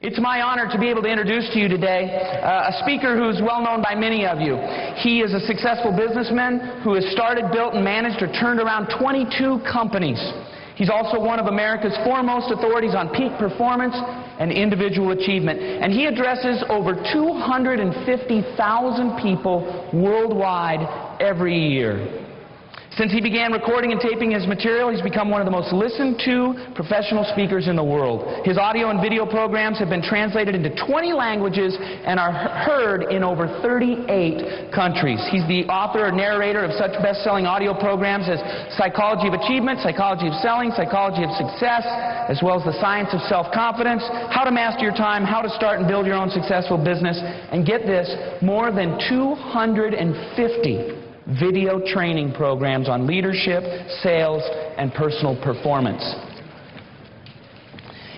It's my honor to be able to introduce to you today a speaker who's well known by many of you. He is a successful businessman who has started, built, and managed or turned around 22 companies. He's also one of America's foremost authorities on peak performance and individual achievement. And he addresses over 250,000 people worldwide every year. Since he began recording and taping his material, he's become one of the most listened to professional speakers in the world. His audio and video programs have been translated into 20 languages and are heard in over 38 countries. He's the author or narrator of such best-selling audio programs as Psychology of Achievement, Psychology of Selling, Psychology of Success, as well as The Science of Self-Confidence, How to Master Your Time, How to Start and Build Your Own Successful Business, and get this, more than 250 video training programs on leadership, sales, and personal performance.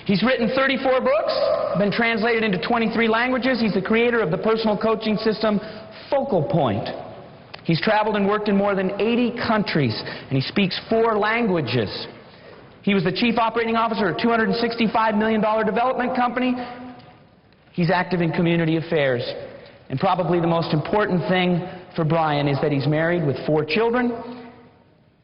He's written 34 books, been translated into 23 languages. He's the creator of the personal coaching system Focal Point. He's traveled and worked in more than 80 countries, and he speaks 4 languages. He was the chief operating officer of a $265 million development company. He's active in community affairs. And probably the most important thing for Brian is that he's married with 4 children.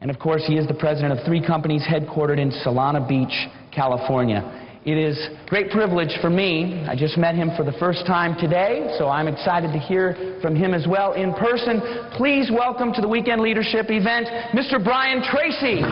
And of course, he is the president of 3 companies headquartered in Solana Beach, California. It is a great privilege for me. I just met him for the first time today, so I'm excited to hear from him as well in person. Please welcome to the Weekend Leadership event, Mr. Brian Tracy.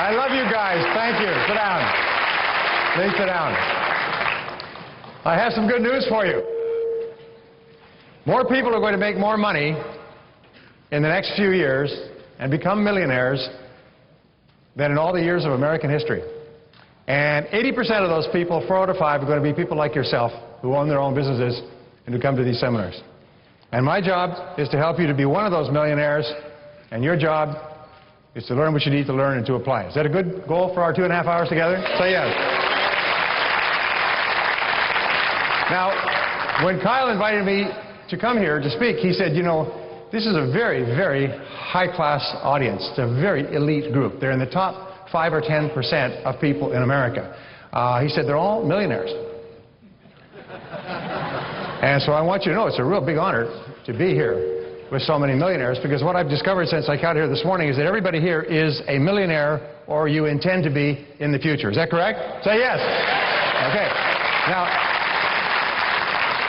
I love you guys. Thank you. Sit down. Please sit down. I have some good news for you. More people are going to make more money in the next few years and become millionaires than in all the years of American history. And 80% of those people, 4 out of 5, are going to be people like yourself who own their own businesses and who come to these seminars. And my job is to help you to be one of those millionaires, and your job is to learn what you need to learn and to apply. Is that a good goal for our 2.5 hours together? Say yes. Now, when Kyle invited me to come here to speak, he said, you know, this is a very, very high-class audience. It's a very elite group. They're in the top 5 or 10% of people in America. He said they're all millionaires. And so I want you to know it's a real big honor to be here with so many millionaires, because what I've discovered since I got here this morning is that everybody here is a millionaire, or you intend to be in the future. Is that correct? Say yes. Okay. Now,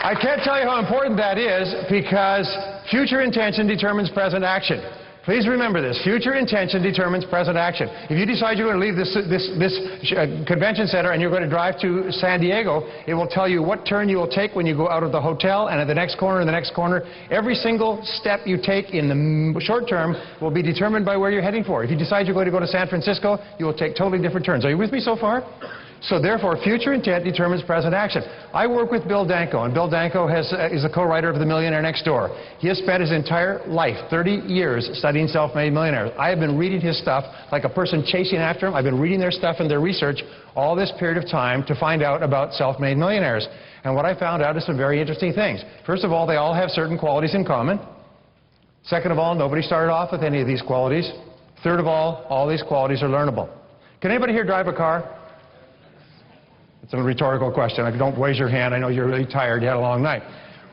I can't tell you how important that is, because future intention determines present action. Please remember this. Future intention determines present action. If you decide you're going to leave this convention center and you're going to drive to San Diego, it will tell you what turn you will take when you go out of the hotel, and at the next corner and the next corner. Every single step you take in the short term will be determined by where you're heading for. If you decide you're going to go to San Francisco, you will take totally different turns. Are you with me so far? So therefore, future intent determines present action. I work with Bill Danko, and Bill Danko is a co-writer of The Millionaire Next Door. He has spent his entire life, 30 years, studying self-made millionaires. I have been reading his stuff like a person chasing after him. I've been reading their stuff and their research all this period of time to find out about self-made millionaires. And what I found out is some very interesting things. First of all, they all have certain qualities in common. Second of all, nobody started off with any of these qualities. Third of all these qualities are learnable. Can anybody here drive a car? It's a rhetorical question. Don't raise your hand. I know you're really tired. You had a long night.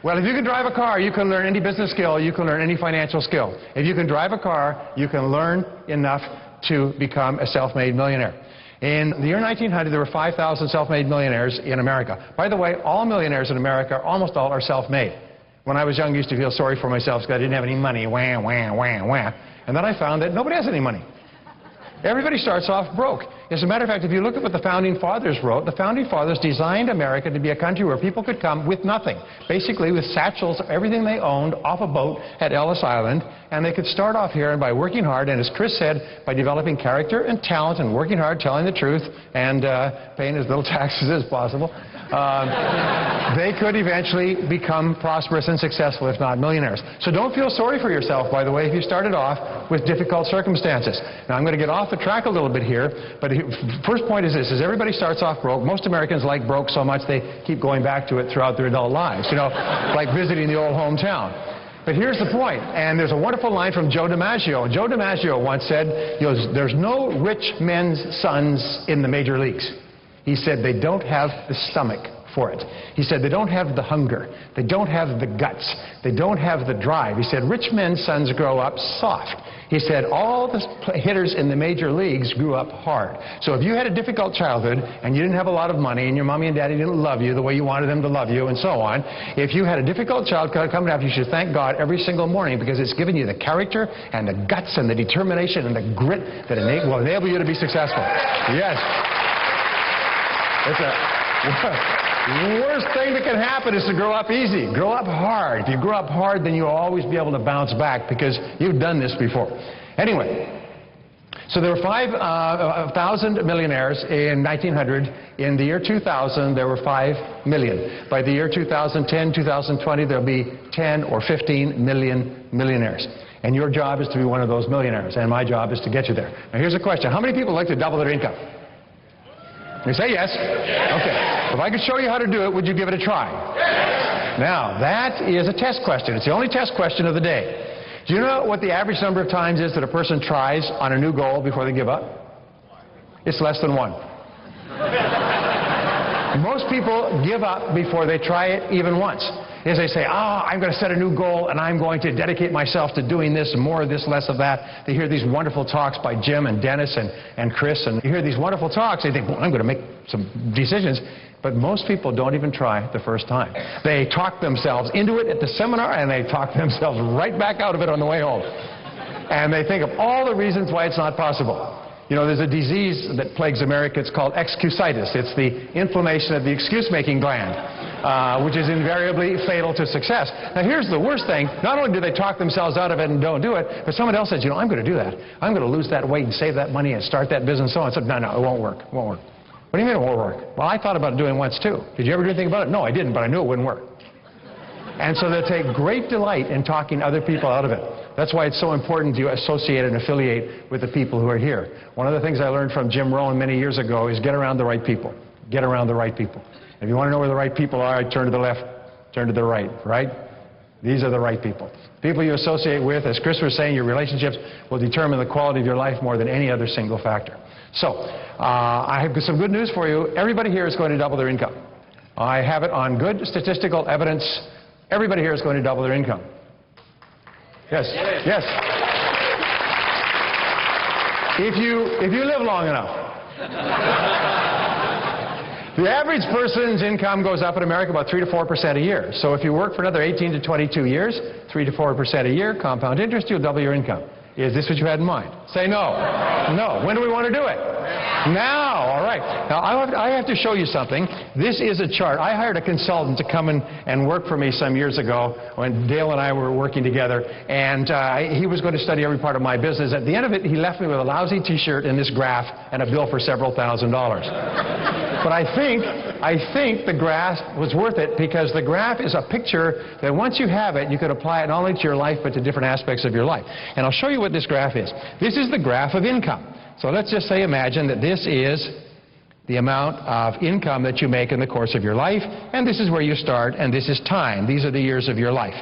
Well, if you can drive a car, you can learn any business skill. You can learn any financial skill. If you can drive a car, you can learn enough to become a self-made millionaire. In the year 1900, there were 5,000 self-made millionaires in America. By the way, all millionaires in America, almost all, are self-made. When I was young, I used to feel sorry for myself because I didn't have any money. Wah, wah, wah, wah. And then I found that nobody has any money. Everybody starts off broke. As a matter of fact, if you look at what the Founding Fathers wrote, the Founding Fathers designed America to be a country where people could come with nothing, basically with satchels of everything they owned off a boat at Ellis Island, and they could start off here, and by working hard, and as Chris said, by developing character and talent and working hard, telling the truth, and paying as little taxes as possible, they could eventually become prosperous and successful, if not millionaires. So don't feel sorry for yourself, by the way, if you started off with difficult circumstances. Now, I'm going to get off the track a little bit here, but first point is this, is everybody starts off broke. Most Americans like broke so much they keep going back to it throughout their adult lives, you know, like visiting the old hometown. But here's the point, and there's a wonderful line from Joe DiMaggio. Joe DiMaggio once said, you know, there's no rich men's sons in the major leagues. He said they don't have the stomach for it. He said they don't have the hunger. They don't have the guts. They don't have the drive. He said rich men's sons grow up soft. He said all the hitters in the major leagues grew up hard. So if you had a difficult childhood and you didn't have a lot of money and your mommy and daddy didn't love you the way you wanted them to love you and so on, if you had a difficult childhood coming up, you should thank God every single morning because it's given you the character and the guts and the determination and the grit that will enable you to be successful. Yes. It's the worst thing that can happen is to grow up easy. Grow up hard. If you grow up hard, then you'll always be able to bounce back because you've done this before. Anyway, so there were 5,000 millionaires in 1900. In the year 2000, there were 5 million. By the year 2010, 2020, there'll be 10 or 15 million millionaires. And your job is to be one of those millionaires, and my job is to get you there. Now, here's a question. How many people like to double their income? You say yes? Okay. If I could show you how to do it, would you give it a try? Now, that is a test question. It's the only test question of the day. Do you know what the average number of times is that a person tries on a new goal before they give up? It's less than 1. Most people give up before they try it even once. As they say, I'm going to set a new goal and I'm going to dedicate myself to doing this, more of this, less of that. They hear these wonderful talks by Jim and Dennis and Chris, and you hear these wonderful talks. They think, well, I'm going to make some decisions. But most people don't even try the first time. They talk themselves into it at the seminar, and they talk themselves right back out of it on the way home. And they think of all the reasons why it's not possible. You know, there's a disease that plagues America. It's called excusitis. It's the inflammation of the excuse-making gland, which is invariably fatal to success. Now, here's the worst thing. Not only do they talk themselves out of it and don't do it, but someone else says, you know, I'm going to do that. I'm going to lose that weight and save that money and start that business and so on. So, no, it won't work. It won't work. What do you mean it won't work? Well, I thought about doing it once, too. Did you ever do anything about it? No, I didn't, but I knew it wouldn't work. And so they take great delight in talking other people out of it. That's why it's so important to associate and affiliate with the people who are here. One of the things I learned from Jim Rohn many years ago is get around the right people. Get around the right people. If you want to know where the right people are, turn to the left, turn to the right, right? These are the right people. People you associate with, as Chris was saying, your relationships will determine the quality of your life more than any other single factor. So, I have some good news for you. Everybody here is going to double their income. I have it on good statistical evidence. Everybody here is going to double their income. Yes, yes. If you live long enough. The average person's income goes up in America about 3 to 4% a year. So if you work for another 18 to 22 years, 3 to 4% a year, compound interest, you'll double your income. Is this what you had in mind? Say no. No. When do we want to do it? Now. All right. Now, I have to show you something. This is a chart. I hired a consultant to come in and work for me some years ago when Dale and I were working together, and he was going to study every part of my business. At the end of it, he left me with a lousy T-shirt and this graph and a bill for several $1,000s. But I think the graph was worth it because the graph is a picture that once you have it, you could apply it not only to your life but to different aspects of your life. And I'll show you what this graph is. This is the graph of income. So let's just say, imagine that this is the amount of income that you make in the course of your life, and this is where you start, and this is time. These are the years of your life.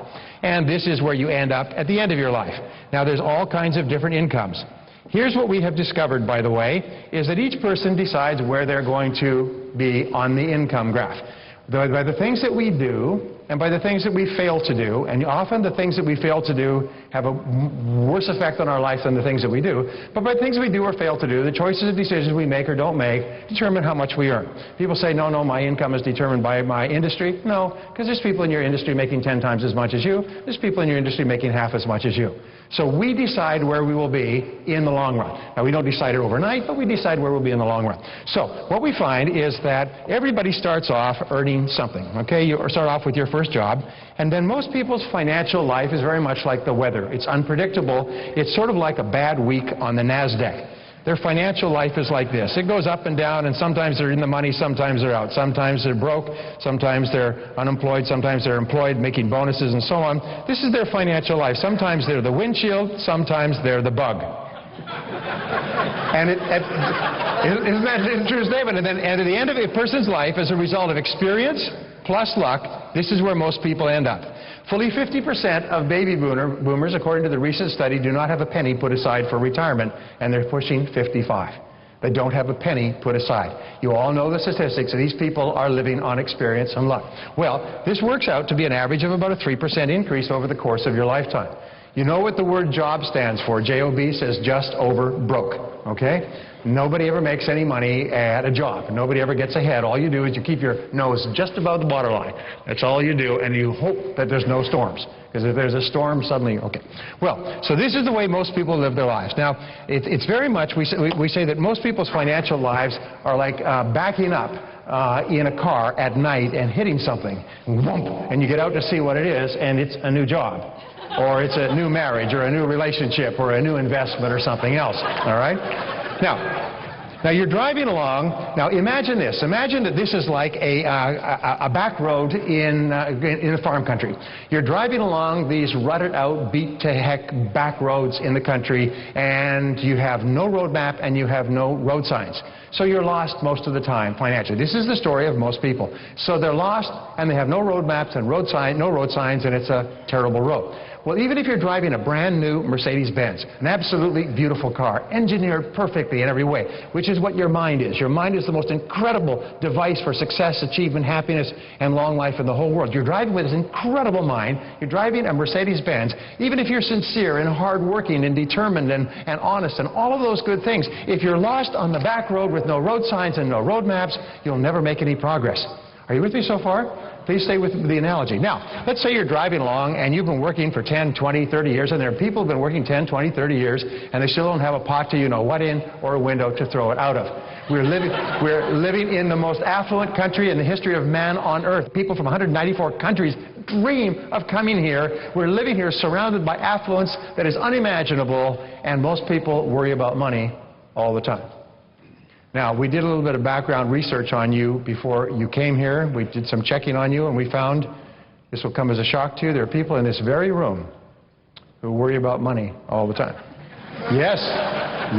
And this is where you end up at the end of your life. Now, there's all kinds of different incomes. Here's what we have discovered, by the way, is that each person decides where they're going to be on the income graph. By the things that we do and by the things that we fail to do, and often the things that we fail to do have a worse effect on our life than the things that we do, but by the things we do or fail to do, the choices and decisions we make or don't make determine how much we earn. People say, no, my income is determined by my industry. No, because there's people in your industry making 10 times as much as you. There's people in your industry making half as much as you. So we decide where we will be in the long run. Now, we don't decide it overnight, but we decide where we'll be in the long run. So what we find is that everybody starts off earning something, okay? You start off with your first job, and then most people's financial life is very much like the weather. It's unpredictable. It's sort of like a bad week on the NASDAQ. Their financial life is like this. It goes up and down, and sometimes they're in the money, sometimes they're out. Sometimes they're broke, sometimes they're unemployed, sometimes they're employed, making bonuses and so on. This is their financial life. Sometimes they're the windshield, sometimes they're the bug. And isn't that a true statement? And at the end of a person's life, as a result of experience plus luck, this is where most people end up. Fully 50% of baby boomers, according to the recent study, do not have a penny put aside for retirement, and they're pushing 55. They don't have a penny put aside. You all know the statistics, and these people are living on experience and luck. Well, this works out to be an average of about a 3% increase over the course of your lifetime. You know what the word job stands for. J-O-B says just over broke, okay? Nobody ever makes any money at a job. Nobody ever gets ahead. All you do is you keep your nose just above the waterline. That's all you do, and you hope that there's no storms. Because if there's a storm, suddenly, okay. Well, so this is the way most people live their lives. Now, it's very much, we say that most people's financial lives are like backing up in a car at night and hitting something. Whoomp, and you get out to see what it is, and it's a new job. Or it's a new marriage, or a new relationship, or a new investment, or something else, all right? Now you're driving along. Now imagine this. Imagine that this is like a back road in a farm country. You're driving along these rutted out, beat to heck back roads in the country, and you have no road map and you have no road signs. So you're lost most of the time financially. This is the story of most people. So they're lost and they have no road maps and no road signs, and it's a terrible road. Well, even if you're driving a brand new Mercedes-Benz, an absolutely beautiful car, engineered perfectly in every way, which is what your mind is. Your mind is the most incredible device for success, achievement, happiness, and long life in the whole world. You're driving with this incredible mind. You're driving a Mercedes-Benz. Even if you're sincere and hardworking and determined and honest and all of those good things, if you're lost on the back road with no road signs and no road maps, you'll never make any progress. Are you with me so far? Please stay with the analogy. Now, let's say you're driving along and you've been working for 10, 20, 30 years, and there are people who've been working 10, 20, 30 years, and they still don't have a pot to you-know-what in or a window to throw it out of. We're living in the most affluent country in the history of man on earth. People from 194 countries dream of coming here. We're living here surrounded by affluence that is unimaginable, and most people worry about money all the time. Now, we did a little bit of background research on you before you came here. We did some checking on you, and we found, this will come as a shock to you, there are people in this very room who worry about money all the time. Yes,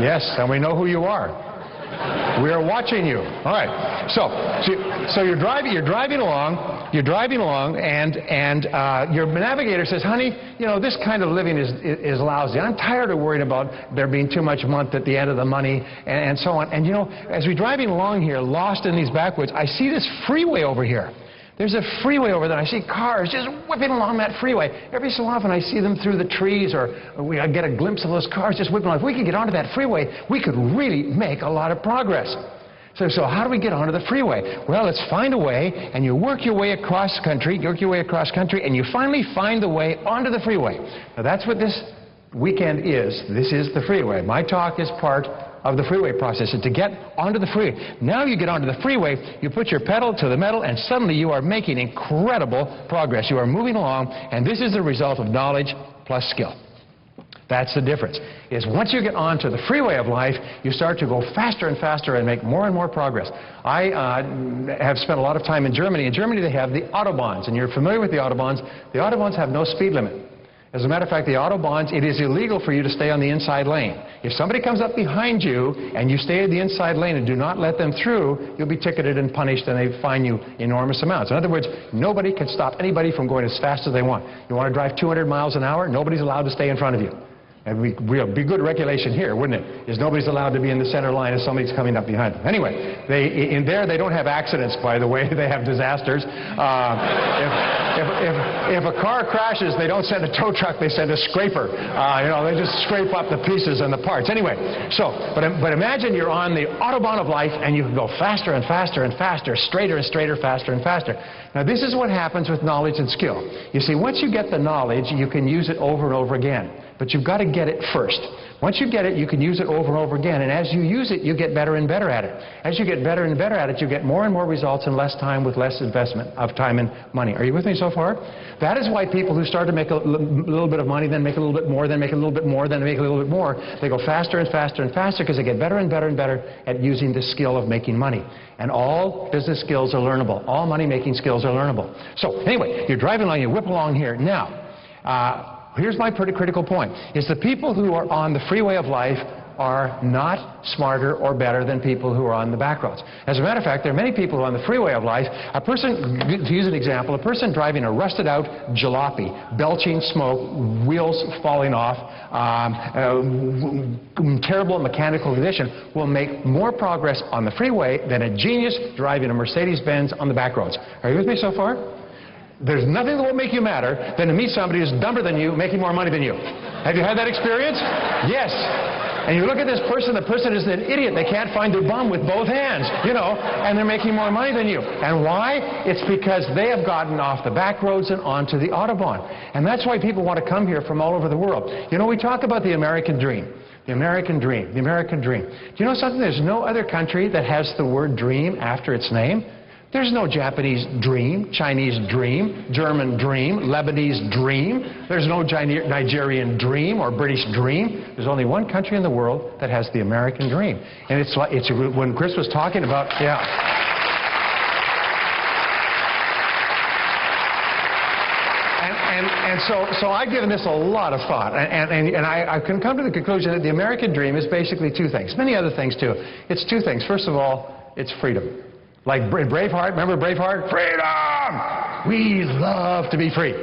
yes, and we know who you are. We are watching you. All right. So you're driving along, and your navigator says, honey, you know, this kind of living is lousy. I'm tired of worrying about there being too much month at the end of the money and so on. And, you know, as we're driving along here, lost in these backwoods, I see this freeway over here. There's a freeway over there. I see cars just whipping along that freeway. Every so often I see them through the trees, or I get a glimpse of those cars just whipping along. If we could get onto that freeway, we could really make a lot of progress. So how do we get onto the freeway? Well, let's find a way, and you work your way across country, and you finally find the way onto the freeway. Now that's what this weekend is. This is the freeway. My talk is part of the freeway process, and to get onto the freeway. Now you get onto the freeway, you put your pedal to the metal, and suddenly you are making incredible progress. You are moving along, and this is the result of knowledge plus skill. That's the difference, is once you get onto the freeway of life, you start to go faster and faster and make more and more progress. I have spent a lot of time in Germany. In Germany they have the Autobahns, and you're familiar with the Autobahns. The Autobahns have no speed limit. As a matter of fact, the Autobahns, it is illegal for you to stay on the inside lane. If somebody comes up behind you and you stay in the inside lane and do not let them through, you'll be ticketed and punished, and they fine you enormous amounts. In other words, nobody can stop anybody from going as fast as they want. You want to drive 200 miles an hour, nobody's allowed to stay in front of you. And we'll be good regulation here, wouldn't it? Is nobody's allowed to be in the center line if somebody's coming up behind them. Anyway, in there they don't have accidents, by the way. They have disasters. If a car crashes, they don't send a tow truck, they send a scraper. You know, they just scrape up the pieces and the parts. Anyway, but imagine you're on the Autobahn of life, and you can go faster and faster and faster, straighter and straighter, faster and faster. Now, this is what happens with knowledge and skill. You see, once you get the knowledge, you can use it over and over again. But you've got to get it first. Once you get it, you can use it over and over again. And as you use it, you get better and better at it. As you get better and better at it, you get more and more results in less time with less investment of time and money. Are you with me so far? That is why people who start to make a little bit of money, then make a little bit more, then make a little bit more, then make a little bit more, they go faster and faster and faster because they get better and better and better at using the skill of making money. And all business skills are learnable. All money-making skills are learnable. So anyway, you're driving along, you whip along here. Now, here's my pretty critical point, is the people who are on the freeway of life are not smarter or better than people who are on the back roads. As a matter of fact, there are many people who are on the freeway of life. A person, to use an example, a person driving a rusted out jalopy, belching smoke, wheels falling off, terrible mechanical condition, will make more progress on the freeway than a genius driving a Mercedes-Benz on the back roads. Are you with me so far? There's nothing that will make you madder than to meet somebody who's dumber than you, making more money than you. Have you had that experience? Yes. And you look at this person, the person is an idiot. They can't find their bum with both hands, you know, and they're making more money than you. And why? It's because they have gotten off the back roads and onto the Autobahn. And that's why people want to come here from all over the world. You know, we talk about the American dream. The American dream. The American dream. Do you know something? There's no other country that has the word dream after its name. There's no Japanese dream, Chinese dream, German dream, Lebanese dream. There's no Nigerian dream or British dream. There's only one country in the world that has the American dream. And it's when Chris was talking about, yeah. And so I've given this a lot of thought, and I can come to the conclusion that the American dream is basically two things. Many other things, too. It's two things. First of all, it's freedom. Like Braveheart, remember Braveheart? Freedom! We love to be free.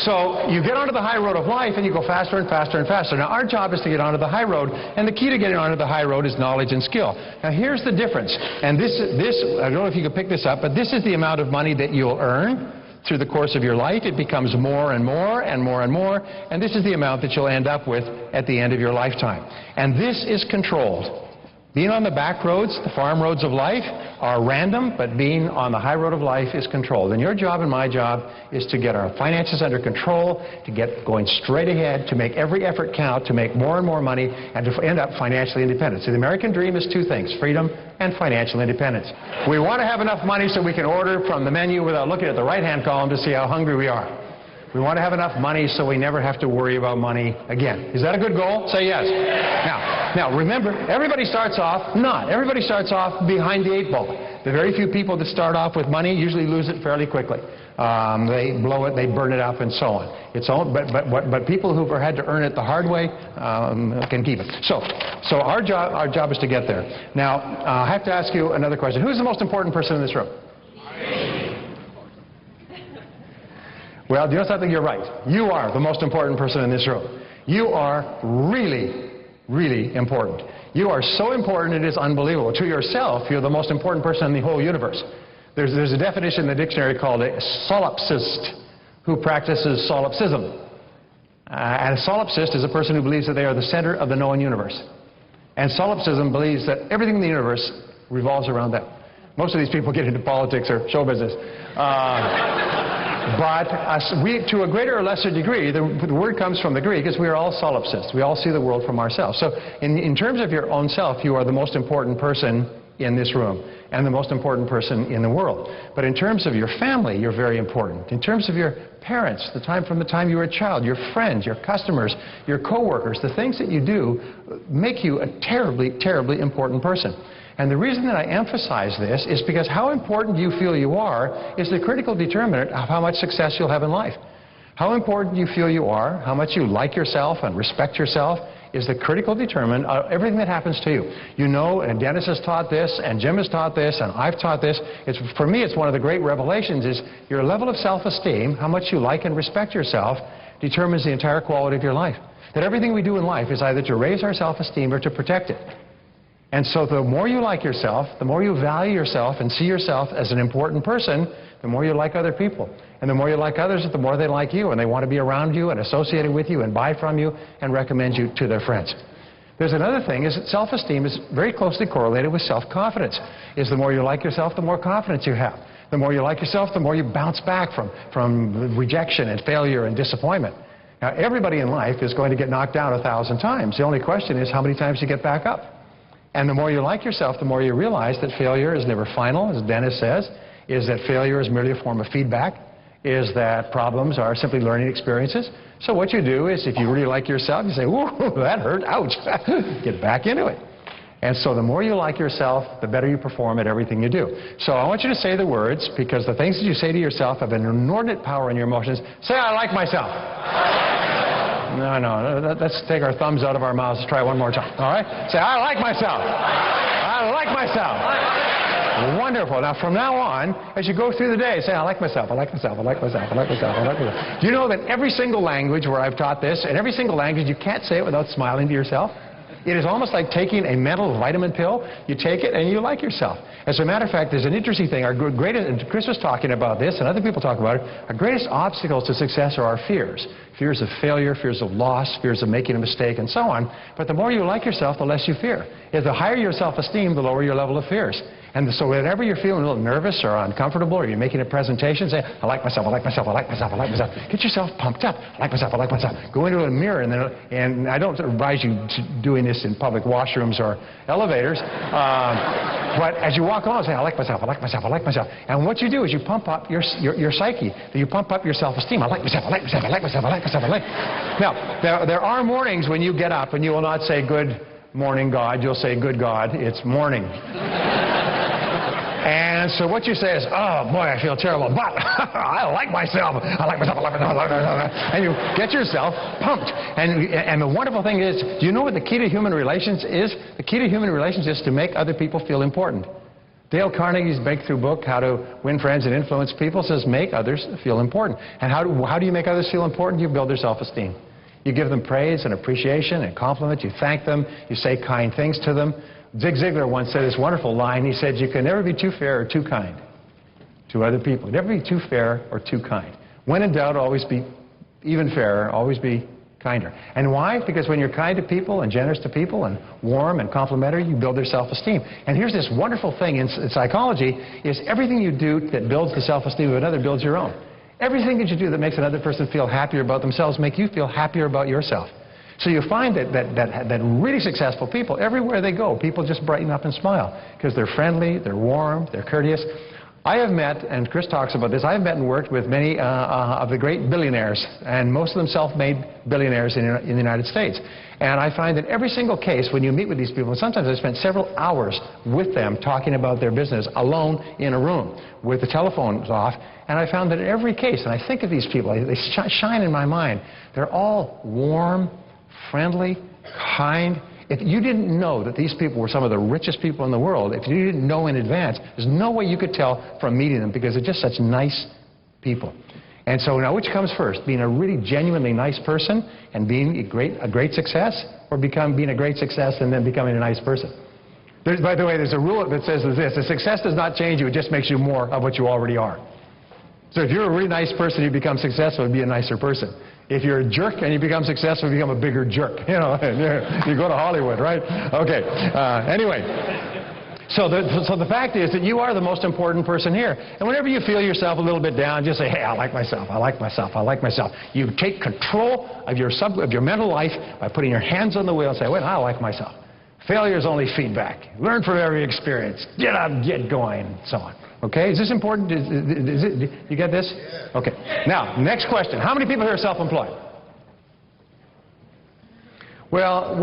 So you get onto the high road of life and you go faster and faster and faster. Now our job is to get onto the high road, and the key to getting onto the high road is knowledge and skill. Now here's the difference, and this I don't know if you can pick this up, but this is the amount of money that you'll earn through the course of your life. It becomes more and more and more and more, and this is the amount that you'll end up with at the end of your lifetime. And this is controlled. Being on the back roads, the farm roads of life, are random, but being on the high road of life is controlled. And your job and my job is to get our finances under control, to get going straight ahead, to make every effort count, to make more and more money, and to end up financially independent. So the American dream is two things, freedom and financial independence. We want to have enough money so we can order from the menu without looking at the right-hand column to see how hungry we are. We want to have enough money so we never have to worry about money again. Is that a good goal? Say yes. Now remember, everybody starts off behind the eight ball. The very few people that start off with money usually lose it fairly quickly. They blow it, they burn it up, and so on. But people who've had to earn it the hard way can keep it. So our job is to get there. Now, I have to ask you another question. Who's the most important person in this room? Well, do you know something? You're right. You are the most important person in this room. You are really, really important. You are so important it is unbelievable. To yourself, you're the most important person in the whole universe. There's a definition in the dictionary called a solipsist who practices solipsism. And a solipsist is a person who believes that they are the center of the known universe. And solipsism believes that everything in the universe revolves around them. Most of these people get into politics or show business. But to a greater or lesser degree, the word comes from the Greek, is we are all solipsists. We all see the world from ourselves. So in terms of your own self, you are the most important person in this room and the most important person in the world. But in terms of your family, you're very important. In terms of your parents, from the time you were a child, your friends, your customers, your co-workers, the things that you do make you a terribly, terribly important person. And the reason that I emphasize this is because how important you feel you are is the critical determinant of how much success you'll have in life. How important you feel you are, how much you like yourself and respect yourself, is the critical determinant of everything that happens to you. You know, and Dennis has taught this, and Jim has taught this, and I've taught this. For me, it's one of the great revelations is your level of self-esteem, how much you like and respect yourself, determines the entire quality of your life. That everything we do in life is either to raise our self-esteem or to protect it. And so the more you like yourself, the more you value yourself and see yourself as an important person, the more you like other people. And the more you like others, the more they like you, and they want to be around you and associated with you and buy from you and recommend you to their friends. There's another thing, is that self-esteem is very closely correlated with self-confidence. Is the more you like yourself, the more confidence you have. The more you like yourself, the more you bounce back from rejection and failure and disappointment. Now, everybody in life is going to get knocked down 1,000 times. The only question is how many times you get back up. And the more you like yourself, the more you realize that failure is never final, as Dennis says, is that failure is merely a form of feedback, is that problems are simply learning experiences. So what you do is, if you really like yourself, you say, "Whoa, that hurt, ouch," get back into it. And so the more you like yourself, the better you perform at everything you do. So I want you to say the words, because the things that you say to yourself have an inordinate power in your emotions. Say, "I like myself." No. Let's take our thumbs out of our mouths. Try one more time. All right? Say, I like myself. I like myself. Wonderful. Now, from now on, as you go through the day, say, I like myself, I like myself, I like myself, I like myself, I like myself. Do you know that every single language where I've taught this, in every single language, you can't say it without smiling to yourself? It is almost like taking a mental vitamin pill. You take it and you like yourself. As a matter of fact, there's an interesting thing. Our greatest, and Chris was talking about this, and other people talk about it, our greatest obstacles to success are our fears. Fears of failure, fears of loss, fears of making a mistake, and so on. But the more you like yourself, the less you fear. If the higher your self-esteem, the lower your level of fears. And so whenever you're feeling a little nervous or uncomfortable, or you're making a presentation, say, I like myself, I like myself, I like myself, I like myself. Get yourself pumped up. I like myself, I like myself. Go into a mirror, and I don't advise you to doing this in public washrooms or elevators. But as you walk along, say, I like myself, I like myself, I like myself. And what you do is you pump up your psyche. You pump up your self-esteem. I like myself, I like myself, I like myself, I like myself, I like. Now, there are mornings when you get up and you will not say, good morning, God. You'll say, good God, it's morning. And so what you say is, oh, boy, I feel terrible, but I like myself. I like myself, I like myself, I like myself. And you get yourself pumped. And the wonderful thing is, do you know what the key to human relations is? The key to human relations is to make other people feel important. Dale Carnegie's breakthrough book, How to Win Friends and Influence People, says make others feel important. And how do you make others feel important? You build their self-esteem. You give them praise and appreciation and compliment. You thank them. You say kind things to them. Zig Ziglar once said this wonderful line. He said, you can never be too fair or too kind to other people. Never be too fair or too kind. When in doubt, always be even fairer, always be kinder. And why? Because when you're kind to people and generous to people and warm and complimentary, you build their self-esteem. And here's this wonderful thing in psychology is everything you do that builds the self-esteem of another builds your own. Everything that you do that makes another person feel happier about themselves make you feel happier about yourself. So you find that really successful people, everywhere they go, people just brighten up and smile because they're friendly, they're warm, they're courteous. I have met, and Chris talks about this, I have met and worked with many of the great billionaires, and most of them self-made billionaires in the United States. And I find that every single case, when you meet with these people, and sometimes I spent several hours with them talking about their business alone in a room with the telephones off, and I found that in every case, and I think of these people, they shine in my mind, they're all warm, friendly, kind. If you didn't know that these people were some of the richest people in the world, if you didn't know in advance, there's no way you could tell from meeting them because they're just such nice people. And so now which comes first? Being a really genuinely nice person and being a great success, or being a great success and then becoming a nice person? By the way, there's a rule that says this: the success does not change you, it just makes you more of what you already are. So if you're a really nice person, you become successful, be a nicer person. If you're a jerk and you become successful, you become a bigger jerk. You know, you go to Hollywood, right? Okay. Anyway, so the fact is that you are the most important person here. And whenever you feel yourself a little bit down, just say, hey, I like myself, I like myself, I like myself. You take control of your mental life by putting your hands on the wheel and say, wait, I like myself. Failure is only feedback. Learn from every experience. Get up, get going, and so on. Okay, is this important? You get this? Okay. Now, next question. How many people here are self-employed? Well,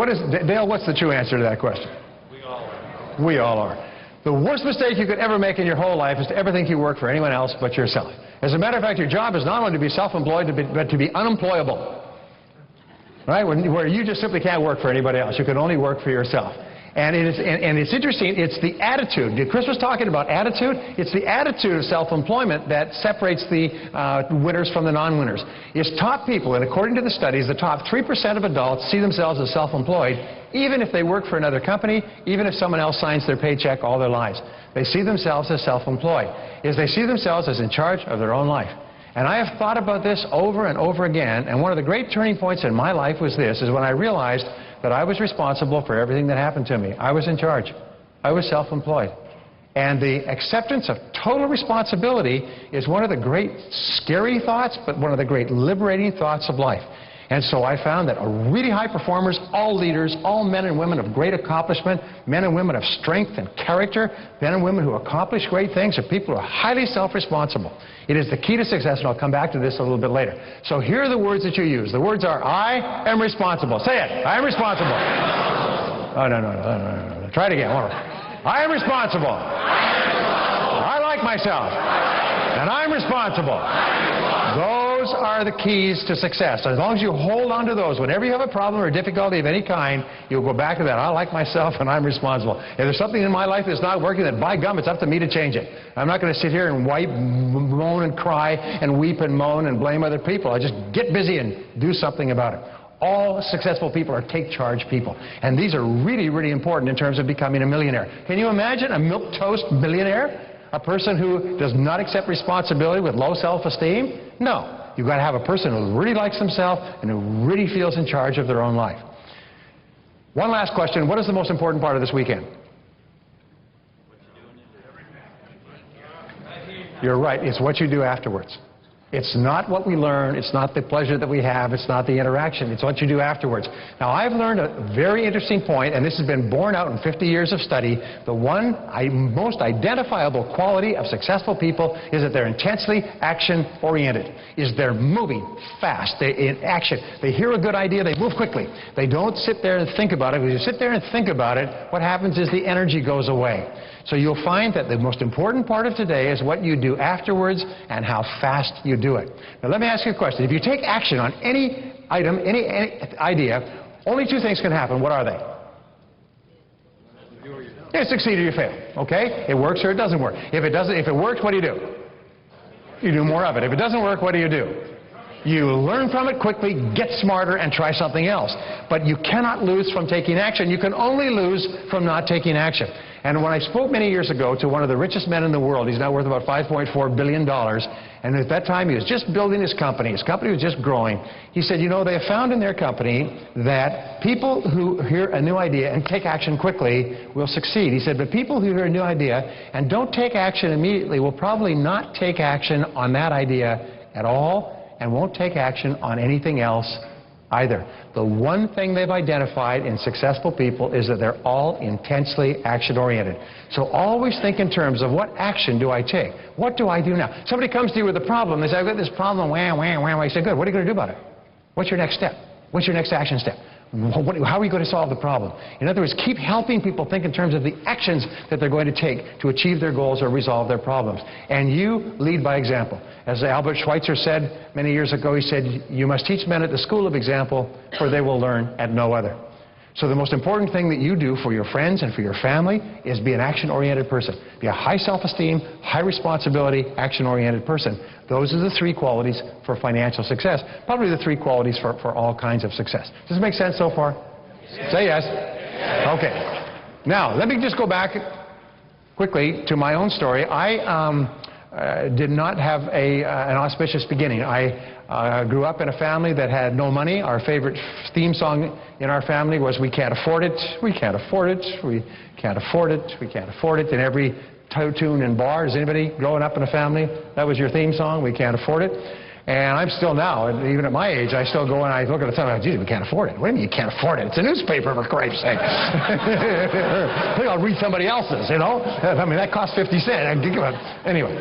Dale, what's the true answer to that question? We all are. We all are. The worst mistake you could ever make in your whole life is to ever think you work for anyone else but yourself. As a matter of fact, your job is not only to be self-employed, but to be unemployable. Right? Where you just simply can't work for anybody else. You can only work for yourself. And it's interesting, it's the attitude. Chris was talking about attitude. It's the attitude of self-employment that separates the winners from the non-winners. It's top people, and according to the studies, the top 3% of adults see themselves as self-employed, even if they work for another company, even if someone else signs their paycheck all their lives. They see themselves as self-employed. They see themselves as in charge of their own life. And I have thought about this over and over again, and one of the great turning points in my life was this, is when I realized that I was responsible for everything that happened to me. I was in charge. I was self-employed. And the acceptance of total responsibility is one of the great scary thoughts, but one of the great liberating thoughts of life. And so I found that really high performers, all leaders, all men and women of great accomplishment, men and women of strength and character, men and women who accomplish great things, are people who are highly self-responsible. It is the key to success, and I'll come back to this a little bit later. So here are the words that you use. The words are, I am responsible. Say it. I am responsible. Oh, no. Try it again. I am responsible. I like myself. And I'm responsible. Those those are the keys to success. As long as you hold on to those, whenever you have a problem or difficulty of any kind, you'll go back to that. I like myself and I'm responsible. If there's something in my life that's not working, then by gum, it's up to me to change it. I'm not going to sit here and moan and cry and weep and moan and blame other people. I just get busy and do something about it. All successful people are take-charge people. And these are really, really important in terms of becoming a millionaire. Can you imagine a milquetoast millionaire? A person who does not accept responsibility with low self-esteem? No. You've got to have a person who really likes themselves and who really feels in charge of their own life. One last question. What is the most important part of this weekend? You're right. It's what you do afterwards. It's not what we learn, it's not the pleasure that we have, it's not the interaction, it's what you do afterwards. Now, I've learned a very interesting point, and this has been borne out in 50 years of study. The most identifiable quality of successful people is that they're intensely action-oriented, is they're moving fast, they're in action. They hear a good idea, they move quickly. They don't sit there and think about it. When you sit there and think about it, what happens is the energy goes away. So you'll find that the most important part of today is what you do afterwards and how fast you do it. Now let me ask you a question. If you take action on any item, any idea, only two things can happen. What are they? You succeed or you fail. Okay? It works or it doesn't work. If it works, what do? You do more of it. If it doesn't work, what do? You learn from it quickly, get smarter, and try something else. But you cannot lose from taking action. You can only lose from not taking action. And when I spoke many years ago to one of the richest men in the world, he's now worth about $5.4 billion, and at that time he was just building his company. His company was just growing. He said, you know, they have found in their company that people who hear a new idea and take action quickly will succeed. He said, but people who hear a new idea and don't take action immediately will probably not take action on that idea at all and won't take action on anything else either. The one thing they've identified in successful people is that they're all intensely action-oriented. So always think in terms of what action do I take? What do I do now? Somebody comes to you with a problem. They say, I've got this problem. Wham, wham, wham. I say, good. What are you going to do about it? What's your next step? What's your next action step? How are you going to solve the problem? In other words, keep helping people think in terms of the actions that they're going to take to achieve their goals or resolve their problems. And you lead by example. As Albert Schweitzer said many years ago, he said, you must teach men at the school of example, for they will learn at no other. So the most important thing that you do for your friends and for your family is be an action-oriented person. Be a high self-esteem, high responsibility, action-oriented person. Those are the three qualities for financial success. Probably the three qualities for all kinds of success. Does it make sense so far? Yes. Say yes. Yes. Okay. Now, let me just go back quickly to my own story. I did not have an auspicious beginning. I grew up in a family that had no money. Our favorite theme song in our family was "We Can't Afford It, We Can't Afford It, We Can't Afford It, We Can't Afford It." In every tune and bar, is anybody growing up in a family, that was your theme song, "We Can't Afford It"? And I'm still now, and even at my age, I still go and I look at the thing and I go, geez, we can't afford it. What do you mean you can't afford it? It's a newspaper, for Christ's sake. I think I'll read somebody else's, you know? I mean, that costs 50 cents. Anyway.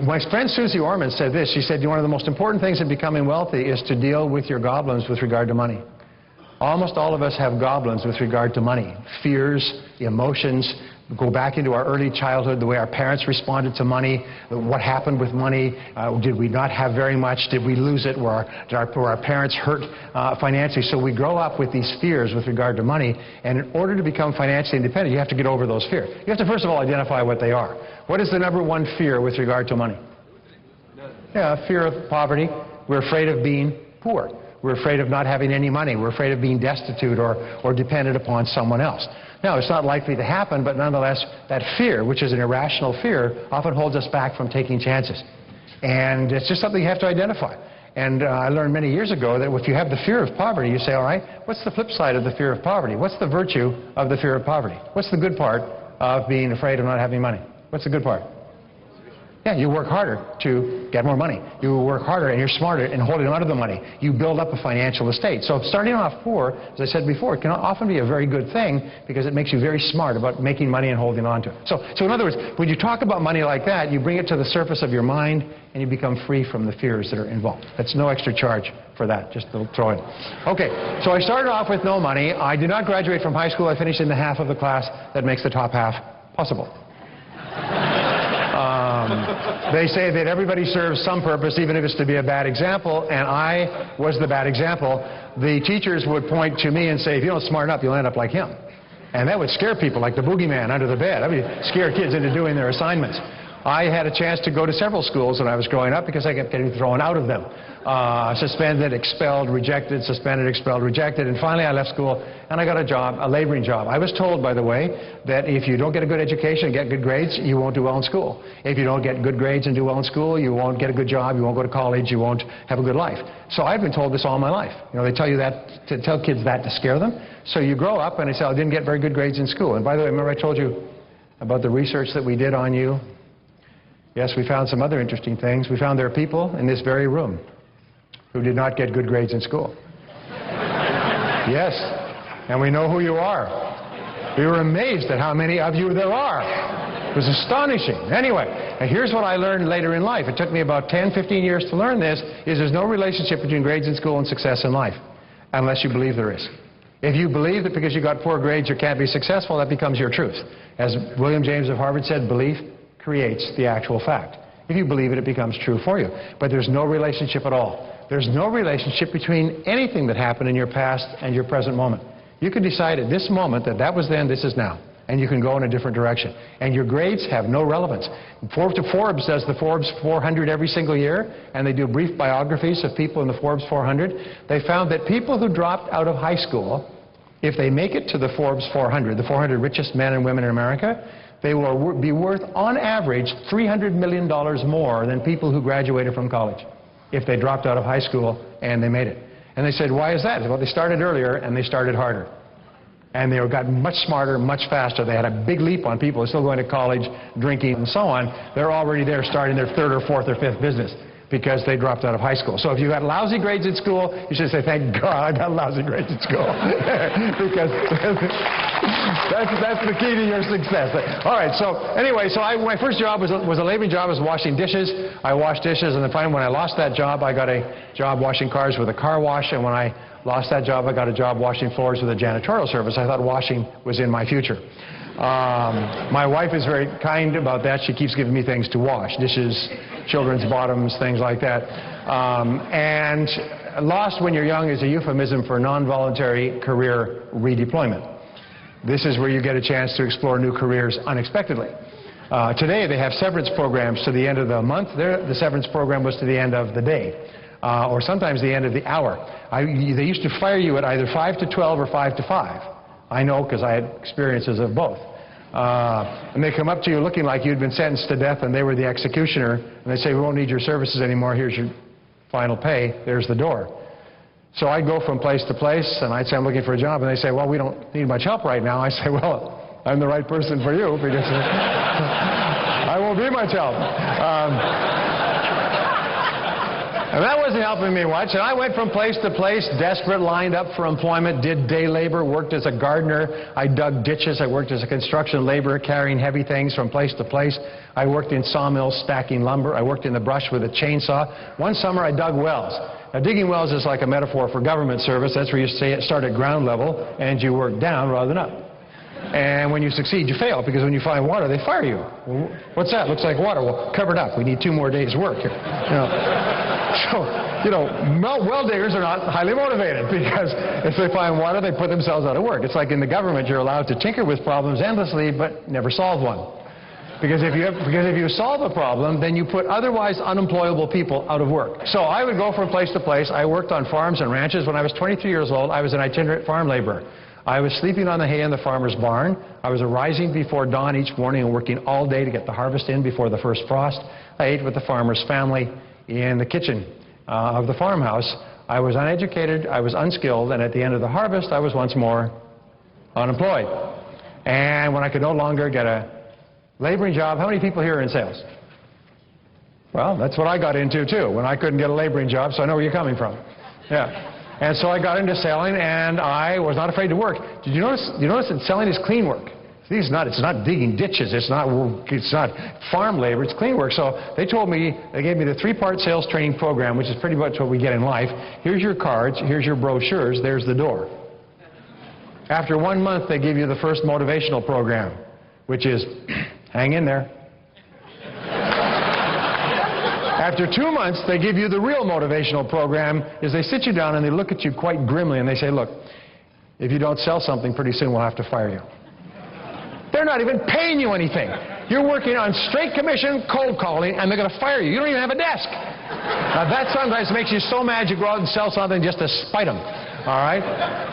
My friend Susie Orman said this. She said, one of the most important things in becoming wealthy is to deal with your goblins with regard to money. Almost all of us have goblins with regard to money. Fears, emotions, go back into our early childhood, the way our parents responded to money, what happened with money, did we not have very much, did we lose it, were our parents hurt financially? So we grow up with these fears with regard to money, and in order to become financially independent, you have to get over those fears. You have to first of all identify what they are. What is the number one fear with regard to money? Yeah, fear of poverty. We're afraid of being poor. We're afraid of not having any money. We're afraid of being destitute or dependent upon someone else. Now, it's not likely to happen, but nonetheless, that fear, which is an irrational fear, often holds us back from taking chances. And it's just something you have to identify. And I learned many years ago that if you have the fear of poverty, you say, all right, what's the flip side of the fear of poverty? What's the virtue of the fear of poverty? What's the good part of being afraid of not having money? What's the good part? Yeah, you work harder to get more money. You work harder and you're smarter in holding on to the money. You build up a financial estate. So starting off poor, as I said before, it can often be a very good thing because it makes you very smart about making money and holding on to it. So in other words, when you talk about money like that, you bring it to the surface of your mind and you become free from the fears that are involved. That's no extra charge for that, just to throw in. Okay, so I started off with no money. I did not graduate from high school. I finished in the half of the class that makes the top half possible. They say that everybody serves some purpose, even if it's to be a bad example, and I was the bad example. The teachers would point to me and say, if you don't smarten up, you'll end up like him. And that would scare people, like the boogeyman under the bed. I mean, scare kids into doing their assignments. I had a chance to go to several schools when I was growing up because I kept getting thrown out of them. Suspended, expelled, rejected, suspended, expelled, rejected, and finally I left school and I got a job, a laboring job. I was told, by the way, that if you don't get a good education and get good grades, you won't do well in school. If you don't get good grades and do well in school, you won't get a good job, you won't go to college, you won't have a good life. So I've been told this all my life. You know, they tell you that, to tell kids that to scare them. So you grow up and they say, I didn't get very good grades in school. And by the way, remember I told you about the research that we did on you? Yes, we found some other interesting things. We found there are people in this very room who did not get good grades in school. Yes, and we know who you are. We were amazed at how many of you there are. It was astonishing. Anyway, here's what I learned later in life. It took me about 10, 15 years to learn this, is there's no relationship between grades in school and success in life, unless you believe there is. If you believe that because you got poor grades you can't be successful, that becomes your truth. As William James of Harvard said, belief creates the actual fact. If you believe it, it becomes true for you. But there's no relationship at all. There's no relationship between anything that happened in your past and your present moment. You can decide at this moment that that was then, this is now. And you can go in a different direction. And your grades have no relevance. Forbes does the Forbes 400 every single year, and they do brief biographies of people in the Forbes 400. They found that people who dropped out of high school, if they make it to the Forbes 400, the 400 richest men and women in America, they will be worth, on average, $300 million more than people who graduated from college if they dropped out of high school and they made it. And they said, why is that? Well, they started earlier and they started harder. And they got much smarter, much faster. They had a big leap on people who are still going to college, drinking, and so on. They're already there starting their third or fourth or fifth business because they dropped out of high school. So if you got lousy grades in school, you should say, thank God I got lousy grades in school. Because that's the key to your success. All right, so anyway, my first job was a laboring job. I was washing dishes. I washed dishes, and then finally when I lost that job, I got a job washing cars with a car wash, and when I lost that job, I got a job washing floors with a janitorial service. I thought washing was in my future. My wife is very kind about that. She keeps giving me things to wash, dishes, children's bottoms, things like that. And lost when you're young is a euphemism for non-voluntary career redeployment. This is where you get a chance to explore new careers unexpectedly. Today they have severance programs to the end of the month. The severance program was to the end of the day, or sometimes the end of the hour. They used to fire you at either 5 to 12 or 5 to 5. I know because I had experiences of both. And they come up to you looking like you'd been sentenced to death and they were the executioner, and they say, we won't need your services anymore, here's your final pay, there's the door. So I'd go from place to place, and I'd say, I'm looking for a job, and they say, well, we don't need much help right now. I say, well, I'm the right person for you, because I won't be much help. And that wasn't helping me much. And I went from place to place, desperate, lined up for employment, did day labor, worked as a gardener. I dug ditches. I worked as a construction laborer, carrying heavy things from place to place. I worked in sawmills, stacking lumber. I worked in the brush with a chainsaw. One summer, I dug wells. Now, digging wells is like a metaphor for government service. That's where you start at ground level, and you work down rather than up. And when you succeed, you fail, because when you find water, they fire you. Well, what's that? Looks like water. Well, cover it up. We need 2 more days' work here. Well diggers are not highly motivated, because if they find water, they put themselves out of work. It's like in the government, you're allowed to tinker with problems endlessly, but never solve one. Because if you solve a problem, then you put otherwise unemployable people out of work. So I would go from place to place. I worked on farms and ranches. When I was 23 years old, I was an itinerant farm laborer. I was sleeping on the hay in the farmer's barn. I was arising before dawn each morning and working all day to get the harvest in before the first frost. I ate with the farmer's family in the kitchen of the farmhouse. I was uneducated, I was unskilled, and at the end of the harvest, I was once more unemployed. And when I could no longer get a laboring job, how many people here are in sales? Well, that's what I got into too, when I couldn't get a laboring job, so I know where you're coming from. Yeah. And so I got into selling, and I was not afraid to work. Did you notice that selling is clean work? It's not digging ditches, it's not farm labor, it's clean work. So they gave me the 3-part sales training program, which is pretty much what we get in life. Here's your cards, here's your brochures, there's the door. After 1 month, they give you the first motivational program, which is, hang in there. After 2 months, they give you the real motivational program, is they sit you down and they look at you quite grimly and they say, look, if you don't sell something, pretty soon we'll have to fire you. They're not even paying you anything. You're working on straight commission cold calling, and they're going to fire you. You don't even have a desk. Now, that sometimes makes you so mad you go out and sell something just to spite them. All right?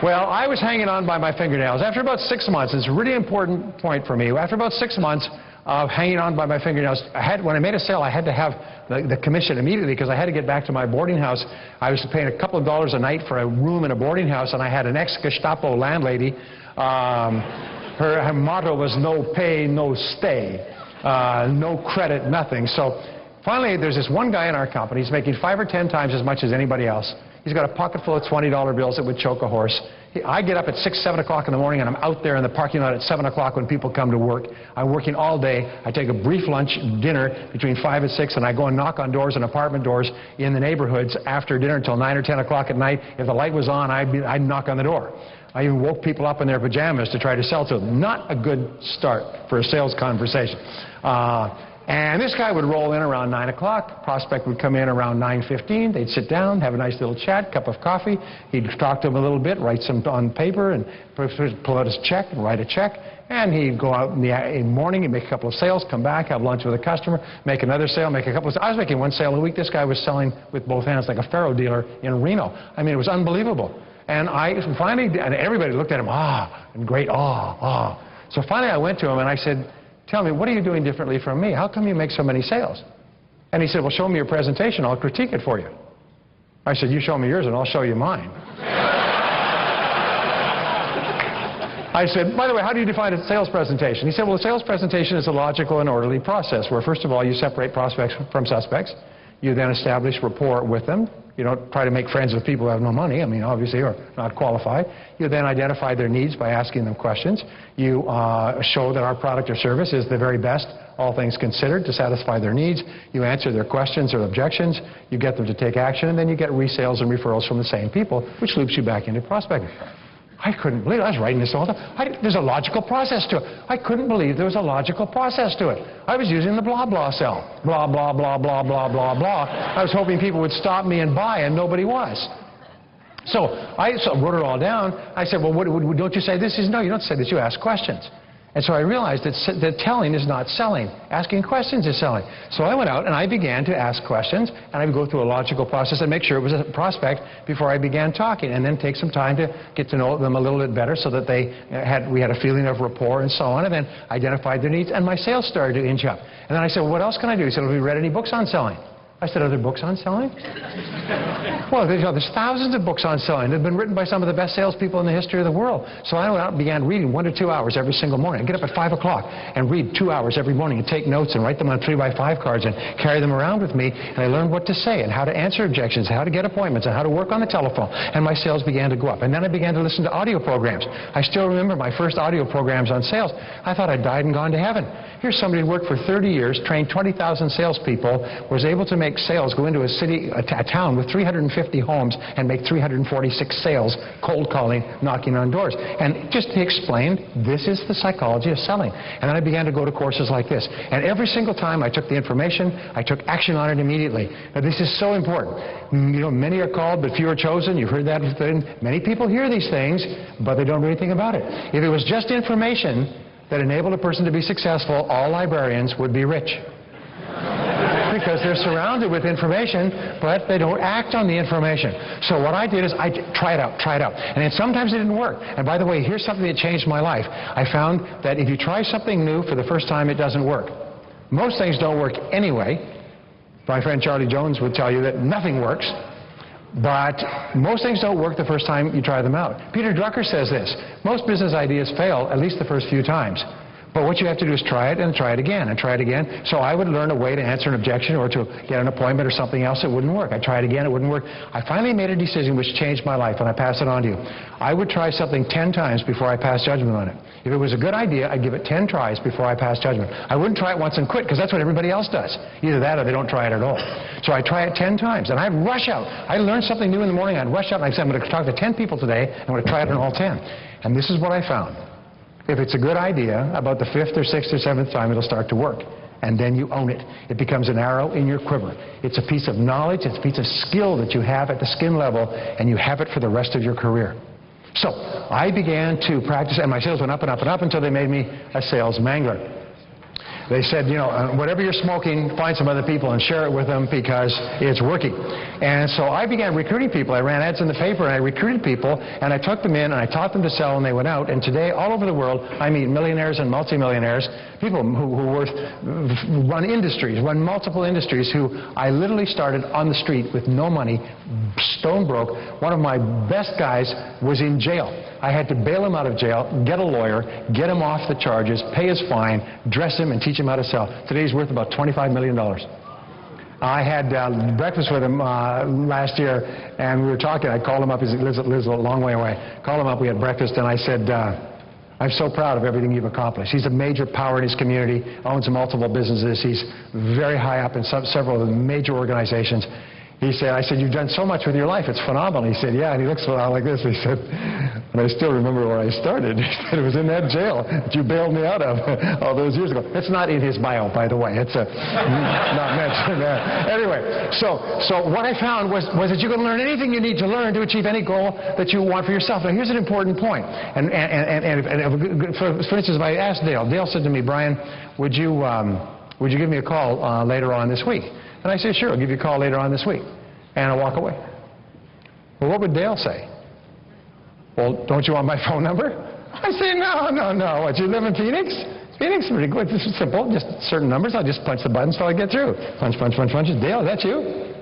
Well, I was hanging on by my fingernails. After about 6 months, it's a really important point for me. After about 6 months of hanging on by my fingernails, when I made a sale, I had to have the commission immediately because I had to get back to my boarding house. I was paying a couple of dollars a night for a room in a boarding house, and I had an ex-Gestapo landlady. Her motto was no pay, no stay, no credit, nothing. So finally, there's this one guy in our company. He's making 5 or 10 times as much as anybody else. He's got a pocket full of $20 bills that would choke a horse. I get up at 6, 7 o'clock in the morning, and I'm out there in the parking lot at 7 o'clock when people come to work. I'm working all day. I take a brief lunch, dinner between 5 and 6, and I go and knock on doors and apartment doors in the neighborhoods after dinner until 9 or 10 o'clock at night. If the light was on, I'd knock on the door. I even woke people up in their pajamas to try to sell to them. Not a good start for a sales conversation. And this guy would roll in around 9 o'clock. Prospect would come in around 9:15. They'd sit down, have a nice little chat, cup of coffee. He'd talk to them a little bit, write some on paper, and pull out his check and write a check. And he'd go out in the morning, he'd make a couple of sales, come back, have lunch with a customer, make another sale, make a couple of... I was making 1 sale a week. This guy was selling with both hands like a faro dealer in Reno. I mean, it was unbelievable. And I finally, and everybody looked at him, and great, So finally I went to him and I said, tell me, what are you doing differently from me? How come you make so many sales? And he said, well, show me your presentation. I'll critique it for you. I said, you show me yours and I'll show you mine. I said, by the way, how do you define a sales presentation? He said, well, a sales presentation is a logical and orderly process where, first of all, you separate prospects from suspects. You then establish rapport with them. You don't try to make friends with people who have no money, I mean, obviously, or not qualified. You then identify their needs by asking them questions. You show that our product or service is the very best, all things considered, to satisfy their needs. You answer their questions or objections. You get them to take action, and then you get resales and referrals from the same people, which loops you back into prospecting. I couldn't believe it. I was writing this all the time. There's a logical process to it. I couldn't believe there was a logical process to it. I was using the blah, blah cell. Blah, blah, blah, blah, blah, blah, blah. I was hoping people would stop me and buy, and nobody was. So I wrote it all down. I said, well, don't you say this? He said, no, you don't say this. You ask questions. And so I realized that telling is not selling. Asking questions is selling. So I went out and I began to ask questions, and I would go through a logical process and make sure it was a prospect before I began talking, and then take some time to get to know them a little bit better so that we had a feeling of rapport and so on, and then identified their needs, and my sales started to inch up. And then I said, well, what else can I do? He said, have you read any books on selling? I said, are there books on selling? Well, there's thousands of books on selling. They've been written by some of the best salespeople in the history of the world. So I went out and began reading 1 to 2 hours every single morning. I'd get up at 5 o'clock and read 2 hours every morning and take notes and write them on 3x5 cards and carry them around with me. And I learned what to say and how to answer objections, how to get appointments, and how to work on the telephone. And my sales began to go up. And then I began to listen to audio programs. I still remember my first audio programs on sales. I thought I'd died and gone to heaven. Here's somebody who worked for 30 years, trained 20,000 salespeople, was able to make sales go into a town with 350 homes and make 346 sales, cold calling, knocking on doors. And just to explain, this is the psychology of selling. And then I began to go to courses like this. And every single time I took the information, I took action on it immediately. Now, this is so important. You know, many are called, but few are chosen. You've heard that. Many people hear these things, but they don't do anything about it. If it was just information that enabled a person to be successful, all librarians would be rich. Because they're surrounded with information, but they don't act on the information. So what I did is I try it out. And then sometimes it didn't work. And by the way, here's something that changed my life. I found that if you try something new for the first time, it doesn't work. Most things don't work anyway. My friend Charlie Jones would tell you that nothing works. But most things don't work the first time you try them out. Peter Drucker says this: most business ideas fail at least the first few times. But what you have to do is try it and try it again and try it again. So I would learn a way to answer an objection or to get an appointment or something else that wouldn't work. I tried again, it wouldn't work. I finally made a decision which changed my life, and I pass it on to you. I would try something 10 times before I pass judgment on it. If it was a good idea, I'd give it 10 tries before I pass judgment. I wouldn't try it once and quit, because that's what everybody else does. Either that or they don't try it at all. So I try it 10 times, and I'd rush out. I learned something new in the morning, I'd rush out and I'd say, I'm going to talk to 10 people today, and I'm going to try it on all 10. And this is what I found. If it's a good idea, about the 5th or 6th or 7th time, it'll start to work. and then you own it. It becomes an arrow in your quiver. It's a piece of knowledge, it's a piece of skill that you have at the skin level, and you have it for the rest of your career. So I began to practice, and my sales went up and up and up until they made me a sales mangler. They said, you know, whatever you're smoking, find some other people and share it with them because it's working. And so I began recruiting people. I ran ads in the paper and I recruited people and I took them in and I taught them to sell and they went out. And today, all over the world, I meet millionaires and multimillionaires, people who run industries, run multiple industries, who I literally started on the street with no money, stone broke. One of my best guys was in jail. I had to bail him out of jail, get a lawyer, get him off the charges, pay his fine, dress him, and teach him how to sell. Today he's worth about $25 million. I had breakfast with him last year, and we were talking. I called him up. He lives a long way away. Called him up. We had breakfast, and I said, I'm so proud of everything you've accomplished. He's a major power in his community, owns multiple businesses. He's very high up in several of the major organizations. He said, I said, you've done so much with your life. It's phenomenal. He said, yeah. And he looks like this. He said, and I still remember where I started. He said, it was in that jail that you bailed me out of all those years ago. It's not in his bio, by the way. It's not mentioned there. Anyway, so what I found was that you can learn anything you need to learn to achieve any goal that you want for yourself. Now, here's an important point. And for instance, if I asked Dale, Dale said to me, Brian, would you give me a call later on this week? And I said, sure, I'll give you a call later on this week. And I'll walk away. Well, what would Dale say? Well, don't you want my phone number? I say, no. What, you live in Phoenix? Phoenix is pretty good. This is simple. Just certain numbers. I'll just punch the buttons till I get through. Punch. Dale, that's you?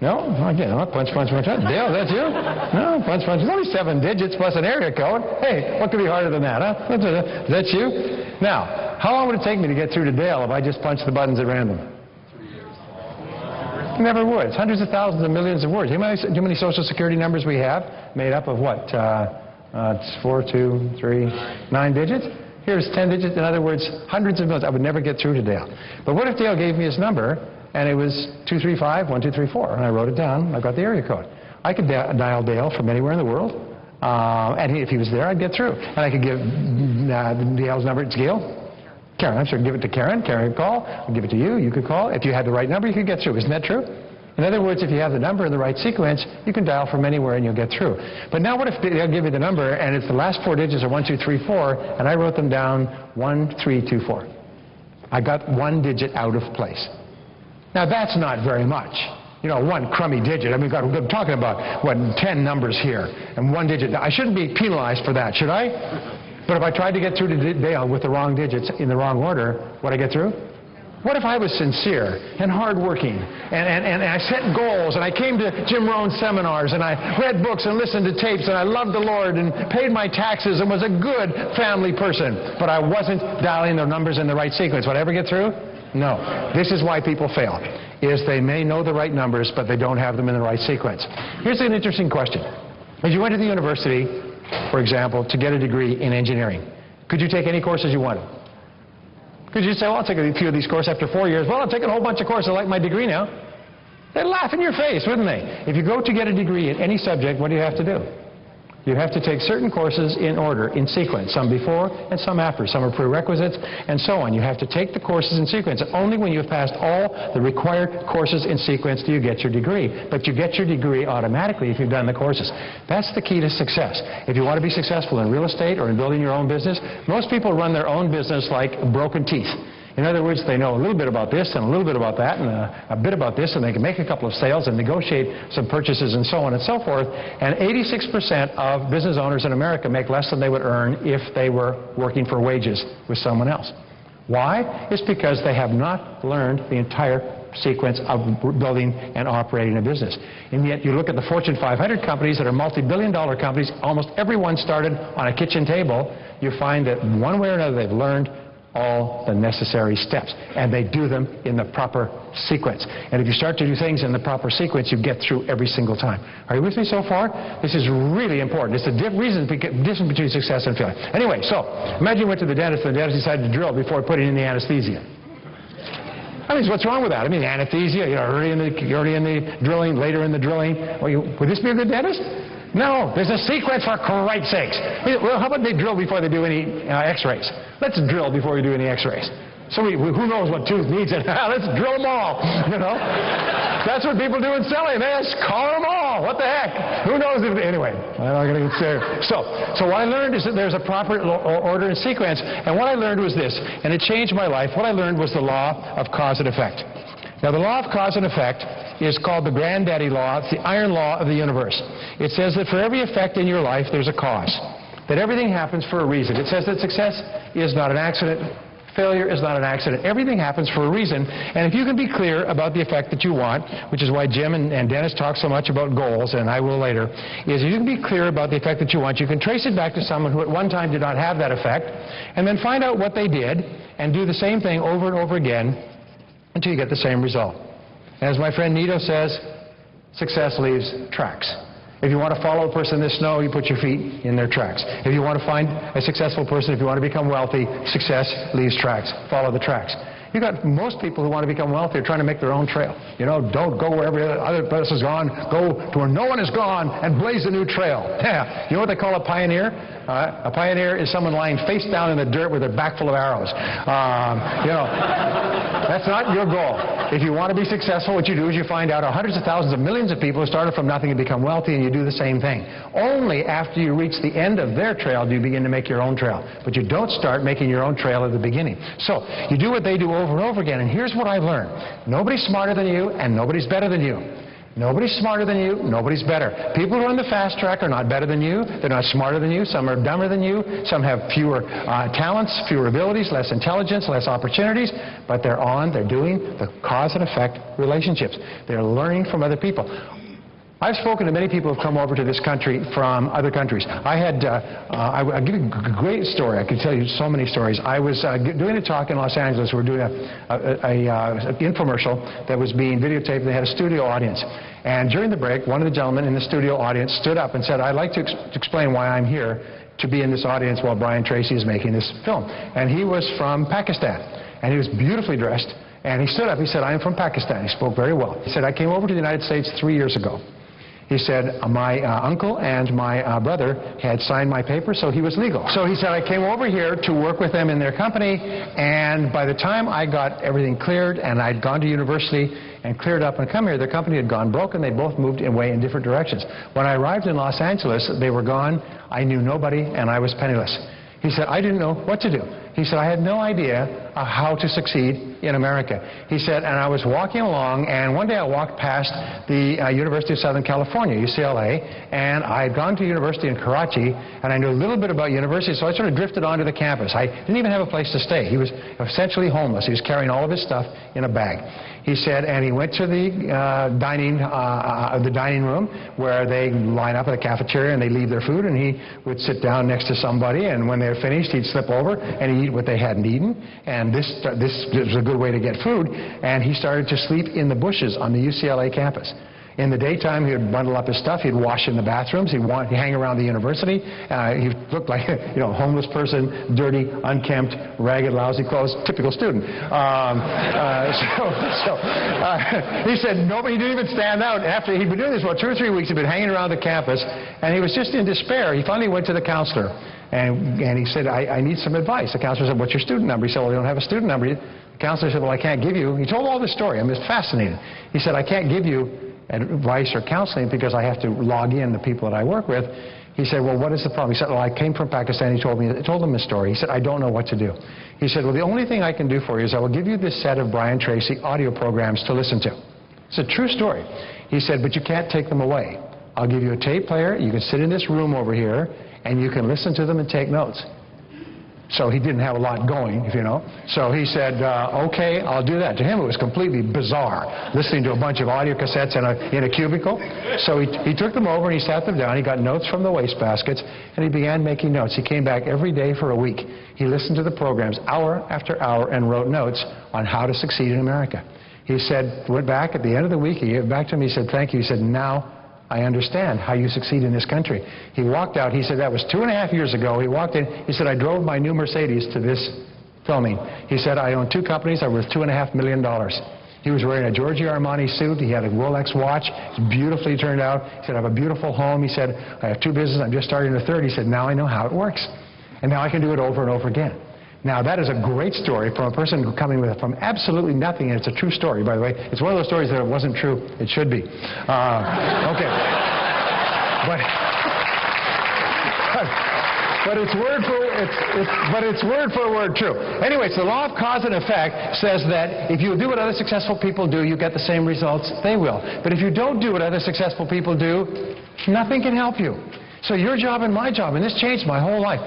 No? Again, punch. Dale, that's you? No, punch. It's only 7 digits plus an area code. Hey, what could be harder than that, huh? That's you? Now, how long would it take me to get through to Dale if I just punched the buttons at random? Never would. It's hundreds of thousands of millions of words. Do you know how many Social Security numbers we have? Made up of what? It's 4, 2, 3, 9 digits? Here's 10 digits. In other words, hundreds of millions. I would never get through to Dale. But what if Dale gave me his number and it was 235 1234 and I wrote it down. I got the area code. I could dial Dale from anywhere in the world. And if he was there, I'd get through. And I could give Dale's number. It's Gail. Karen, I'm sure, give it to Karen. Karen could call. I'll give it to you. You could call. If you had the right number, you could get through. Isn't that true? In other words, if you have the number in the right sequence, you can dial from anywhere and you'll get through. But now what if they'll give you the number and it's the last 4 digits are 1, 2, 3, 4, and I wrote them down 1, 3, 2, 4. I got 1 digit out of place. Now that's not very much. You know, 1 crummy digit. I mean, we're talking about, what, 10 numbers here and 1 digit. Now, I shouldn't be penalized for that, should I? But if I tried to get through to Dale with the wrong digits in the wrong order, would I get through? What if I was sincere and hardworking and I set goals and I came to Jim Rohn's seminars and I read books and listened to tapes and I loved the Lord and paid my taxes and was a good family person, but I wasn't dialing the numbers in the right sequence? Would I ever get through? No. This is why people fail, is they may know the right numbers, but they don't have them in the right sequence. Here's an interesting question. If you went to the university, for example, to get a degree in engineering, could you take any courses you wanted? Could you say, well, I'll take a few of these courses after 4 years. Well, I'll take a whole bunch of courses. I like my degree now. They'd laugh in your face, wouldn't they? If you go to get a degree in any subject, what do you have to do? You have to take certain courses in order, in sequence, some before and some after. Some are prerequisites and so on. You have to take the courses in sequence. Only when you've passed all the required courses in sequence do you get your degree. But you get your degree automatically if you've done the courses. That's the key to success. If you want to be successful in real estate or in building your own business, most people run their own business like broken teeth. In other words, they know a little bit about this and a little bit about that and a bit about this, and they can make a couple of sales and negotiate some purchases and so on and so forth. And 86% of business owners in America make less than they would earn if they were working for wages with someone else. Why? It's because they have not learned the entire sequence of building and operating a business. And yet you look at the Fortune 500 companies that are multi-billion-dollar companies, almost everyone started on a kitchen table. You find that one way or another they've learned all the necessary steps, and they do them in the proper sequence. And if you start to do things in the proper sequence, you get through every single time. Are you with me so far? This is really important. It's the difference between success and failure. Anyway, so imagine you went to the dentist and the dentist decided to drill before putting in the anesthesia. I mean, what's wrong with that? I mean, anesthesia, you know, early in the drilling, later in the drilling. Would this be a good dentist? No, there's a sequence, for Christ's sakes. Well, how about they drill before they do any x-rays? Let's drill before we do any x-rays. So who knows what tooth needs it? Let's drill them all, you know. That's what people do in selling. They just call them all. What the heck? Who knows if... Anyway, I'm not going to get there. So what I learned is that there's a proper order and sequence. And what I learned was this, and it changed my life. What I learned was the law of cause and effect. Now, the law of cause and effect is called the granddaddy law. It's the iron law of the universe. It says that for every effect in your life, there's a cause. That everything happens for a reason. It says that success is not an accident. Failure is not an accident. Everything happens for a reason. And if you can be clear about the effect that you want, which is why Jim and Dennis talk so much about goals, and I will later, is if you can be clear about the effect that you want, you can trace it back to someone who at one time did not have that effect, and then find out what they did, and do the same thing over and over again until you get the same result. And as my friend Nito says, success leaves tracks. If you want to follow a person in the snow, you put your feet in their tracks. If you want to find a successful person, if you want to become wealthy, success leaves tracks. Follow the tracks. You've got most people who want to become wealthy are trying to make their own trail. You know, don't go where every other person's gone. Go to where no one has gone and blaze a new trail. Yeah. You know what they call a pioneer? A pioneer is someone lying face down in the dirt with their back full of arrows. You know, that's not your goal. If you want to be successful, what you do is you find out hundreds of thousands of millions of people who started from nothing and become wealthy, and you do the same thing. Only after you reach the end of their trail do you begin to make your own trail. But you don't start making your own trail at the beginning. So you do what they do over and over again, and here's what I learned. Nobody's smarter than you, and nobody's better than you. Nobody's smarter than you, nobody's better. People who are on the fast track are not better than you, they're not smarter than you, some are dumber than you, some have fewer talents, fewer abilities, less intelligence, less opportunities, but they're doing the cause and effect relationships. They're learning from other people. I've spoken to many people who have come over to this country from other countries. I'll give you a great story. I could tell you so many stories. I was doing a talk in Los Angeles. We were doing an infomercial that was being videotaped. They had a studio audience. And during the break, one of the gentlemen in the studio audience stood up and said, I'd like to explain why I'm here to be in this audience while Brian Tracy is making this film. And he was from Pakistan. And he was beautifully dressed. And he stood up. He said, I am from Pakistan. He spoke very well. He said, I came over to the United States 3 years ago. He said, my uncle and my brother had signed my papers, so he was legal. So he said, I came over here to work with them in their company, and by the time I got everything cleared and I'd gone to university and cleared up and come here, their company had gone broke and they both moved away in different directions. When I arrived in Los Angeles, they were gone, I knew nobody, and I was penniless. He said, I didn't know what to do. He said, I had no idea how to succeed in America. He said, and I was walking along, and one day I walked past the University of Southern California, UCLA, and I had gone to university in Karachi, and I knew a little bit about university, so I sort of drifted onto the campus. I didn't even have a place to stay. He was essentially homeless. He was carrying all of his stuff in a bag. He said, and he went to the dining room where they line up at the cafeteria and they leave their food, and he would sit down next to somebody, and when they were finished, he'd slip over and he'd eat what they hadn't eaten, and this was a good way to get food, and he started to sleep in the bushes on the UCLA campus. In the daytime, he would bundle up his stuff. He'd wash in the bathrooms. He'd hang around the university. He looked like a homeless person, dirty, unkempt, ragged, lousy clothes, typical student. He said nobody didn't even stand out. After he'd been doing this for 2 or 3 weeks, he'd been hanging around the campus, and he was just in despair. He finally went to the counselor, and he said, I need some advice. The counselor said, what's your student number? He said, well, we don't have a student number. The counselor said, well, I can't give you. He told all this story. I'm just fascinated. He said, I can't give you advice or counseling because I have to log in the people that I work with. He said, well, what is the problem? He said, well, I came from Pakistan. He told him his story. He said, I don't know what to do. He said, well, the only thing I can do for you is I will give you this set of Brian Tracy audio programs to listen to. It's a true story. He said, but you can't take them away. I'll give you a tape player. You can sit in this room over here, and you can listen to them and take notes. So he didn't have a lot going, if you know. So he said, okay, I'll do that. To him, it was completely bizarre, listening to a bunch of audio cassettes in a cubicle. So he took them over and he sat them down. He got notes from the wastebaskets, and he began making notes. He came back every day for a week. He listened to the programs hour after hour and wrote notes on how to succeed in America. He said, went back at the end of the week, he gave back to me, he said, thank you. He said, now I understand how you succeed in this country. He walked out. He said that was 2.5 years ago. He walked in. He said, I drove my new Mercedes to this filming. He said, I own 2 companies. I'm worth $2.5 million. He was wearing a Giorgio Armani suit. He had a Rolex watch. It was beautifully turned out. He said, I have a beautiful home. He said, I have 2 businesses. I'm just starting a 3rd. He said, now I know how it works. And now I can do it over and over again. Now, that is a great story from a person coming from absolutely nothing, and it's a true story, by the way. It's one of those stories that it wasn't true. It should be. Okay. But it's word for word true. Anyway, so the law of cause and effect says that if you do what other successful people do, you get the same results they will. But if you don't do what other successful people do, nothing can help you. So your job and my job, and this changed my whole life.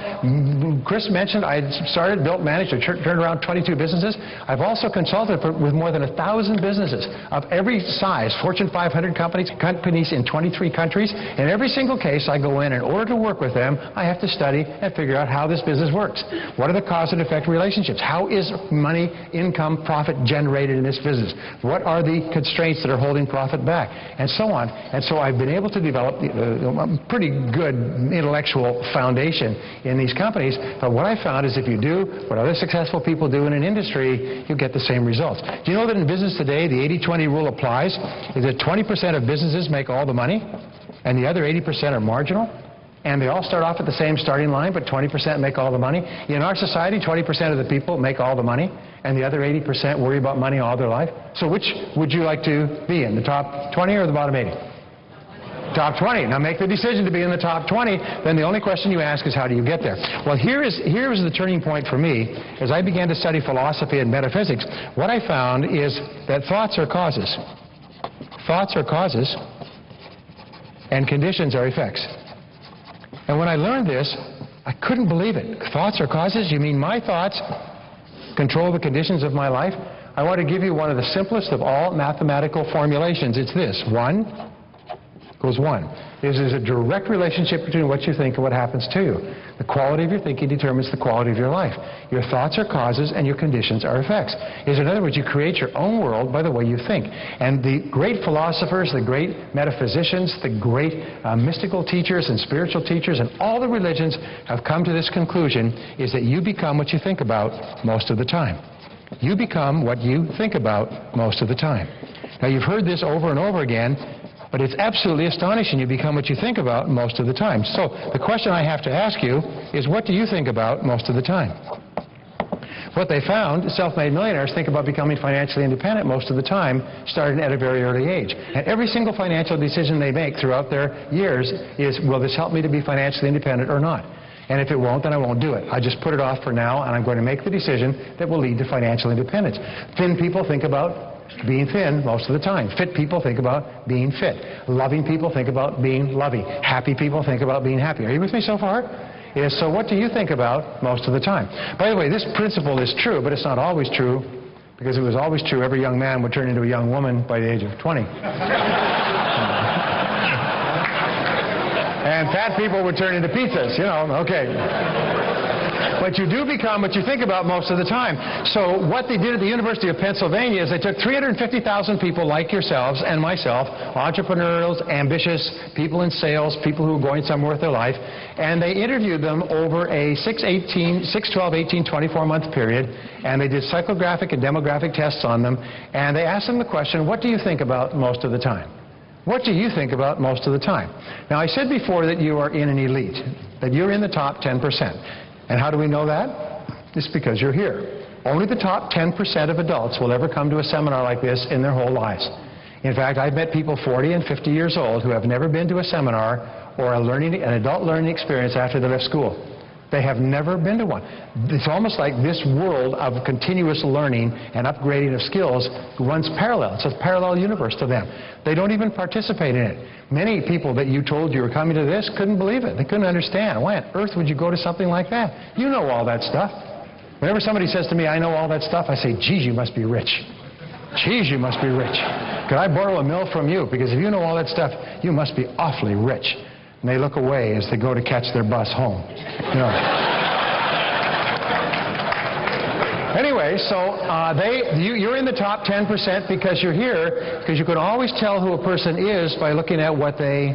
Chris mentioned I had started, built, managed, or turned around 22 businesses. I've also consulted with more than 1,000 businesses of every size, Fortune 500 companies in 23 countries. In every single case, I go in order to work with them, I have to study and figure out how this business works. What are the cause and effect relationships? How is money, income, profit generated in this business? What are the constraints that are holding profit back? And so on. And so I've been able to develop a pretty good intellectual foundation in these companies. But what I found is if you do what other successful people do in an industry, you get the same results. Do you know that in business today, the 80-20 rule applies? Is that 20% of businesses make all the money, and the other 80% are marginal? And they all start off at the same starting line, but 20% make all the money. In our society, 20% of the people make all the money, and the other 80% worry about money all their life. So which would you like to be in, the top 20 or the bottom 80? Top 20. Now make the decision to be in the top 20. Then the only question you ask is, how do you get there? Well, here is the turning point for me. As I began to study philosophy and metaphysics, what I found is that thoughts are causes. Thoughts are causes, and conditions are effects. And when I learned this, I couldn't believe it. Thoughts are causes? You mean my thoughts control the conditions of my life? I want to give you one of the simplest of all mathematical formulations. It's this. 1 equals 1. There's a direct relationship between what you think and what happens to you. The quality of your thinking determines the quality of your life. Your thoughts are causes and your conditions are effects. In other words, you create your own world by the way you think. And the great philosophers, the great metaphysicians, the great mystical teachers and spiritual teachers and all the religions have come to this conclusion, is that you become what you think about most of the time. You become what you think about most of the time. Now, you've heard this over and over again, but it's absolutely astonishing. You become what you think about most of the time. So the question I have to ask you is, what do you think about most of the time? What they found, self-made millionaires think about becoming financially independent most of the time, starting at a very early age. And every single financial decision they make throughout their years is, will this help me to be financially independent or not? And if it won't, then I won't do it. I just put it off for now, and I'm going to make the decision that will lead to financial independence. Thin people think about being thin most of the time. Fit people think about being fit. Loving people think about being loving. Happy people think about being happy. Are you with me so far? Yes, so what do you think about most of the time? By the way, this principle is true, but it's not always true, because if it was always true, every young man would turn into a young woman by the age of 20. And fat people would turn into pizzas, you know, okay. But you do become what you think about most of the time. So what they did at the University of Pennsylvania is they took 350,000 people like yourselves and myself, entrepreneurs, ambitious, people in sales, people who are going somewhere with their life, and they interviewed them over a 6, 12, 18, 24-month period, and they did psychographic and demographic tests on them, and they asked them the question, what do you think about most of the time? What do you think about most of the time? Now, I said before that you are in an elite, that you're in the top 10%. And how do we know that? It's because you're here. Only the top 10% of adults will ever come to a seminar like this in their whole lives. In fact, I've met people 40 and 50 years old who have never been to a seminar or an adult learning experience after they left school. They have never been to one. It's almost like this world of continuous learning and upgrading of skills runs parallel. It's a parallel universe to them. They don't even participate in it. Many people that you told you were coming to this couldn't believe it. They couldn't understand. Why on earth would you go to something like that? You know all that stuff. Whenever somebody says to me, I know all that stuff, I say, geez, you must be rich. Geez, you must be rich. Could I borrow a mill from you? Because if you know all that stuff, you must be awfully rich. And they look away as they go to catch their bus home. You know. Anyway, so you're in the top 10% because you're here, because you can always tell who a person is by looking at what they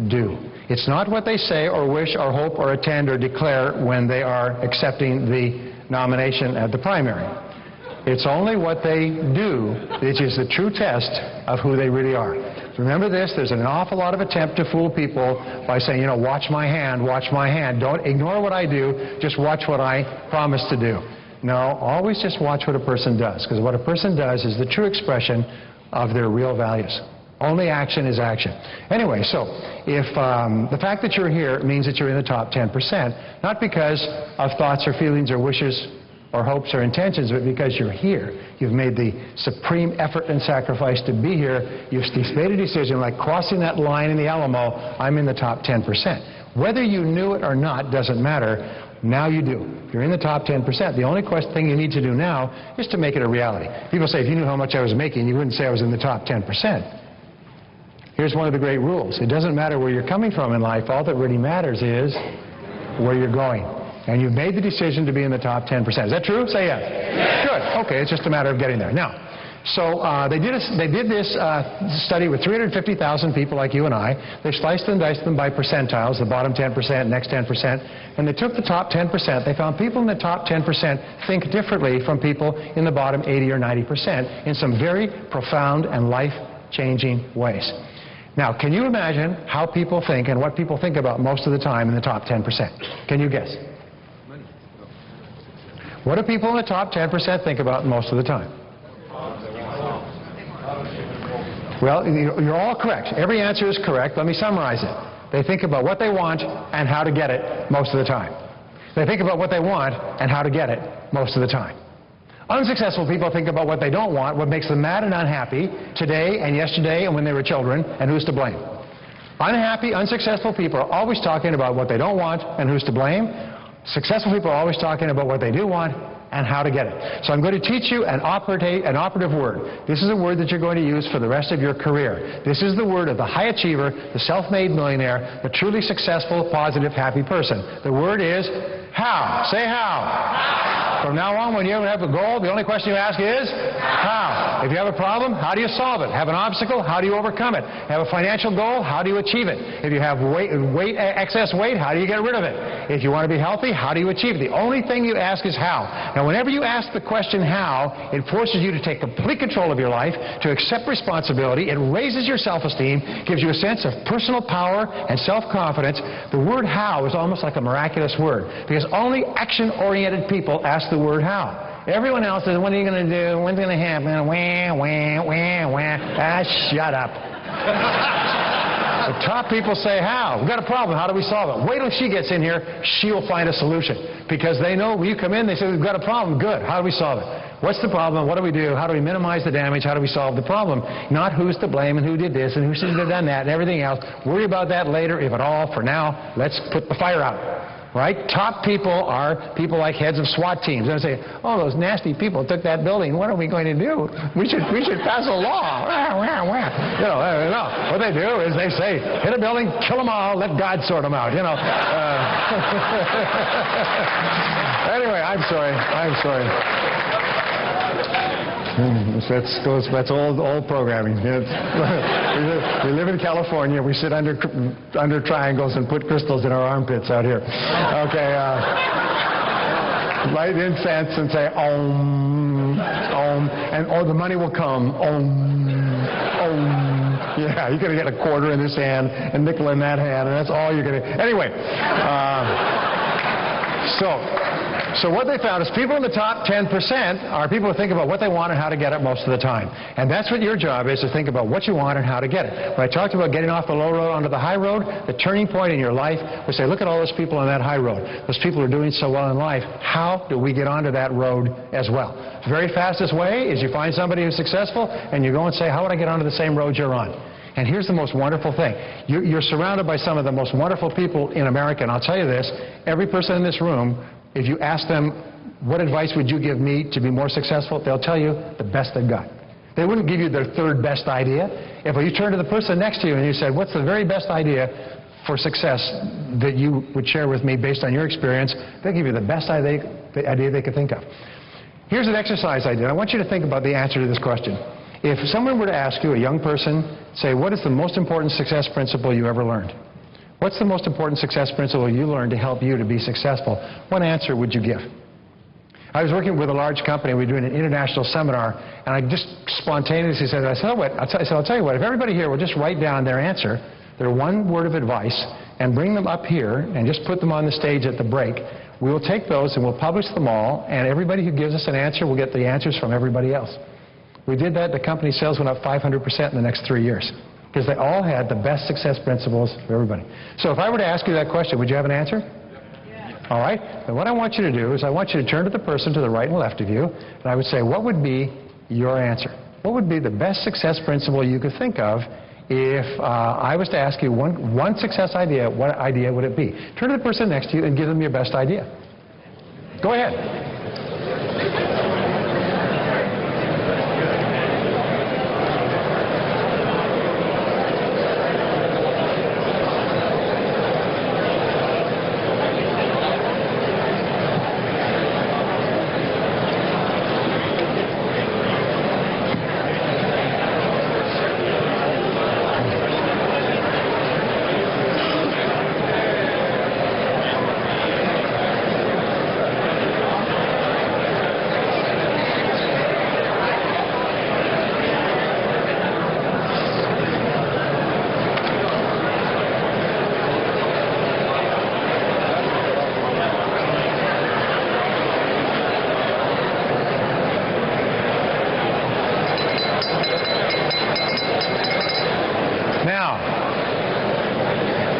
do. It's not what they say or wish or hope or attend or declare when they are accepting the nomination at the primary. It's only what they do which is the true test of who they really are. Remember this, there's an awful lot of attempt to fool people by saying, you know, watch my hand, watch my hand. Don't ignore what I do, just watch what I promise to do. No, always just watch what a person does, because what a person does is the true expression of their real values. Only action is action. Anyway, so if the fact that you're here means that you're in the top 10%, not because of thoughts or feelings or wishes or hopes or intentions, but because you're here. You've made the supreme effort and sacrifice to be here. You've made a decision, like crossing that line in the Alamo, I'm in the top 10%. Whether you knew it or not doesn't matter. Now you do. You're in the top 10%. The only thing you need to do now is to make it a reality. People say, if you knew how much I was making, you wouldn't say I was in the top 10%. Here's one of the great rules. It doesn't matter where you're coming from in life. All that really matters is where you're going. And you've made the decision to be in the top 10%. Is that true? Say yes. Yes. Good. Okay, it's just a matter of getting there. Now, so they did this study with 350,000 people like you and I. They sliced and diced them by percentiles, the bottom 10%, next 10%, and they took the top 10%. They found people in the top 10% think differently from people in the bottom 80 or 90% in some very profound and life-changing ways. Now, can you imagine how people think and what people think about most of the time in the top 10%? Can you guess? What do people in the top 10% think about most of the time? Well, you're all correct. Every answer is correct. Let me summarize it. They think about what they want and how to get it most of the time. They think about what they want and how to get it most of the time. Unsuccessful people think about what they don't want, what makes them mad and unhappy today and yesterday and when they were children, and who's to blame. Unhappy, unsuccessful people are always talking about what they don't want and who's to blame. Successful people are always talking about what they do want and how to get it. So I'm going to teach you an operative word. This is a word that you're going to use for the rest of your career. This is the word of the high achiever, the self-made millionaire, the truly successful, positive, happy person. The word is how. Say how. From now on, when you have a goal, the only question you ask is how. If you have a problem, how do you solve it? Have an obstacle, how do you overcome it? Have a financial goal, how do you achieve it? If you have excess weight, how do you get rid of it? If you want to be healthy, how do you achieve it? The only thing you ask is how. Now, whenever you ask the question how, it forces you to take complete control of your life, to accept responsibility. It raises your self-esteem, gives you a sense of personal power and self-confidence. The word how is almost like a miraculous word, because only action-oriented people ask the word how. Everyone else says, what are you going to do? When's it going to happen? Wah, wah, wah, wah. Ah, shut up. The top people say how. We've got a problem. How do we solve it? Wait till she gets in here. She'll find a solution. Because they know when you come in, they say, we've got a problem. Good. How do we solve it? What's the problem? What do we do? How do we minimize the damage? How do we solve the problem? Not who's to blame and who did this and who should have done that and everything else. Worry about that later, if at all. For now, let's put the fire out. Right? Top people are people like heads of SWAT teams. They say, oh, those nasty people took that building. What are we going to do? We should pass a law. You know, no. What they do is they say, hit a building, kill them all, let God sort them out. You know. Anyway, I'm sorry. That's old programming. We live in California. We sit under triangles and put crystals in our armpits out here. Okay. Light incense and say Om, Om, and the money will come. Om, Om. Yeah, you're going to get a quarter in this hand, a nickel in that hand, and that's all you're going to. Anyway, So what they found is people in the top 10% are people who think about what they want and how to get it most of the time. And that's what your job is, to think about what you want and how to get it. When I talked about getting off the low road onto the high road, the turning point in your life, we say, look at all those people on that high road. Those people are doing so well in life. How do we get onto that road as well? The very fastest way is you find somebody who's successful and you go and say, how would I get onto the same road you're on? And here's the most wonderful thing. You're surrounded by some of the most wonderful people in America. And I'll tell you this, every person in this room, if you ask them, what advice would you give me to be more successful? They'll tell you the best they've got. They wouldn't give you their third best idea. If you turn to the person next to you and you said, what's the very best idea for success that you would share with me based on your experience, they'll give you the best idea they could think of. Here's an exercise I did. I want you to think about the answer to this question. If someone were to ask you, a young person, say, what is the most important success principle you ever learned? What's the most important success principle you learned to help you to be successful? What answer would you give? I was working with a large company. We were doing an international seminar, and I just spontaneously said, I'll tell you what, if everybody here will just write down their answer, their one word of advice, and bring them up here and just put them on the stage at the break, we will take those and we'll publish them all, and everybody who gives us an answer will get the answers from everybody else. We did that. The company's sales went up 500% in the next 3 years because they all had the best success principles for everybody. So if I were to ask you that question, would you have an answer? Yeah. All right. And what I want you to do is I want you to turn to the person to the right and left of you, and I would say, what would be your answer? What would be the best success principle you could think of if I was to ask you one success idea? What idea would it be? Turn to the person next to you and give them your best idea. Go ahead.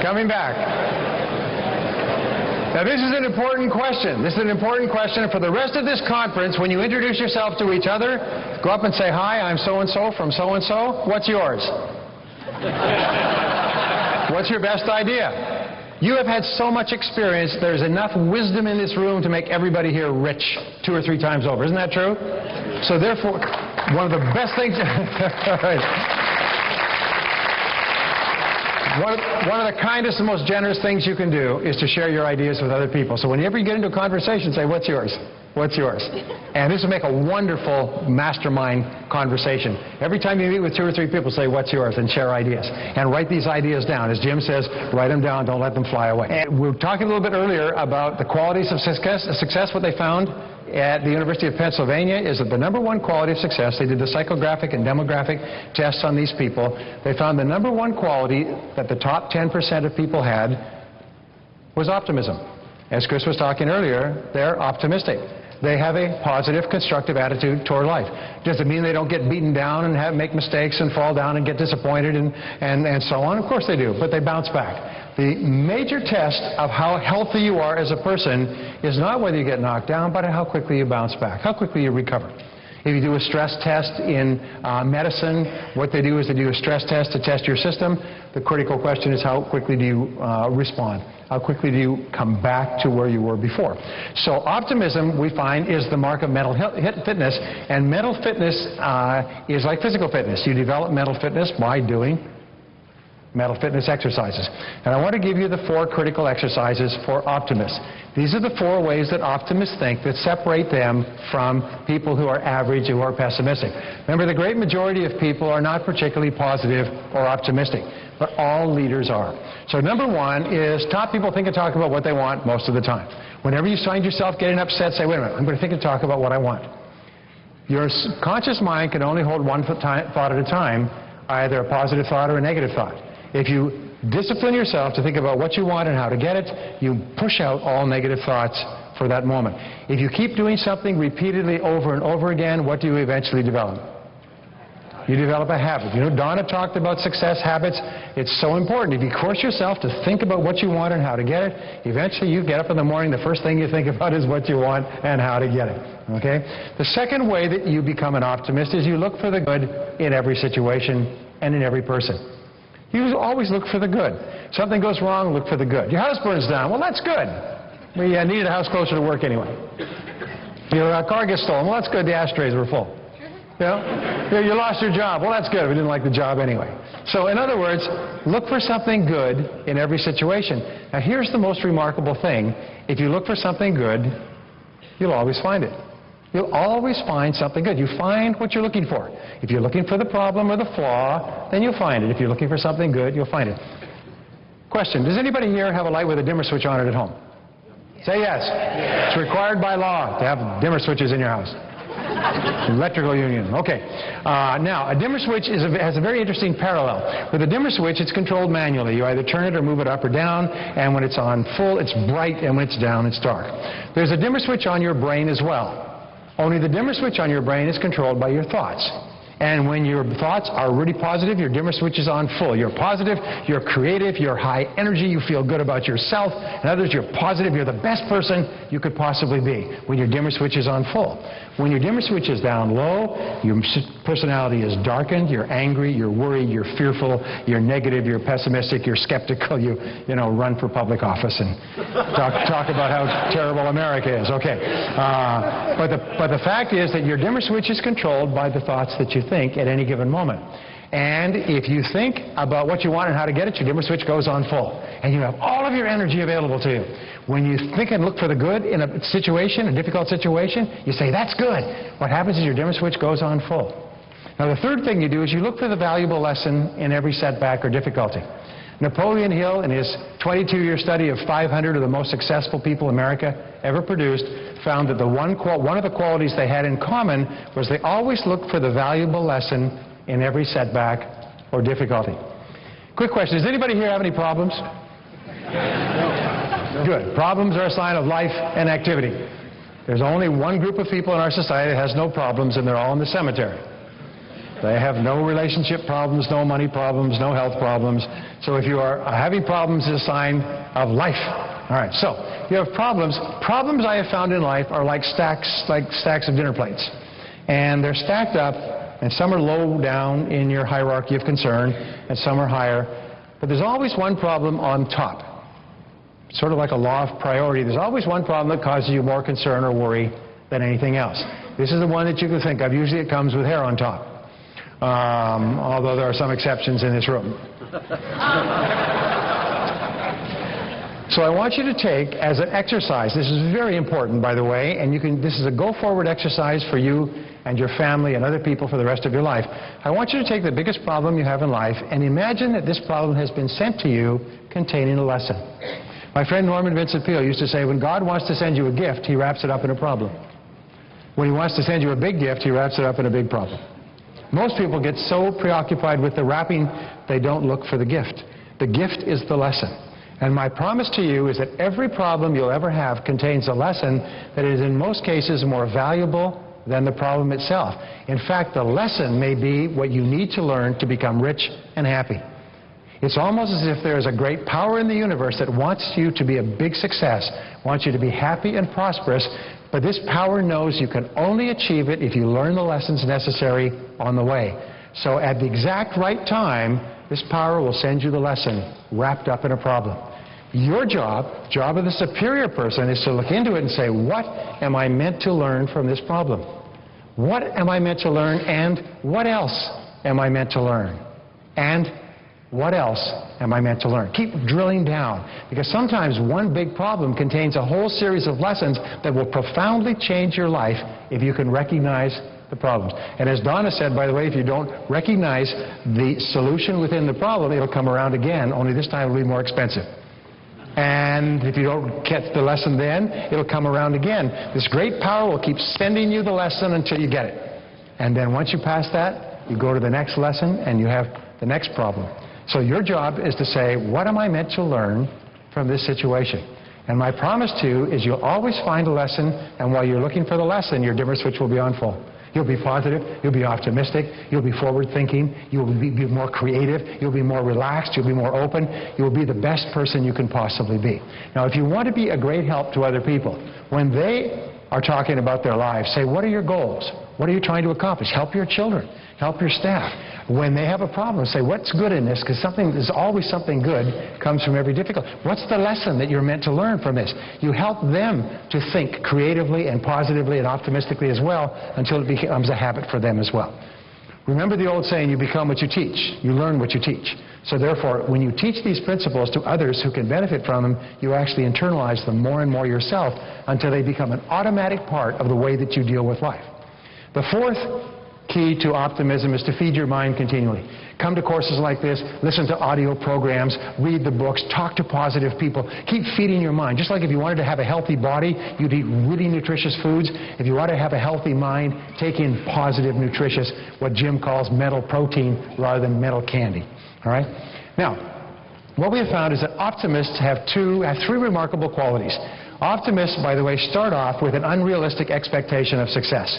Coming back. Now this is an important question. This is an important question. And for the rest of this conference, when you introduce yourself to each other, go up and say, hi, I'm so-and-so from so-and-so. What's yours? What's your best idea? You have had so much experience, there's enough wisdom in this room to make everybody here rich 2 or 3 times over. Isn't that true? So therefore, one of the best things... One of the kindest and most generous things you can do is to share your ideas with other people. So whenever you get into a conversation, say, what's yours? What's yours? And this will make a wonderful mastermind conversation. Every time you meet with 2 or 3 people, say, what's yours? And share ideas. And write these ideas down. As Jim says, write them down. Don't let them fly away. And we were talking a little bit earlier about the qualities of success. What they found at the University of Pennsylvania is that the #1 quality of success, they did the psychographic and demographic tests on these people. They found the #1 quality that the top 10% of people had was optimism. As Chris was talking earlier, they're optimistic. They have a positive, constructive attitude toward life. Does it mean they don't get beaten down and make mistakes and fall down and get disappointed and so on? Of course they do, but they bounce back. The major test of how healthy you are as a person is not whether you get knocked down, but how quickly you bounce back, how quickly you recover. If you do a stress test in medicine, what they do is they do a stress test to test your system. The critical question is how quickly do you respond? How quickly do you come back to where you were before? So optimism, we find, is the mark of mental fitness. And mental fitness is like physical fitness. You develop mental fitness by doing mental fitness exercises. And I want to give you the 4 critical exercises for optimists. These are the 4 ways that optimists think that separate them from people who are average, who are pessimistic. Remember, the great majority of people are not particularly positive or optimistic, but all leaders are. So #1 is top people think and talk about what they want most of the time. Whenever you find yourself getting upset, say, wait a minute, I'm going to think and talk about what I want. Your conscious mind can only hold one thought at a time, either a positive thought or a negative thought. If you discipline yourself to think about what you want and how to get it, you push out all negative thoughts for that moment. If you keep doing something repeatedly over and over again, what do you eventually develop? You develop a habit. You know, Donna talked about success habits. It's so important. If you force yourself to think about what you want and how to get it, eventually you get up in the morning, the first thing you think about is what you want and how to get it. Okay? The second way that you become an optimist is you look for the good in every situation and in every person. You always look for the good. Something goes wrong, look for the good. Your house burns down. Well, that's good. We needed a house closer to work anyway. Your car gets stolen. Well, that's good. The ashtrays were full. You know? You lost your job. Well, that's good. We didn't like the job anyway. So, in other words, look for something good in every situation. Now, here's the most remarkable thing. If you look for something good, you'll always find it. You'll always find something good. You find what you're looking for. If you're looking for the problem or the flaw, then you'll find it. If you're looking for something good, you'll find it. Question, does anybody here have a light with a dimmer switch on it at home? Say yes. It's required by law to have dimmer switches in your house. Electrical union. Okay. Now, a dimmer switch has a very interesting parallel. With a dimmer switch, it's controlled manually. You either turn it or move it up or down, and when it's on full, it's bright, and when it's down, it's dark. There's a dimmer switch on your brain as well. Only the dimmer switch on your brain is controlled by your thoughts. And when your thoughts are really positive, your dimmer switch is on full. You're positive, you're creative, you're high energy, you feel good about yourself. In others, you're positive, you're the best person you could possibly be when your dimmer switch is on full. When your dimmer switch is down low, your personality is darkened, you're angry, you're worried, you're fearful, you're negative, you're pessimistic, you're skeptical, you run for public office and talk about how terrible America is. Okay. But the fact is that your dimmer switch is controlled by the thoughts that you think at any given moment. And if you think about what you want and how to get it, your dimmer switch goes on full. And you have all of your energy available to you. When you think and look for the good in a situation, a difficult situation, you say, that's good. What happens is your dimmer switch goes on full. Now, the third thing you do is you look for the valuable lesson in every setback or difficulty. Napoleon Hill, in his 22-year study of 500 of the most successful people America ever produced, found that one of the qualities they had in common was they always looked for the valuable lesson in every setback or difficulty. Quick question, does anybody here have any problems? Good. Problems are a sign of life and activity. There's only one group of people in our society that has no problems, and they're all in the cemetery. They have no relationship problems, no money problems, no health problems. So if you are having problems, it's a sign of life. All right, so you have problems. Problems I have found in life are like stacks of dinner plates. And they're stacked up, and some are low down in your hierarchy of concern, and some are higher. But there's always one problem on top. Sort of like a law of priority. There's always one problem that causes you more concern or worry than anything else. This is the one that you can think of. Usually it comes with hair on top. Although there are some exceptions in this room. So I want you to take as an exercise, this is very important, by the way, and this is a go-forward exercise for you and your family and other people for the rest of your life. I want you to take the biggest problem you have in life and imagine that this problem has been sent to you containing a lesson. My friend Norman Vincent Peale used to say, when God wants to send you a gift, he wraps it up in a problem. When he wants to send you a big gift, he wraps it up in a big problem. Most people get so preoccupied with the wrapping, they don't look for the gift. The gift is the lesson. And my promise to you is that every problem you'll ever have contains a lesson that is in most cases more valuable than the problem itself. In fact, the lesson may be what you need to learn to become rich and happy. It's almost as if there is a great power in the universe that wants you to be a big success, wants you to be happy and prosperous, but this power knows you can only achieve it if you learn the lessons necessary on the way. So at the exact right time, this power will send you the lesson wrapped up in a problem. Your job of the superior person, is to look into it and say, what am I meant to learn from this problem? What am I meant to learn, and what else am I meant to learn? And what else am I meant to learn? Keep drilling down, because sometimes one big problem contains a whole series of lessons that will profoundly change your life if you can recognize the problems. And as Donna said, by the way, if you don't recognize the solution within the problem, it'll come around again, only this time it'll be more expensive. And if you don't get the lesson then, it'll come around again. This great power will keep sending you the lesson until you get it. And then once you pass that, you go to the next lesson and you have the next problem. So your job is to say, what am I meant to learn from this situation? And my promise to you is you'll always find a lesson, and while you're looking for the lesson, your dimmer switch will be on full. You'll be positive, you'll be optimistic, you'll be forward-thinking, you'll be more creative, you'll be more relaxed, you'll be more open, you'll be the best person you can possibly be. Now, if you want to be a great help to other people, when they are talking about their lives, say, what are your goals? What are you trying to accomplish? Help your children, help your staff. When they have a problem, say, what's good in this? Because there's always something good comes from every difficulty. What's the lesson that you're meant to learn from this? You help them to think creatively and positively and optimistically as well until it becomes a habit for them as well. Remember the old saying, you become what you teach. You learn what you teach. So therefore, when you teach these principles to others who can benefit from them, you actually internalize them more and more yourself until they become an automatic part of the way that you deal with life. The fourth key to optimism is to feed your mind continually. Come to courses like this, listen to audio programs, read the books, talk to positive people. Keep feeding your mind. Just like if you wanted to have a healthy body, you'd eat really nutritious foods. If you want to have a healthy mind, take in positive, nutritious, what Jim calls mental protein rather than mental candy. All right? Now, what we have found is that optimists have three remarkable qualities. Optimists, by the way, start off with an unrealistic expectation of success.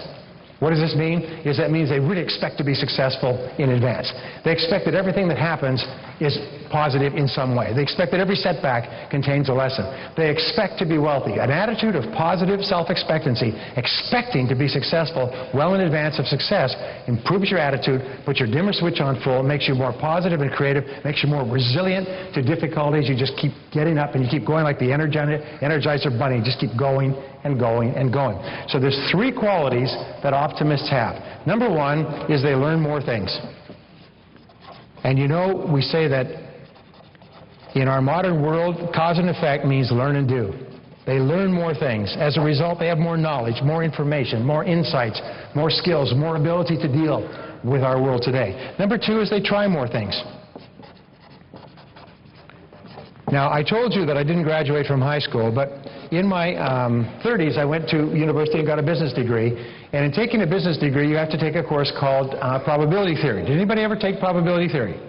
What does this mean? That means they really expect to be successful in advance. They expect that everything that happens is positive in some way. They expect that every setback contains a lesson. They expect to be wealthy. An attitude of positive self-expectancy, expecting to be successful well in advance of success, improves your attitude, puts your dimmer switch on full, makes you more positive and creative, makes you more resilient to difficulties. You just keep getting up and you keep going like the Energizer Bunny. You just keep going and going and going. So there's three qualities that optimists have. Number one is they learn more things. And you know, we say that in our modern world, cause and effect means learn and do. They learn more things. As a result, they have more knowledge, more information, more insights, more skills, more ability to deal with our world today. Number two is they try more things. Now, I told you that I didn't graduate from high school, but in my 30s, I went to university and got a business degree. And in taking a business degree, you have to take a course called probability theory. Did anybody ever take probability theory?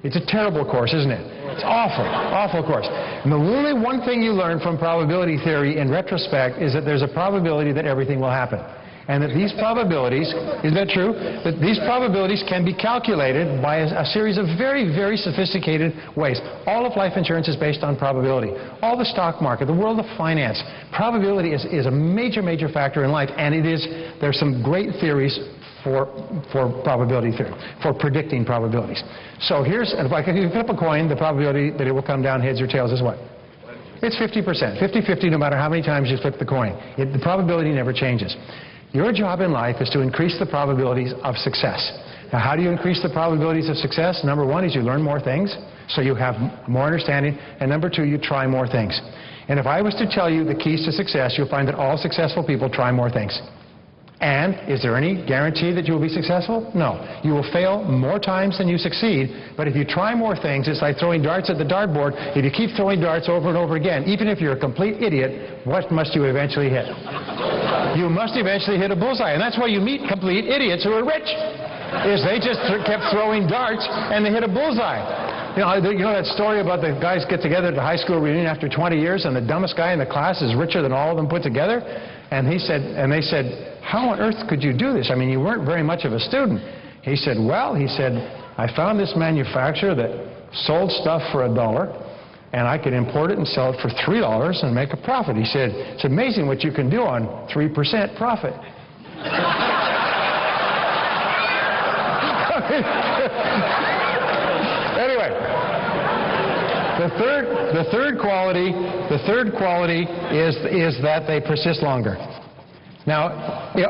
It's a terrible course, isn't it? It's awful, awful course. And the only one thing you learn from probability theory in retrospect is that there's a probability that everything will happen. And that these probabilities, is that true? That these probabilities can be calculated by a series of very, very sophisticated ways. All of life insurance is based on probability. All the stock market, the world of finance, probability is a major, major factor in life. And there's some great theories for probability theory, for predicting probabilities. So here's, if you flip a coin, the probability that it will come down heads or tails is what? It's 50%. 50-50 no matter how many times you flip the coin. The probability never changes. Your job in life is to increase the probabilities of success. Now, how do you increase the probabilities of success? Number one is you learn more things, so you have more understanding. And number two, you try more things. And if I was to tell you the keys to success, you'll find that all successful people try more things. And is there any guarantee that you will be successful? No. You will fail more times than you succeed, but if you try more things, it's like throwing darts at the dartboard. If you keep throwing darts over and over again, even if you're a complete idiot, what must you eventually hit? You must eventually hit a bullseye, and that's why you meet complete idiots who are rich, is they just kept throwing darts and they hit a bullseye. You know that story about the guys get together at the high school reunion after 20 years and the dumbest guy in the class is richer than all of them put together? And they said, how on earth could you do this? I mean, you weren't very much of a student. He said, well, I found this manufacturer that sold stuff for $1, and I could import it and sell it for $3 and make a profit. He said, it's amazing what you can do on 3% profit. Anyway, the third quality is that they persist longer. Now,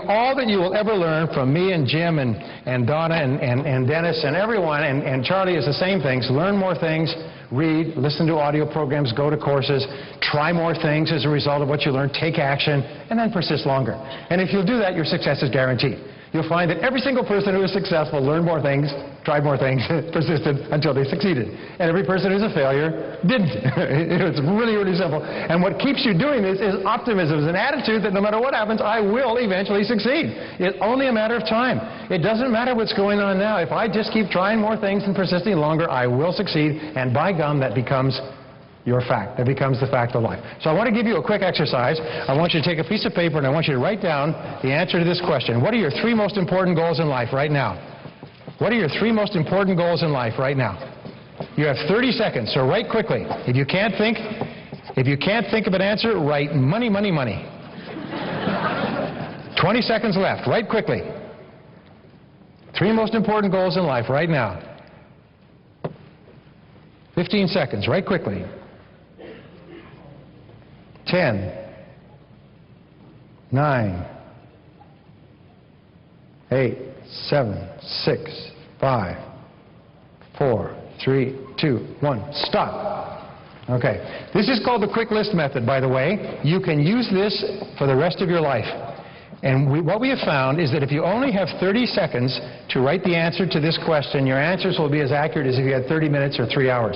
all that you will ever learn from me and Jim and Donna and Dennis and everyone and Charlie is the same things. Learn more things, read, listen to audio programs, go to courses, try more things as a result of what you learn, take action, and then persist longer. And if you'll do that, your success is guaranteed. You'll find that every single person who is successful learned more things, tried more things, persisted until they succeeded. And every person who's a failure didn't. It's really, really simple. And what keeps you doing this is optimism. It's an attitude that no matter what happens, I will eventually succeed. It's only a matter of time. It doesn't matter what's going on now. If I just keep trying more things and persisting longer, I will succeed. And by gum, that becomes your fact. That becomes the fact of life. So I want to give you a quick exercise. I want you to take a piece of paper and I want you to write down the answer to this question. What are your 3 most important goals in life right now? What are your 3 most important goals in life right now? You have 30 seconds, so write quickly. If you can't think of an answer, write money, money, money. 20 seconds left. Write quickly. 3 most important goals in life right now. 15 seconds. Write quickly. 10, 9, 8, 7, 6, 5, 4, 3, 2, 1. Stop. Okay. This is called the quick list method, by the way. You can use this for the rest of your life. And what we have found is that if you only have 30 seconds to write the answer to this question, your answers will be as accurate as if you had 30 minutes or 3 hours.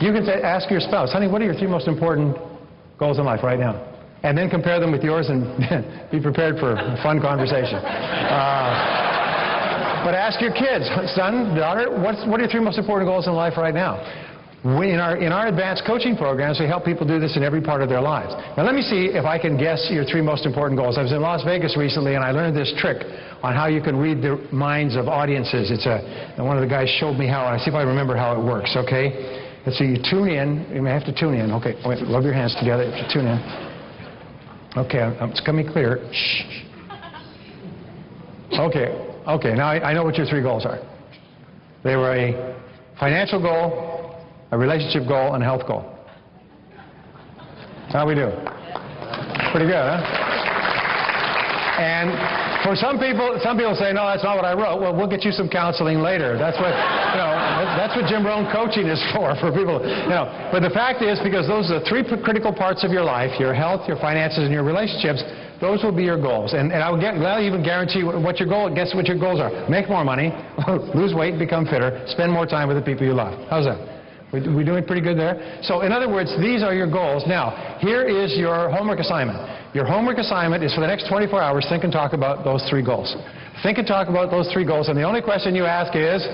You can ask your spouse, honey, what are your 3 most important goals in life right now? And then compare them with yours and be prepared for a fun conversation. But ask your kids, son, daughter, what are your 3 most important goals in life right now? In our advanced coaching programs, we help people do this in every part of their lives. Now let me see if I can guess your 3 most important goals. I was in Las Vegas recently and I learned this trick on how you can read the minds of audiences. And one of the guys showed me how, and I see if I remember how it works, okay? Let's see, you tune in. You may have to tune in. Okay, wait, rub your hands together to tune in. Okay, it's coming clear. Shh. Okay, now I know what your 3 goals are. They were a financial goal, a relationship goal, and a health goal. How we do? Pretty good, huh? And for some people say, no, that's not what I wrote. Well, we'll get you some counseling later. That's what, that's what Jim Rohn coaching is for people, But the fact is, because those are the 3 critical parts of your life, your health, your finances, and your relationships, those will be your goals. And I'll even guarantee what your goal, guess what your goals are. Make more money, lose weight, become fitter, spend more time with the people you love. How's that? We're doing pretty good there? So in other words, these are your goals. Now, here is your homework assignment. Your homework assignment is for the next 24 hours, think and talk about those 3 goals. Think and talk about those 3 goals, and the only question you ask is,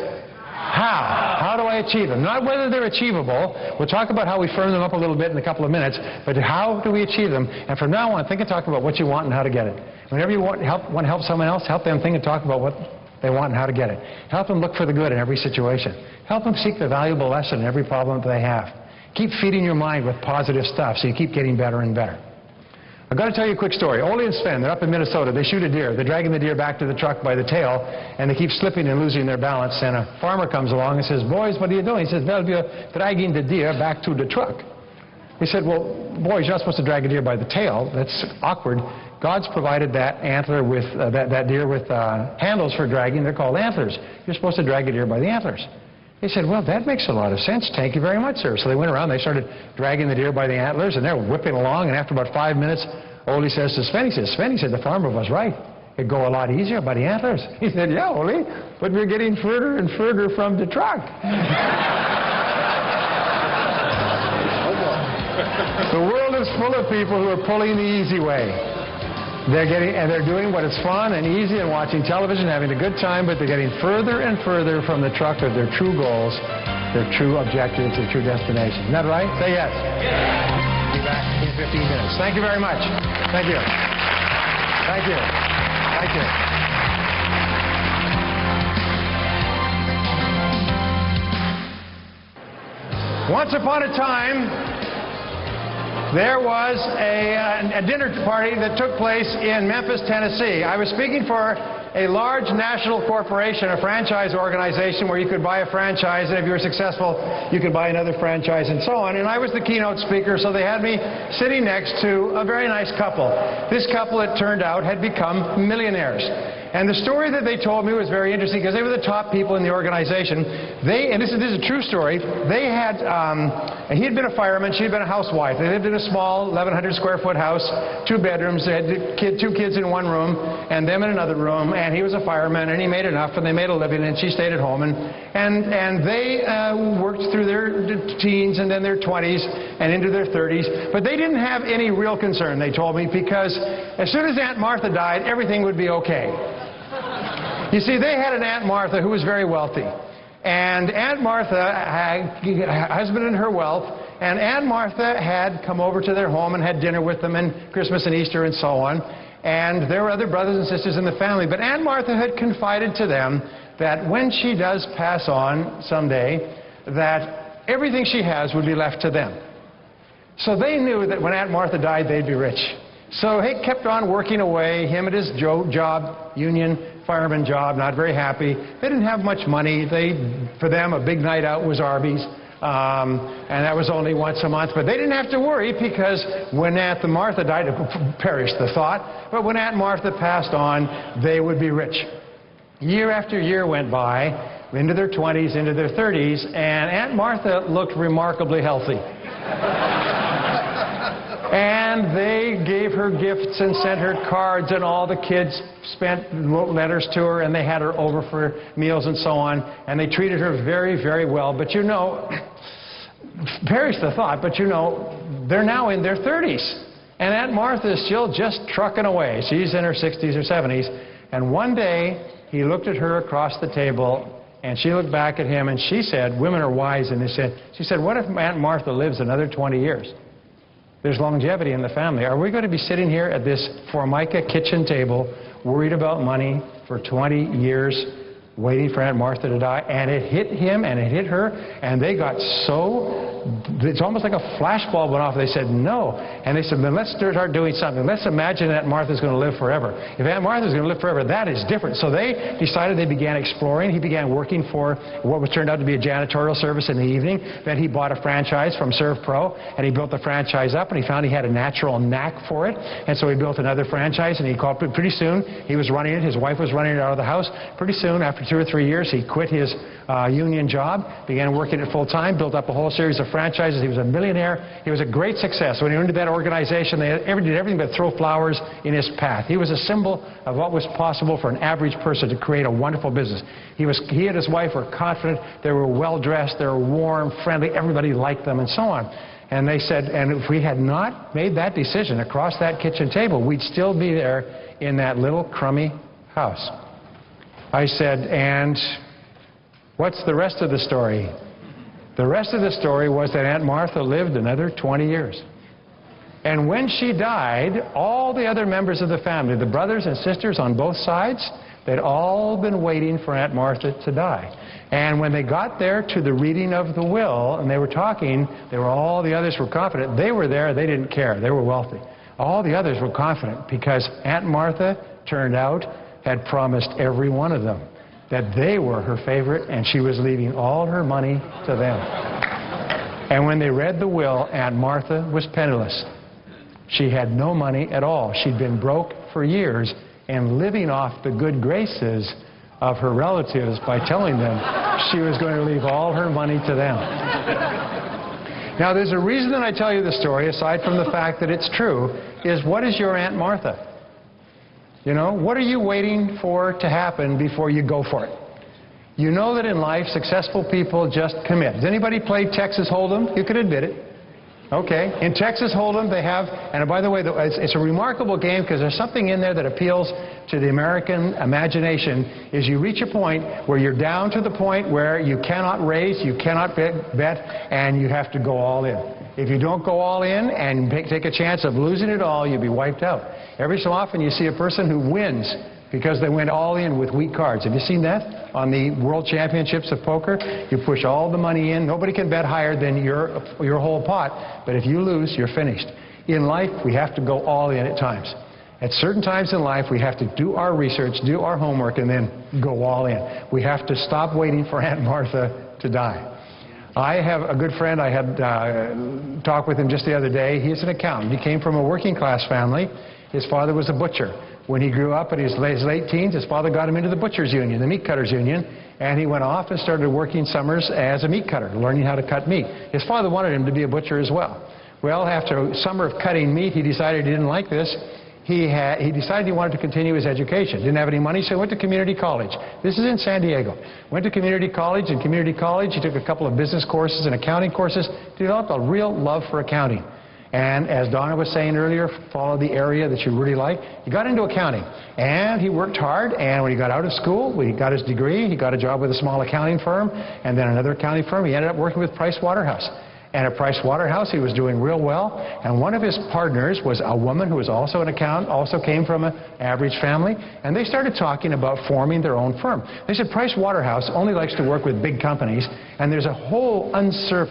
how? How do I achieve them? Not whether they're achievable. We'll talk about how we firm them up a little bit in a couple of minutes, but how do we achieve them? And from now on, think and talk about what you want and how to get it. Whenever you want to help someone else, help them think and talk about what they want and how to get it. Help them look for the good in every situation. Help them seek the valuable lesson in every problem that they have. Keep feeding your mind with positive stuff so you keep getting better and better. I've got to tell you a quick story. Ole and Sven, they're up in Minnesota. They shoot a deer. They're dragging the deer back to the truck by the tail, and they keep slipping and losing their balance. And a farmer comes along and says, boys, what are you doing? He says, well, we're dragging the deer back to the truck. He said, well, boys, you're not supposed to drag a deer by the tail. That's awkward. God's provided that antler with, that deer with handles for dragging. They're called antlers. You're supposed to drag a deer by the antlers. He said, well, that makes a lot of sense. Thank you very much, sir. So they went around. They started dragging the deer by the antlers, and they're whipping along. And after about 5 minutes, Ole says to Sven, he said, the farmer was right. It'd go a lot easier by the antlers. He said, yeah, Ole, but we're getting further and further from the truck. The world is full of people who are pulling the easy way. They're doing what is fun and easy and watching television, having a good time, but they're getting further and further from the truck of their true goals, their true objectives, their true destination. Isn't that right? Say yes. Yes. Be back in 15 minutes. Thank you very much. Thank you. Thank you. Thank you. Once upon a time, there was a dinner party that took place in Memphis, Tennessee. I was speaking for a large national corporation, a franchise organization where you could buy a franchise, and if you were successful, you could buy another franchise and so on. And I was the keynote speaker, so they had me sitting next to a very nice couple. This couple, it turned out, had become millionaires. And the story that they told me was very interesting because they were the top people in the organization. And this is a true story, he had been a fireman, she had been a housewife. They lived in a small 1,100 square foot house, 2 bedrooms. They had 2 kids in one room and them in another room. And he was a fireman and he made enough and they made a living and she stayed at home. And they worked through their teens and then their 20s and into their 30s. But they didn't have any real concern, they told me, because as soon as Aunt Martha died, everything would be okay. You see, they had an Aunt Martha who was very wealthy. And Aunt Martha had a husband and her wealth. And Aunt Martha had come over to their home and had dinner with them and Christmas and Easter and so on. And there were other brothers and sisters in the family. But Aunt Martha had confided to them that when she does pass on someday, that everything she has would be left to them. So they knew that when Aunt Martha died, they'd be rich. So he kept on working away, him at his job, union fireman job, not very happy. They didn't have much money. For them, a big night out was Arby's, and that was only once a month. But they didn't have to worry because when Aunt Martha died, perished the thought, but when Aunt Martha passed on, they would be rich. Year after year went by, into their 20s, into their 30s, and Aunt Martha looked remarkably healthy. And they gave her gifts and sent her cards, and all the kids wrote letters to her, and they had her over for meals and so on, and they treated her very, very well. But you know, perish the thought, but you know, they're now in their 30s. And Aunt Martha is still just trucking away. She's in her 60s or 70s. And one day, he looked at her across the table, and she looked back at him, and she said, women are wise, and she said, what if Aunt Martha lives another 20 years? There's longevity in the family. Are we going to be sitting here at this Formica kitchen table, worried about money for 20 years, waiting for Aunt Martha to die? And it hit him, and it hit her, and they got so... It's almost like a flashbulb went off. They said, no. And they said, then let's start doing something. Let's imagine Aunt Martha's going to live forever. If Aunt Martha's going to live forever, that is different. So they decided, they began exploring. He began working for what was turned out to be a janitorial service in the evening. Then he bought a franchise from ServPro, and he built the franchise up, and he found he had a natural knack for it. And so he built another franchise, and he called it. Pretty soon, he was running it. His wife was running it out of the house. Pretty soon, after 2 or 3 years, he quit his union job, began working it full time, built up a whole series of franchises. He was a millionaire. He was a great success. When he went into that organization, they did everything but throw flowers in his path. He was a symbol of what was possible for an average person to create a wonderful business. He and his wife were confident. They were well dressed. They were warm, friendly. Everybody liked them, and so on. And they said, and if we had not made that decision across that kitchen table, we'd still be there in that little crummy house. I said, and what's the rest of the story? The rest of the story was that Aunt Martha lived another 20 years. And when she died, all the other members of the family, the brothers and sisters on both sides, they'd all been waiting for Aunt Martha to die. And when they got there to the reading of the will, and they were talking, all the others were confident. They were there, they didn't care, they were wealthy. All the others were confident because Aunt Martha, turned out, had promised every one of them that they were her favorite, and she was leaving all her money to them. And when they read the will, Aunt Martha was penniless. She had no money at all. She'd been broke for years and living off the good graces of her relatives by telling them she was going to leave all her money to them. Now, there's a reason that I tell you the story, aside from the fact that it's true, is what is your Aunt Martha? You know, what are you waiting for to happen before you go for it? You know that in life, successful people just commit. Does anybody play Texas Hold'em? You could admit it. Okay. In Texas Hold'em, they have, and by the way, it's a remarkable game because there's something in there that appeals to the American imagination, is you reach a point where you're down to the point where you cannot raise, you cannot bet, and you have to go all in. If you don't go all in and take a chance of losing it all, you'll be wiped out. Every so often you see a person who wins because they went all in with weak cards. Have you seen that on the World Championships of Poker? You push all the money in. Nobody can bet higher than your whole pot. But if you lose, you're finished. In life, we have to go all in at times. At certain times in life, we have to do our research, do our homework, and then go all in. We have to stop waiting for Aunt Martha to die. I have a good friend. I had talked with him just the other day. He's an accountant. He came from a working class family. His father was a butcher. When he grew up in his late teens, his father got him into the butchers' union, the meat cutters' union, and he went off and started working summers as a meat cutter, learning how to cut meat. His father wanted him to be a butcher as well. Well, after a summer of cutting meat, he decided he didn't like this. He decided he wanted to continue his education. Didn't have any money, so he went to community college. This is in San Diego. Went to community college. In community college, he took a couple of business courses and accounting courses, developed a real love for accounting. And as Donna was saying earlier, follow the area that you really like. He got into accounting. And he worked hard. And when he got out of school, when he got his degree, he got a job with a small accounting firm and then another accounting firm. He ended up working with Price Waterhouse. And at Price Waterhouse, he was doing real well. And one of his partners was a woman who was also an accountant, also came from an average family. And they started talking about forming their own firm. They said Price Waterhouse only likes to work with big companies. And there's a whole unserved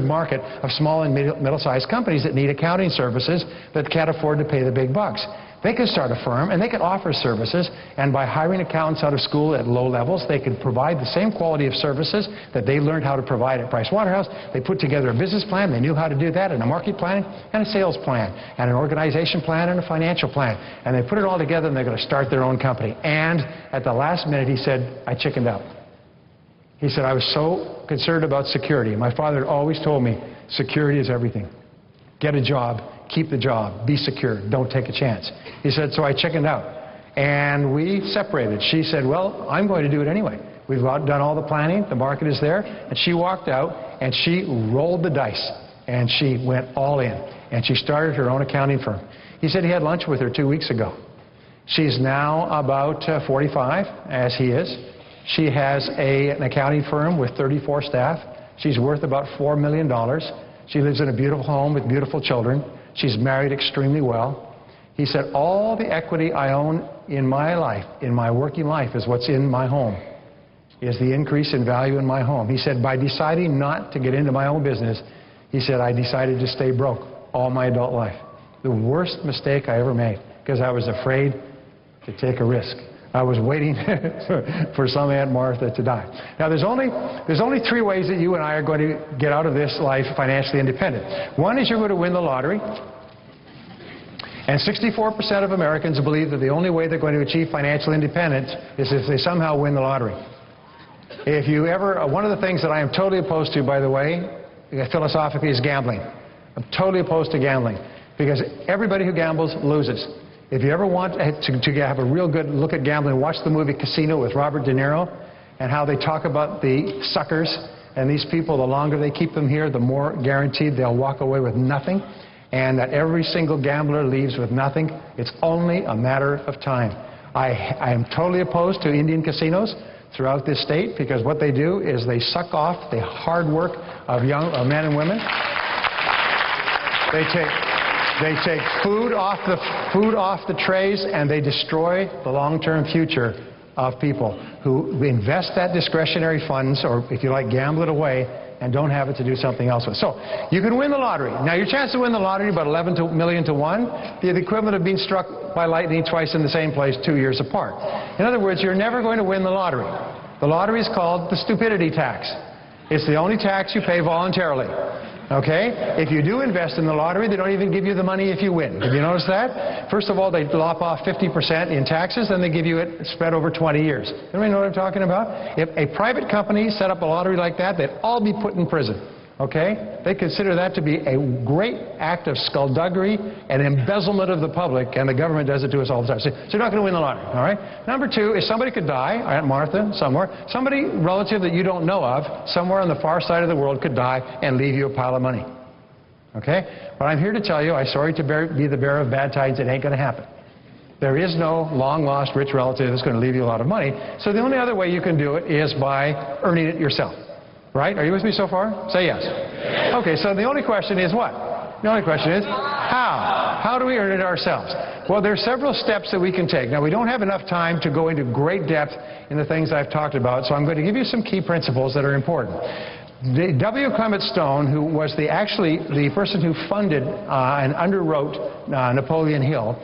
market of small and middle-sized companies that need accounting services that can't afford to pay the big bucks. They could start a firm, and they could offer services, and by hiring accountants out of school at low levels, they could provide the same quality of services that they learned how to provide at Price Waterhouse. They put together a business plan, they knew how to do that, and a market plan, and a sales plan, and an organization plan, and a financial plan. And they put it all together, and they're going to start their own company. And at the last minute, he said, I chickened out. He said, I was so concerned about security. My father had always told me, security is everything. Get a job keep the job, be secure, don't take a chance. He said, so I chickened out. And we separated. She said, well, I'm going to do it anyway. We've done all the planning, the market is there. And she walked out and she rolled the dice and she went all in. And she started her own accounting firm. He said he had lunch with her 2 weeks ago. She's now about 45, as he is. She has an accounting firm with 34 staff. She's worth about $4 million. She lives in a beautiful home with beautiful children. She's married extremely well. He said, all the equity I own in my life, in my working life, is what's in my home, is the increase in value in my home. He said, by deciding not to get into my own business, he said, I decided to stay broke all my adult life. The worst mistake I ever made, because I was afraid to take a risk. I was waiting for some Aunt Martha to die. Now, there's only 3 ways that you and I are going to get out of this life financially independent. One is you're going to win the lottery. And 64% of Americans believe that the only way they're going to achieve financial independence is if they somehow win the lottery. If you ever, one of the things that I am totally opposed to, by the way, philosophically, is gambling. I'm totally opposed to gambling, because everybody who gambles loses. If you ever want to have a real good look at gambling, watch the movie Casino with Robert De Niro and how they talk about the suckers. And these people, the longer they keep them here, the more guaranteed they'll walk away with nothing. And that every single gambler leaves with nothing. It's only a matter of time. I am totally opposed to Indian casinos throughout this state, because what they do is they suck off the hard work of young men and women. They take food off the trays, and they destroy the long-term future of people who invest that discretionary funds, or if you like, gamble it away, and don't have it to do something else with. So you can win the lottery. Now, your chance to win the lottery is about 11 million to 1, the equivalent of being struck by lightning twice in the same place 2 years apart. In other words, you're never going to win the lottery. The lottery is called the stupidity tax. It's the only tax you pay voluntarily. Okay? If you do invest in the lottery, they don't even give you the money if you win. Have you noticed that? First of all, they lop off 50% in taxes, then they give you it spread over 20 years. Anybody know what I'm talking about? If a private company set up a lottery like that, they'd all be put in prison. Okay? They consider that to be a great act of skullduggery and embezzlement of the public, and the government does it to us all the time. So you're not going to win the lottery, all right? Number 2 is somebody could die, Aunt Martha, somewhere. Somebody relative that you don't know of, somewhere on the far side of the world, could die and leave you a pile of money. Okay? But I'm here to tell you, I'm sorry to be the bearer of bad tidings, it ain't going to happen. There is no long-lost rich relative that's going to leave you a lot of money. So the only other way you can do it is by earning it yourself. Right? Are you with me so far? Say yes. Okay, so the only question is what? The only question is how? How do we earn it ourselves? Well, there are several steps that we can take. Now, we don't have enough time to go into great depth in the things I've talked about, so I'm going to give you some key principles that are important. W. Clement Stone, who was actually the person who funded and underwrote Napoleon Hill,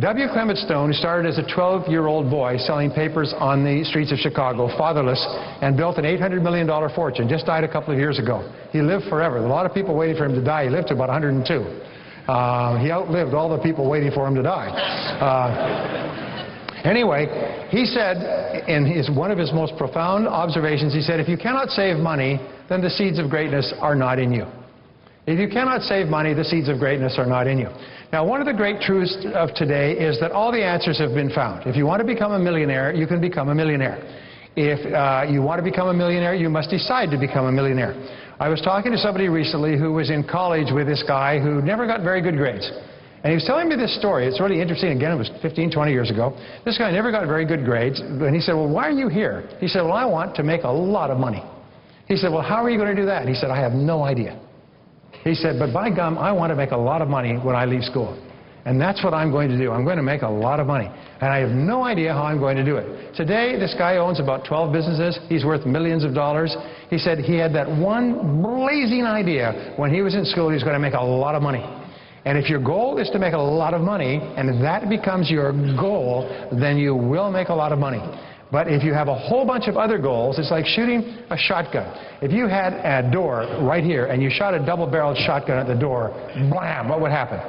W. Clement Stone, who started as a 12-year-old boy selling papers on the streets of Chicago, fatherless, and built an $800 million fortune, just died a couple of years ago. He lived forever. A lot of people waiting for him to die. He lived to about 102. He outlived all the people waiting for him to die. Anyway, he said, in one of his most profound observations, he said, if you cannot save money, then the seeds of greatness are not in you. If you cannot save money, the seeds of greatness are not in you. Now, one of the great truths of today is that all the answers have been found. If you want to become a millionaire, you can become a millionaire. If you want to become a millionaire, you must decide to become a millionaire. I was talking to somebody recently who was in college with this guy who never got very good grades. And he was telling me this story. It's really interesting. Again, it was 15, 20 years ago. This guy never got very good grades. And he said, well, why are you here? He said, well, I want to make a lot of money. He said, well, how are you going to do that? And he said, I have no idea. He said, but by gum, I want to make a lot of money when I leave school. And that's what I'm going to do. I'm going to make a lot of money. And I have no idea how I'm going to do it. Today, this guy owns about 12 businesses. He's worth millions of dollars. He said he had that one blazing idea when he was in school he was going to make a lot of money. And if your goal is to make a lot of money, and that becomes your goal, then you will make a lot of money. But if you have a whole bunch of other goals, it's like shooting a shotgun. If you had a door right here and you shot a double-barreled shotgun at the door, blam, what would happen?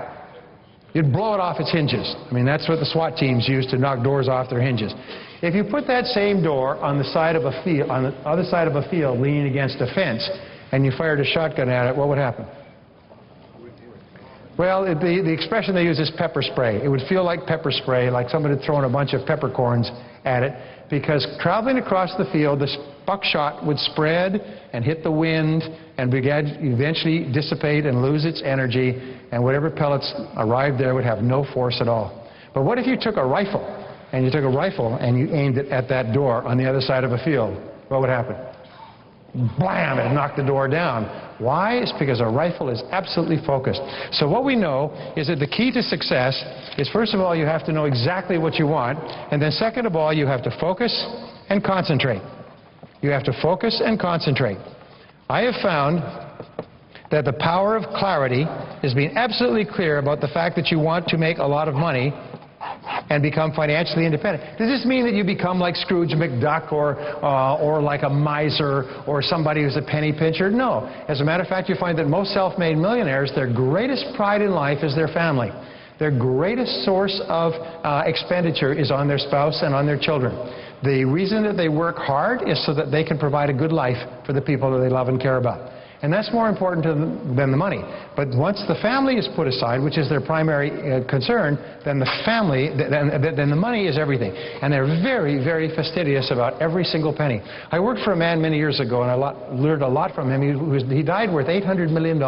You'd blow it off its hinges. I mean, that's what the SWAT teams use to knock doors off their hinges. If you put that same door on the side of a field, on the other side of a field, leaning against a fence, and you fired a shotgun at it, what would happen? Well, the expression they use is pepper spray. It would feel like pepper spray, like somebody had thrown a bunch of peppercorns at it, because traveling across the field, the buckshot would spread and hit the wind and eventually dissipate and lose its energy, and whatever pellets arrived there would have no force at all. But what if you took a rifle, and you aimed it at that door on the other side of a field? What would happen? Blam! It knocked the door down. Why? It's because a rifle is absolutely focused. So what we know is that the key to success is, first of all, you have to know exactly what you want, and then second of all, you have to focus and concentrate. You have to focus and concentrate. I have found that the power of clarity is being absolutely clear about the fact that you want to make a lot of money and become financially independent. Does this mean that you become like Scrooge McDuck or like a miser or somebody who's a penny pincher? No. As a matter of fact, you find that most self-made millionaires, their greatest pride in life is their family. Their greatest source of expenditure is on their spouse and on their children. The reason that they work hard is so that they can provide a good life for the people that they love and care about. And that's more important to them than the money. But once the family is put aside, which is their primary concern, then the money is everything. And they're very, very fastidious about every single penny. I worked for a man many years ago, and I learned a lot from him. He died worth $800 million.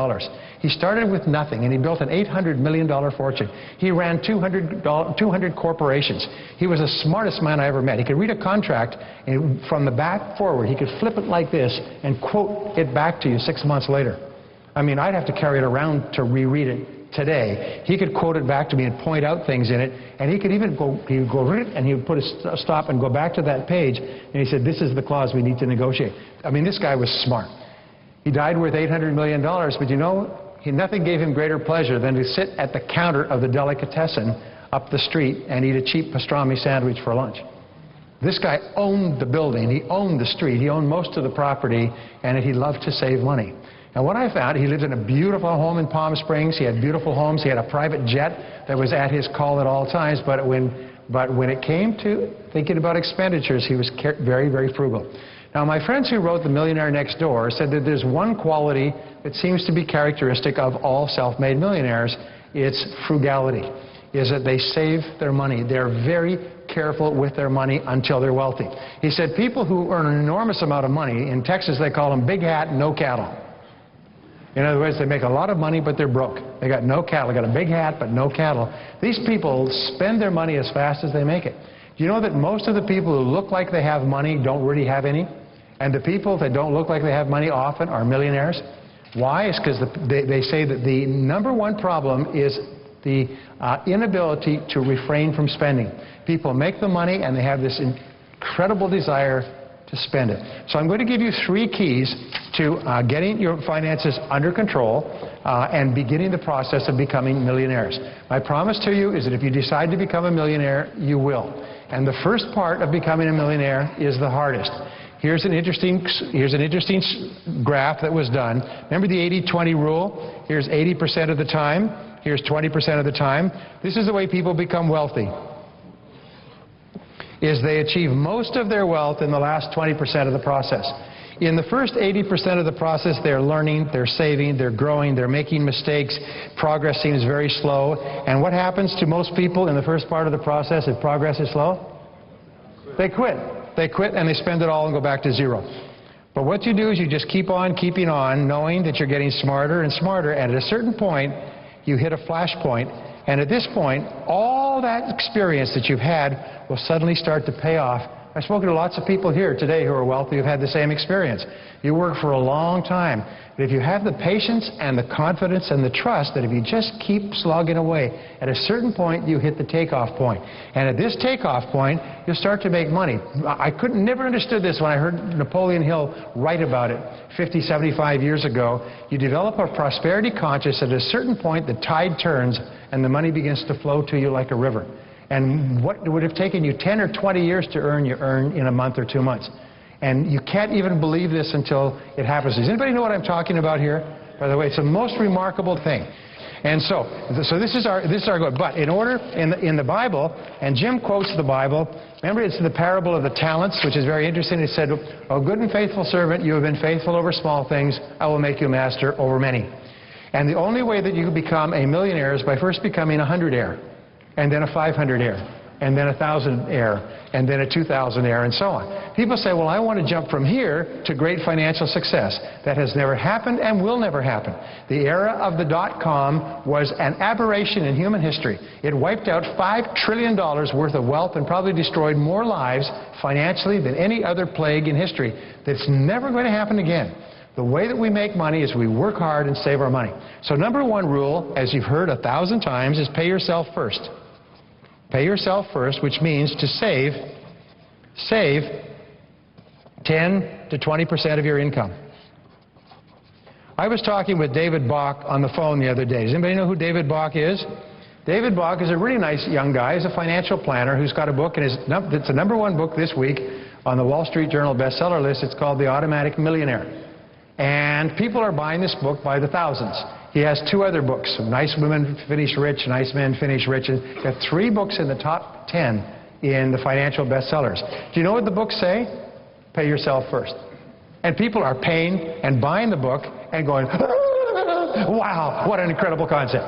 He started with nothing, and he built an $800 million fortune. He ran 200 corporations. He was the smartest man I ever met. He could read a contract and from the back forward. He could flip it like this and quote it back to you 6 months later. I mean, I'd have to carry it around to reread it today. He could quote it back to me and point out things in it, and he could even he would go read it, and he would put a stop and go back to that page, and he said, this is the clause we need to negotiate. I mean, this guy was smart. He died worth $800 million, but you know, nothing gave him greater pleasure than to sit at the counter of the delicatessen up the street and eat a cheap pastrami sandwich for lunch. This guy owned the building, he owned the street, he owned most of the property, and he loved to save money. And what I found, he lived in a beautiful home in Palm Springs, he had beautiful homes, he had a private jet that was at his call at all times, but when it came to thinking about expenditures, he was very, very frugal. Now, my friends who wrote The Millionaire Next Door said that there's one quality that seems to be characteristic of all self-made millionaires. It's frugality, is that they save their money. They're very careful with their money until they're wealthy. He said people who earn an enormous amount of money, in Texas they call them big hat, no cattle. In other words, they make a lot of money, but they're broke. They got no cattle. They got a big hat, but no cattle. These people spend their money as fast as they make it. Do you know that most of the people who look like they have money don't really have any? And the people that don't look like they have money often are millionaires. Why? It's because they say that the number one problem is the inability to refrain from spending. People make the money and they have this incredible desire to spend it. So I'm going to give you 3 keys to getting your finances under control and beginning the process of becoming millionaires. My promise to you is that if you decide to become a millionaire, you will. And the first part of becoming a millionaire is the hardest. Here's an interesting graph that was done. Remember the 80-20 rule? Here's 80% of the time. Here's 20% of the time. This is the way people become wealthy. Is they achieve most of their wealth in the last 20% of the process. In the first 80% of the process, they're learning, they're saving, they're growing, they're making mistakes. Progress seems very slow. And what happens to most people in the first part of the process if progress is slow? They quit. They quit and they spend it all and go back to zero. But what you do is you just keep on keeping on, knowing that you're getting smarter and smarter, and at a certain point, you hit a flash point, and at this point, all that experience that you've had will suddenly start to pay off. I've spoken to lots of people here today who are wealthy who've had the same experience. You work for a long time. But if you have the patience and the confidence and the trust that if you just keep slogging away, at a certain point you hit the takeoff point. And at this takeoff point, you'll start to make money. I never understood this when I heard Napoleon Hill write about it 50, 75 years ago. You develop a prosperity consciousness. At a certain point, the tide turns and the money begins to flow to you like a river. And what would have taken you 10 or 20 years to earn, you earn in a month or 2 months. And you can't even believe this until it happens. Does anybody know what I'm talking about here? By the way, it's the most remarkable thing. And so this is our goal. But in order, in the Bible, and Jim quotes the Bible, remember it's the parable of the talents, which is very interesting. It said, "O good and faithful servant, you have been faithful over small things, I will make you master over many." And the only way that you can become a millionaire is by first becoming a 100-aire, and then a 500-aire, and then a 1,000-aire, and then a 2,000-aire, and so on. People say, well, I want to jump from here to great financial success. That has never happened and will never happen. The era of the dot-com was an aberration in human history. It wiped out $5 trillion worth of wealth and probably destroyed more lives financially than any other plague in history. That's never going to happen again. The way that we make money is we work hard and save our money. So number one rule, as you've heard 1,000 times, is pay yourself first. Pay yourself first, which means to save 10 to 20% of your income. I was talking with David Bach on the phone the other day. Does anybody know who David Bach is? David Bach is a really nice young guy. He's a financial planner who's got a book, and it's the #1 book this week on the Wall Street Journal bestseller list. It's called The Automatic Millionaire. And people are buying this book by the thousands. He has 2 other books, Nice Women Finish Rich, Nice Men Finish Rich. And he got 3 books in the top 10 in the financial bestsellers. Do you know what the books say? Pay yourself first. And people are paying and buying the book and going, wow, what an incredible concept.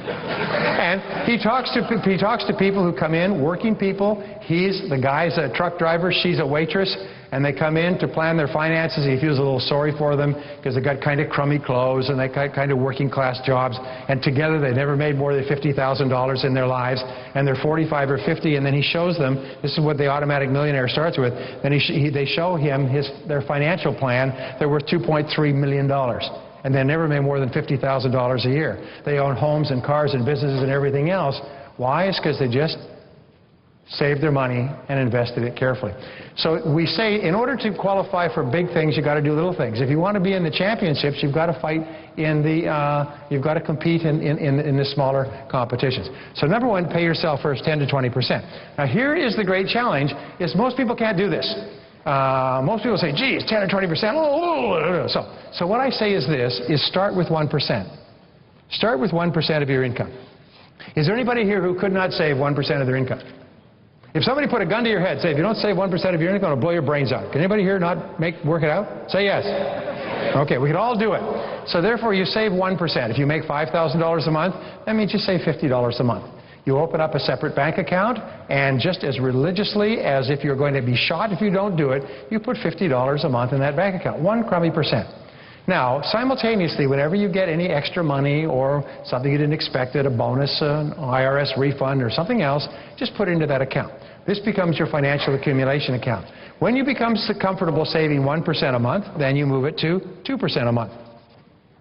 And he talks to people who come in, working people. The guy's a truck driver, she's a waitress, and they come in to plan their finances. He feels a little sorry for them because they got kind of crummy clothes and they got kind of working class jobs, and together they never made more than $50,000 in their lives, and they're 45 or 50, and then he shows them, this is what the Automatic Millionaire starts with, then they show him their financial plan. They're worth $2.3 million. And they never made more than $50,000 a year. They own homes and cars and businesses and everything else. Why? It's because they just saved their money and invested it carefully. So we say in order to qualify for big things, you've got to do little things. If you want to be in the championships, you've got to fight in you've got to compete in the smaller competitions. So number one, pay yourself first 10 to 20%. Now here is the great challenge, is most people can't do this. Most people say, geez, 10 or 20%. So what I say is this, is start with 1%. Start with 1% of your income. Is there anybody here who could not save 1% of their income? If somebody put a gun to your head, say, if you don't save 1% of your income, it'll blow your brains out. Can anybody here not work it out? Say yes. Okay, we can all do it. So therefore, you save 1%. If you make $5,000 a month, that means you save $50 a month. You open up a separate bank account, and just as religiously as if you're going to be shot if you don't do it, you put $50 a month in that bank account, 1 crummy percent. Now, simultaneously, whenever you get any extra money or something you didn't expect, a bonus, an IRS refund, or something else, just put it into that account. This becomes your financial accumulation account. When you become comfortable saving 1% a month, then you move it to 2% a month.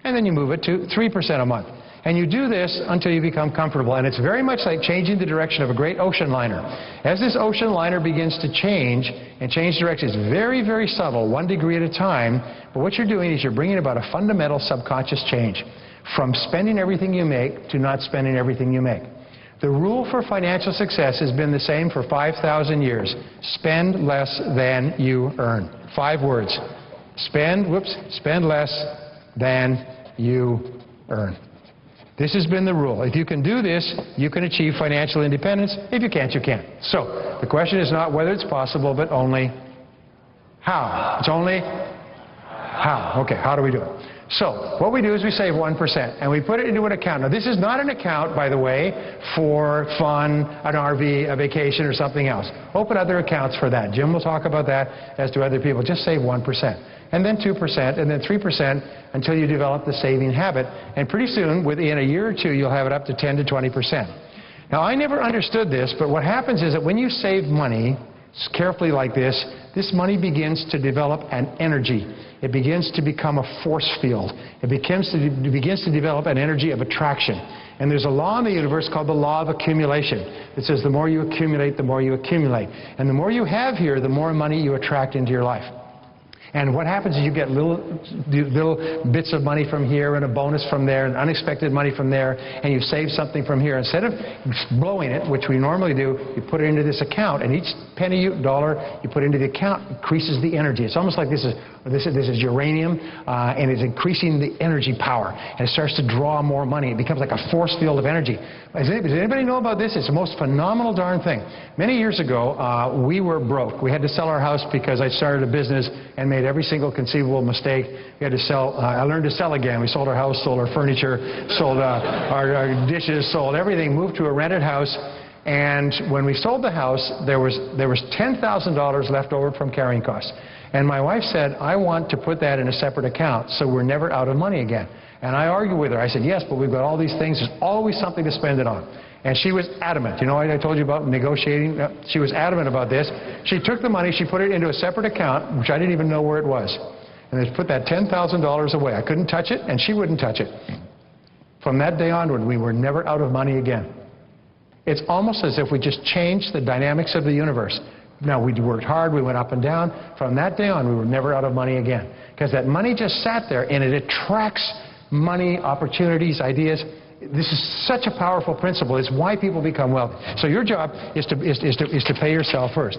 And then you move it to 3% a month. And you do this until you become comfortable. And it's very much like changing the direction of a great ocean liner. As this ocean liner begins to change and change direction, it's very, very subtle, 1 degree at a time. But what you're doing is you're bringing about a fundamental subconscious change from spending everything you make to not spending everything you make. The rule for financial success has been the same for 5,000 years. Spend less than you earn. 5 words. Spend less than you earn. This has been the rule. If you can do this, you can achieve financial independence. If you can't, you can't. So the question is not whether it's possible, but only how. It's only how. Okay, how do we do it? So what we do is we save 1%, and we put it into an account. Now, this is not an account, by the way, for fun, an RV, a vacation, or something else. Open other accounts for that. Jim will talk about that, as do other people. Just save 1%, and then 2%, and then 3% until you develop the saving habit. And pretty soon, within a year or 2, you'll have it up to 10 to 20%. Now, I never understood this, but what happens is that when you save money carefully like this, this money begins to develop an energy. It begins to become a force field. It begins to develop an energy of attraction. And there's a law in the universe called the law of accumulation. It says the more you accumulate, the more you accumulate. And the more you have here, the more money you attract into your life. And what happens is you get little bits of money from here and a bonus from there and unexpected money from there, and you save something from here. Instead of blowing it, which we normally do, you put it into this account, and each penny, dollar you put into the account increases the energy. It's almost like this is This is uranium, and it's increasing the energy power. And it starts to draw more money. It becomes like a force field of energy. Does anybody know about this? It's the most phenomenal darn thing. Many years ago, we were broke. We had to sell our house because I started a business and made every single conceivable mistake. We had to sell. I learned to sell again. We sold our house, sold our furniture, sold our dishes, sold everything, moved to a rented house. And when we sold the house, there was $10,000 left over from carrying costs. And my wife said, I want to put that in a separate account so we're never out of money again. And I argued with her. I said, yes, but we've got all these things. There's always something to spend it on. And she was adamant. You know what I told you about negotiating? She was adamant about this. She took the money, she put it into a separate account, which I didn't even know where it was. And they put that $10,000 away. I couldn't touch it, and she wouldn't touch it. From that day onward, we were never out of money again. It's almost as if we just changed the dynamics of the universe. Now, we worked hard, we went up and down. From that day on, we were never out of money again. Because that money just sat there, and it attracts money, opportunities, ideas. This is such a powerful principle. It's why people become wealthy. So your job is to pay yourself first.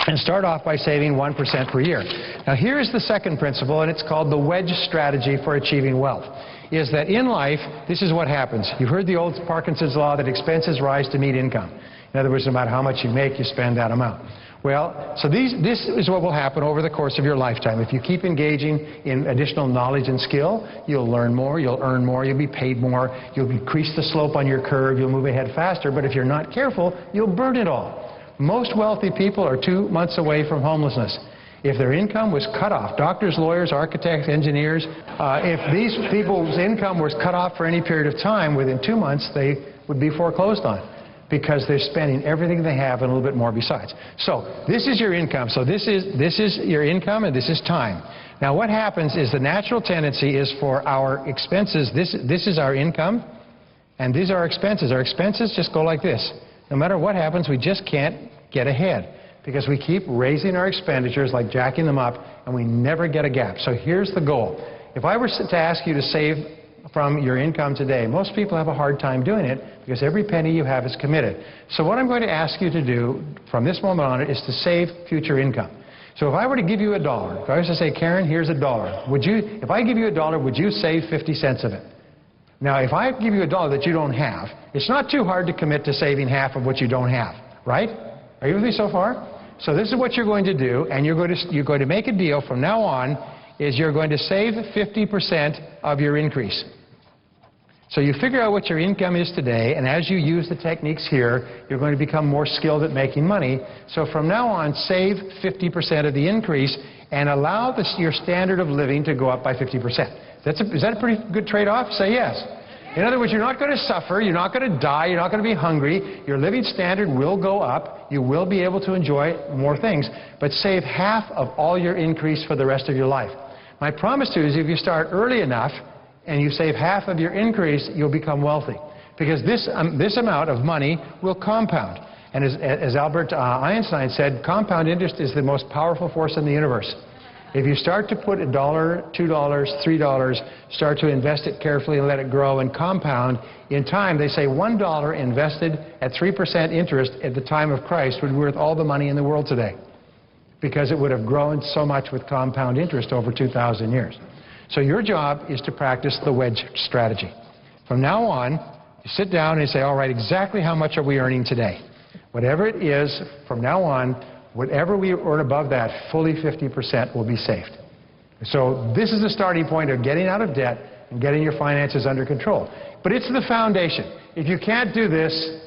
And start off by saving 1% per year. Now, here's the second principle, and it's called the wedge strategy for achieving wealth. Is that in life, this is what happens. You've heard the old Parkinson's law that expenses rise to meet income. In other words, no matter how much you make, you spend that amount. Well, so this is what will happen over the course of your lifetime. If you keep engaging in additional knowledge and skill, you'll learn more, you'll earn more, you'll be paid more, you'll increase the slope on your curve, you'll move ahead faster, but if you're not careful, you'll burn it all. Most wealthy people are 2 months away from homelessness. If their income was cut off, doctors, lawyers, architects, engineers, if these people's income was cut off for any period of time, within 2 months they would be foreclosed on because they're spending everything they have and a little bit more besides. So this is your income. So this is your income and this is time. Now what happens is the natural tendency is for our expenses, this is our income and these are our expenses. Our expenses just go like this. No matter what happens, we just can't get ahead, because we keep raising our expenditures, like jacking them up, and we never get a gap. So here's the goal. If I were to ask you to save from your income today, most people have a hard time doing it because every penny you have is committed. So what I'm going to ask you to do from this moment on is to save future income. So if I were to give you $1, if I was to say, Karen, here's $1, if I give you $1, would you save 50 cents of it? Now, if I give you $1 that you don't have, it's not too hard to commit to saving half of what you don't have, right? Are you with me so far? So this is what you're going to do, and you're going to make a deal from now on, is you're going to save 50% of your increase. So you figure out what your income is today, and as you use the techniques here, you're going to become more skilled at making money. So from now on, save 50% of the increase and allow your standard of living to go up by 50%. Is that a pretty good trade-off? Say yes. In other words, you're not going to suffer, you're not going to die, you're not going to be hungry, your living standard will go up, you will be able to enjoy more things, but save half of all your increase for the rest of your life. My promise to you is if you start early enough and you save half of your increase, you'll become wealthy. Because this amount of money will compound. And as Albert Einstein said, compound interest is the most powerful force in the universe. If you start to put $1, $2, $3, start to invest it carefully and let it grow and compound, in time, they say $1 invested at 3% interest at the time of Christ would be worth all the money in the world today, because it would have grown so much with compound interest over 2,000 years. So your job is to practice the wedge strategy. From now on, you sit down and say, all right, exactly how much are we earning today? Whatever it is, from now on, whatever we earn above that, fully 50% will be saved. So this is the starting point of getting out of debt and getting your finances under control. But it's the foundation. If you can't do this,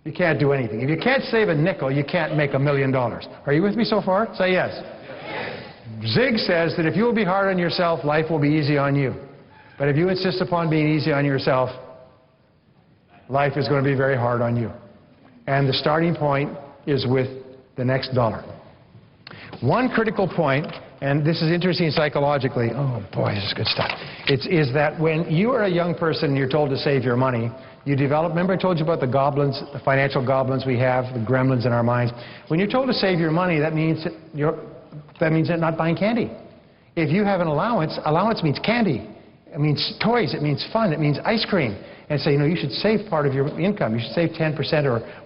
you can't do anything. If you can't save a nickel, you can't make $1 million. Are you with me so far? Say yes. Zig says that if you will be hard on yourself, life will be easy on you. But if you insist upon being easy on yourself, life is going to be very hard on you. And the starting point is with the next dollar. One critical point, and this is interesting psychologically, oh boy, this is good stuff, is that when you are a young person and you're told to save your money, you develop, remember I told you about the goblins, the financial goblins we have, the gremlins in our minds. When you're told to save your money, that means you're not buying candy. If you have an allowance means candy. It means toys, it means fun, it means ice cream. And say, you know, you should save part of your income. You should save 10%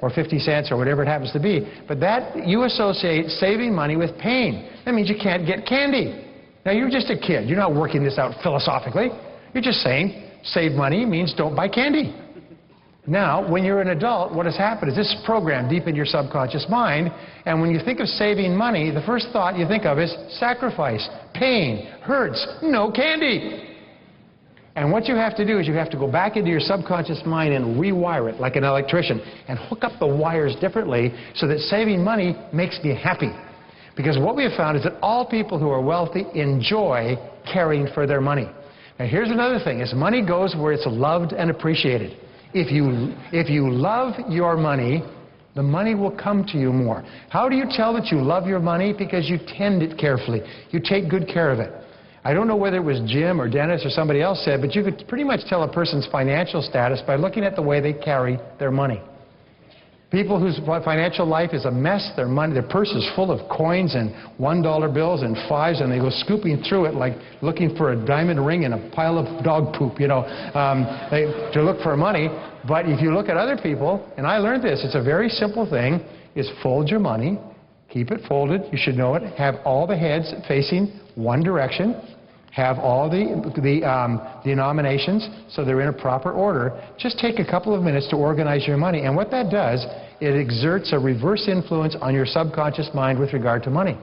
or 50 cents or whatever it happens to be. But that, you associate saving money with pain. That means you can't get candy. Now, you're just a kid. You're not working this out philosophically. You're just saying save money means don't buy candy. Now, when you're an adult, what has happened is this is programmed deep in your subconscious mind, and when you think of saving money, the first thought you think of is sacrifice, pain, hurts, no candy. And what you have to do is you have to go back into your subconscious mind and rewire it like an electrician and hook up the wires differently so that saving money makes me happy. Because what we have found is that all people who are wealthy enjoy caring for their money. Now, here's another thing, is money goes where it's loved and appreciated. If you love your money, the money will come to you more. How do you tell that you love your money? Because you tend it carefully. You take good care of it. I don't know whether it was Jim or Dennis or somebody else said, but you could pretty much tell a person's financial status by looking at the way they carry their money. People whose financial life is a mess, their purse is full of coins and $1 bills and fives, and they go scooping through it like looking for a diamond ring in a pile of dog poop, you know, to look for money. But if you look at other people, and I learned this, it's a very simple thing, is fold your money, keep it folded, you should know it, have all the heads facing one direction, have all the denominations so they're in a proper order. Just take a couple of minutes to organize your money. And what that does, it exerts a reverse influence on your subconscious mind with regard to money.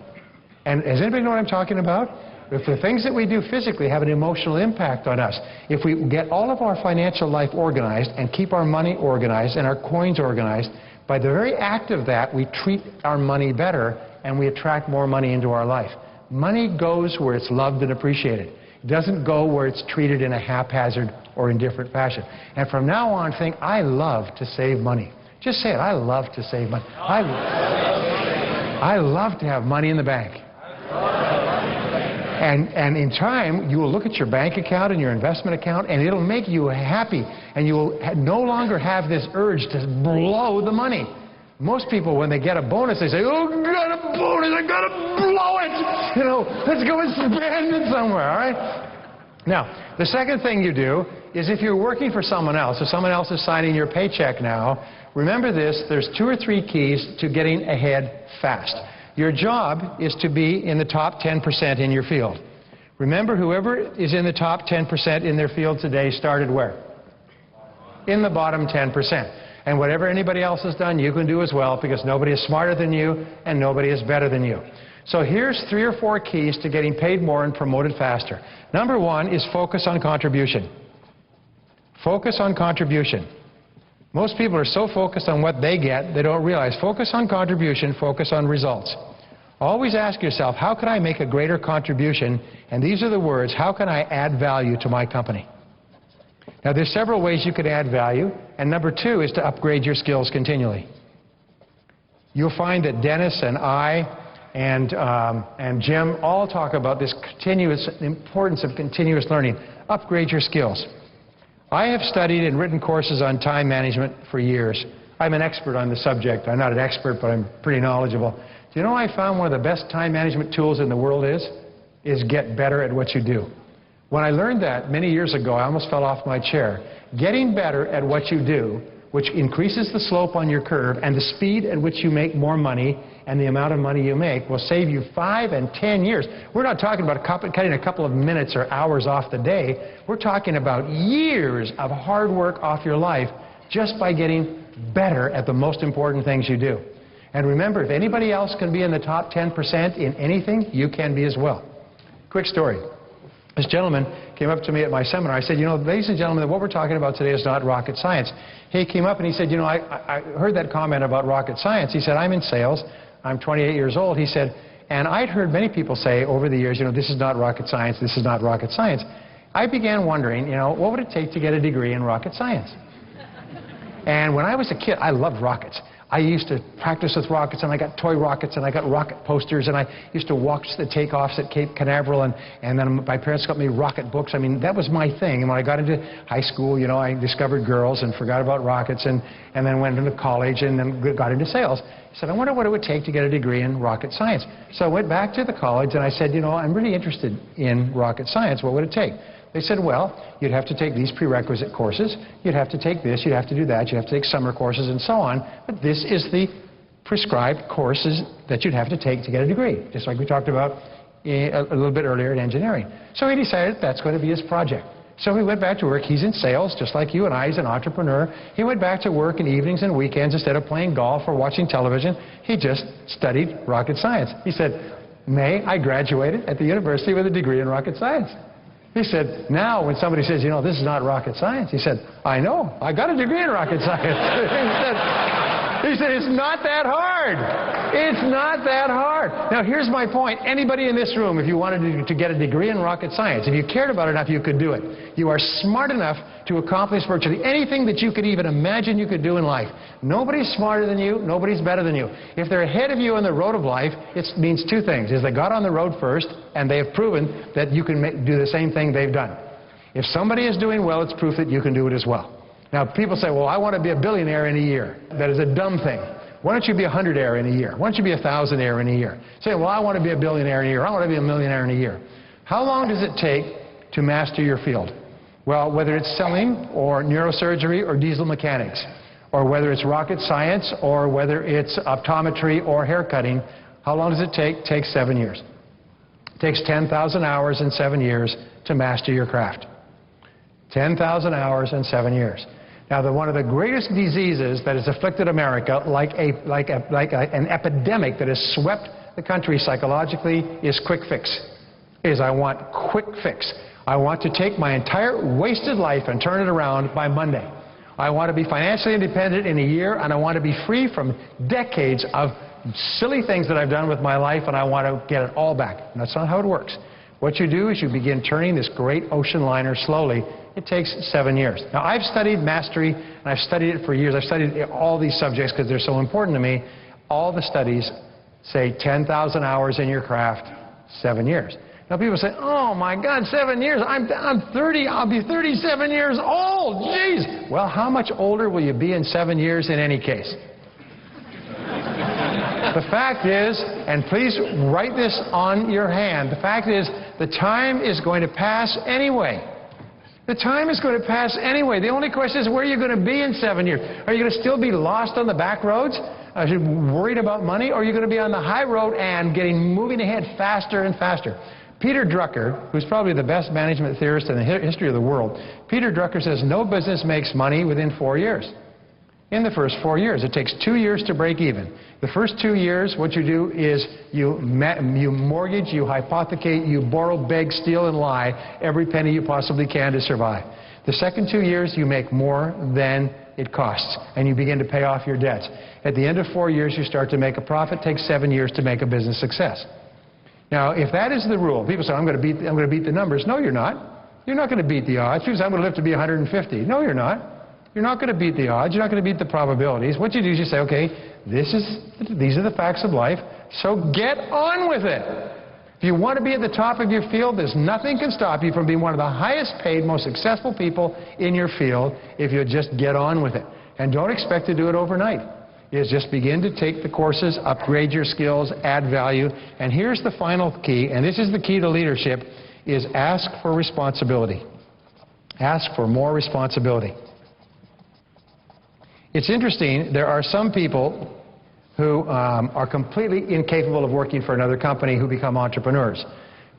And does anybody know what I'm talking about? If the things that we do physically have an emotional impact on us, if we get all of our financial life organized and keep our money organized and our coins organized, by the very act of that, we treat our money better and we attract more money into our life. Money goes where it's loved and appreciated. It doesn't go where it's treated in a haphazard or indifferent fashion. And from now on, think, I love to save money. Just say it, I love to save money. I love to have money in the bank. And in time, you will look at your bank account and your investment account, and it'll make you happy. And you will no longer have this urge to blow the money. Most people, when they get a bonus, they say, oh, I got a bonus, I got to blow it. You know, let's go and spend it somewhere, all right? Now, the second thing you do is if you're working for someone else, or someone else is signing your paycheck now, remember this, there's 2 or 3 keys to getting ahead fast. Your job is to be in the top 10% in your field. Remember, whoever is in the top 10% in their field today started where? In the bottom 10%. And whatever anybody else has done, you can do as well, because nobody is smarter than you and nobody is better than you. So here's 3 or 4 keys to getting paid more and promoted faster. Number 1 is focus on contribution. Focus on contribution. Most people are so focused on what they get, they don't realize. Focus on contribution, focus on results. Always ask yourself, how can I make a greater contribution? And these are the words, how can I add value to my company? Now, there's several ways you could add value, and number 2 is to upgrade your skills continually. You'll find that Dennis and I and Jim all talk about this importance of continuous learning. Upgrade your skills. I have studied and written courses on time management for years. I'm an expert on the subject. I'm not an expert, but I'm pretty knowledgeable. Do you know I found one of the best time management tools in the world is get better at what you do. When I learned that many years ago, I almost fell off my chair. Getting better at what you do, which increases the slope on your curve, and the speed at which you make more money and the amount of money you make will save you 5 and 10 years. We're not talking about cutting a couple of minutes or hours off the day. We're talking about years of hard work off your life just by getting better at the most important things you do. And remember, if anybody else can be in the top 10% in anything, you can be as well. Quick story. This gentleman came up to me at my seminar. I said, you know, ladies and gentlemen, what we're talking about today is not rocket science. He came up and he said, you know, I heard that comment about rocket science. He said, I'm in sales. I'm 28 years old. He said, and I'd heard many people say over the years, you know, this is not rocket science, this is not rocket science. I began wondering, you know, what would it take to get a degree in rocket science? And when I was a kid, I loved rockets. I used to practice with rockets, and I got toy rockets, and I got rocket posters, and I used to watch the takeoffs at Cape Canaveral, and then my parents got me rocket books. I mean, that was my thing. And when I got into high school, you know, I discovered girls and forgot about rockets, and then went into college and then got into sales. I said, I wonder what it would take to get a degree in rocket science. So I went back to the college, and I said, you know, I'm really interested in rocket science. What would it take? They said, well, you'd have to take these prerequisite courses, you'd have to take this, you'd have to do that, you'd have to take summer courses and so on, but this is the prescribed courses that you'd have to take to get a degree, just like we talked about a little bit earlier in engineering. So he decided that's going to be his project. So he went back to work. He's in sales, just like you and I. He's an entrepreneur. He went back to work in evenings and weekends. Instead of playing golf or watching television, he just studied rocket science. He said, May, I graduated at the university with a degree in rocket science. He said, now when somebody says, you know, this is not rocket science, he said, I know, I got a degree in rocket science. He said, it's not that hard. It's not that hard. Now, here's my point. Anybody in this room, if you wanted to get a degree in rocket science, if you cared about it enough, you could do it. You are smart enough to accomplish virtually anything that you could even imagine you could do in life. Nobody's smarter than you. Nobody's better than you. If they're ahead of you on the road of life, it means two things. Is they got on the road first, and they have proven that you can do the same thing they've done. If somebody is doing well, it's proof that you can do it as well. Now, people say, well, I want to be a billionaire in a year. That is a dumb thing. Why don't you be a hundredaire in a year? Why don't you be a thousandaire in a year? Say, well, I want to be a billionaire in a year. I want to be a millionaire in a year. How long does it take to master your field? Well, whether it's selling or neurosurgery or diesel mechanics, or whether it's rocket science or whether it's optometry or haircutting, how long does it take? It takes 7 years. It takes 10,000 hours in 7 years to master your craft. 10,000 hours in 7 years. Now, one of the greatest diseases that has afflicted America, like an epidemic that has swept the country psychologically, is quick fix. I want quick fix. I want to take my entire wasted life and turn it around by Monday. I want to be financially independent in a year, and I want to be free from decades of silly things that I've done with my life, and I want to get it all back. And that's not how it works. What you do is you begin turning this great ocean liner slowly. It takes 7 years. Now, I've studied mastery, and I've studied it for years. I've studied all these subjects because they're so important to me. All the studies say 10,000 hours in your craft, 7 years. Now, people say, oh, my God, 7 years. I'm 30. I'll be 37 years old. Jeez. Well, how much older will you be in 7 years in any case? The fact is, and please write this on your hand, the fact is the time is going to pass anyway. The time is going to pass anyway. The only question is, where are you going to be in 7 years? Are you going to still be lost on the back roads? Are you worried about money? Or are you going to be on the high road and moving ahead faster and faster? Peter Drucker, who's probably the best management theorist in the history of the world, Peter Drucker says no business makes money within 4 years. In the first 4 years. It takes 2 years to break even. The first 2 years, what you do is you mortgage, you hypothecate, you borrow, beg, steal, and lie every penny you possibly can to survive. The second 2 years, you make more than it costs, and you begin to pay off your debts. At the end of 4 years, you start to make a profit. It takes 7 years to make a business success. Now, if that is the rule, people say, I'm going to beat the numbers. No, you're not. You're not going to beat the odds. People say, I'm going to live to be 150. No, you're not. You're not going to beat the odds. You're not going to beat the probabilities. What you do is you say, okay, these are the facts of life, so get on with it. If you want to be at the top of your field, there's nothing can stop you from being one of the highest paid, most successful people in your field if you just get on with it. And don't expect to do it overnight. Is just begin to take the courses, upgrade your skills, add value. And here's the final key, and this is the key to leadership, is ask for responsibility. Ask for more responsibility. It's interesting, there are some people who are completely incapable of working for another company who become entrepreneurs.